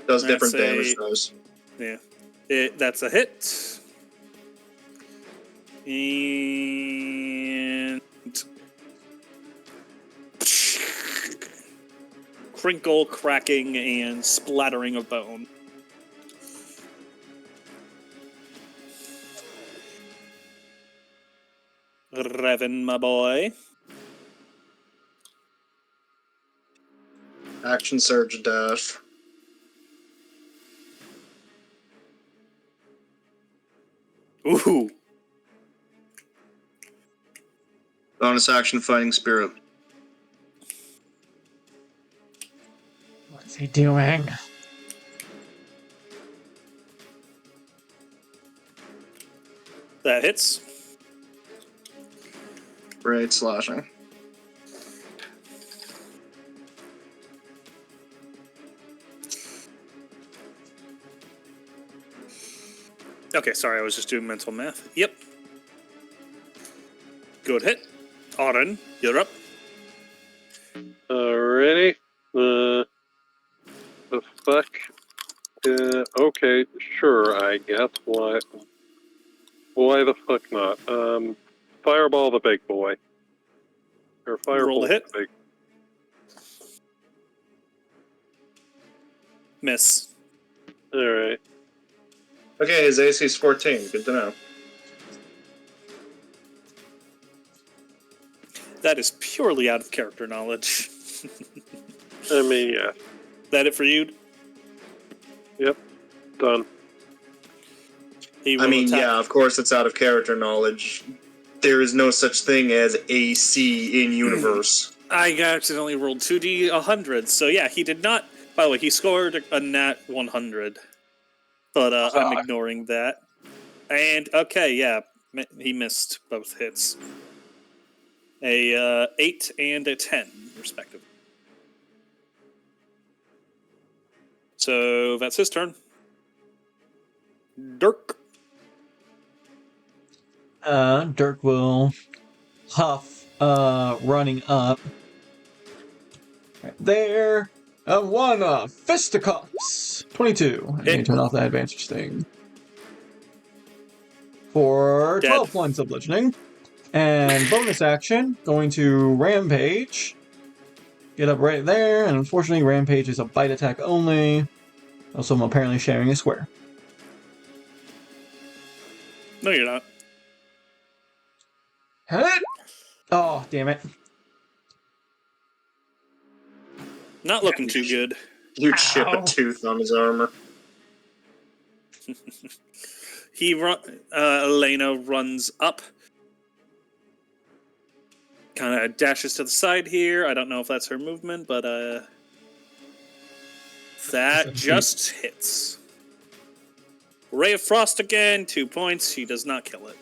Does different damage, those. Yeah. That's a hit. And... Crinkle, cracking, and splattering of bone. Revan, my boy. Action surge dash. Ooh. Bonus action fighting spirit. What's he doing? That hits. Great slashing. Okay, sorry, I was just doing mental math. Yep. Good hit. Auden, you're up. Alrighty. The fuck? Okay, sure, I guess. Why the fuck not? Fireball the big boy. Or fireball Roll the hit. the big. Miss. Alright. Okay, his AC is 14. Good to know. That is purely out of character knowledge. I mean, yeah. That it for you? Yep. Done. He I will mean, attack. yeah, of course it's out of character knowledge. There is no such thing as AC in universe. I accidentally rolled 2D 100, so yeah, he did not... By the way, he scored a nat 100. But I'm ignoring that. And, okay, yeah. He missed both hits. A 8 and a 10, respectively. So that's his turn. Dirk. Dirk will huff, running up. Right there. One fisticuffs. 22. I need to turn off that advantage thing. For 12 points of bludgeoning. And bonus action, going to Rampage. Get up right there, and unfortunately Rampage is a bite attack only. Also, I'm apparently sharing a square. No, you're not. Hit! Oh, damn it. Not looking too good. You chip a tooth on his armor. Elena runs up. Kind of dashes to the side here. I don't know if that's her movement, but that just hits. Ray of Frost again, 2 points. She does not kill it.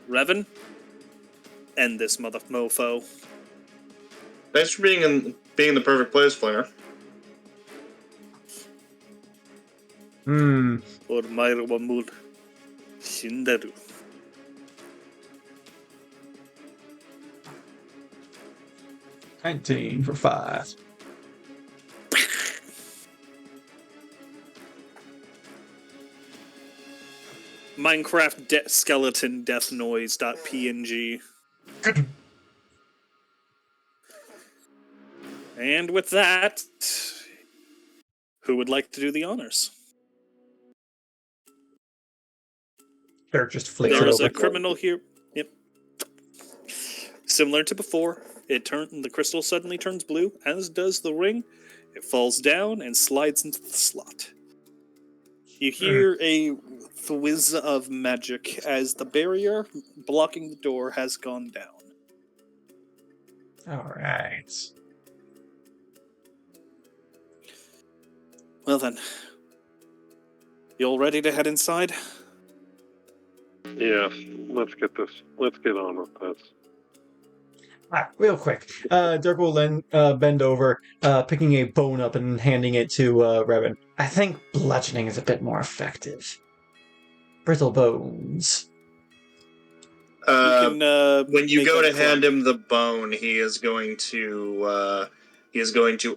Revan, end this mofo. Thanks for being in the perfect place, Flinger. Ormairo Wamul Shinderu. $19 for 5. Minecraft skeleton death noise.png. Good. And with that, who would like to do the honors? Dirk just flicks it There is over. a criminal here. Yep. Similar to before, the crystal suddenly turns blue, as does the ring. It falls down and slides into the slot. You hear a whiz of magic as the barrier blocking the door has gone down. Alright. Well then, you all ready to head inside? Yeah, let's get on with this. Real quick. Dirk will then bend over, picking a bone up and handing it to Revan. I think bludgeoning is a bit more effective. Brittle bones. When you go to hand him the bone, he is going to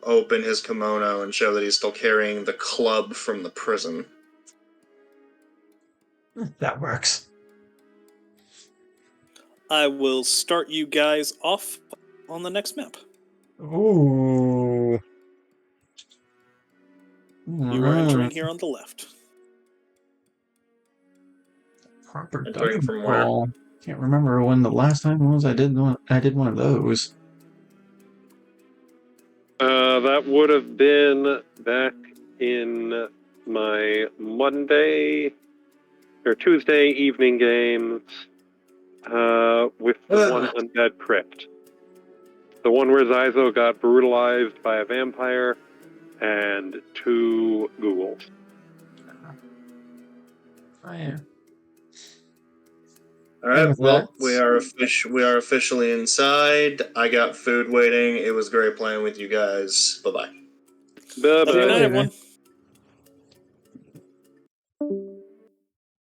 open his kimono and show that he's still carrying the club from the prison. That works. I will start you guys off on the next map. Ooh. You are entering here on the left. Proper Entering dungeon from where? crawl. Can't remember when the last time was I did one of those. That would have been back in my Monday or Tuesday evening games with the one Undead Crypt. The one where Zyzo got brutalized by a vampire and 2 ghouls. Oh, yeah. All right, well, we are officially inside. I got food waiting. It was great playing with you guys. Bye-bye. Good night, everyone.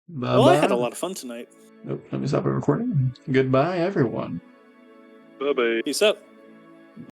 Bye-bye. Well, I had a lot of fun tonight. Nope, let me stop the recording. Goodbye, everyone. Bye-bye. Peace out.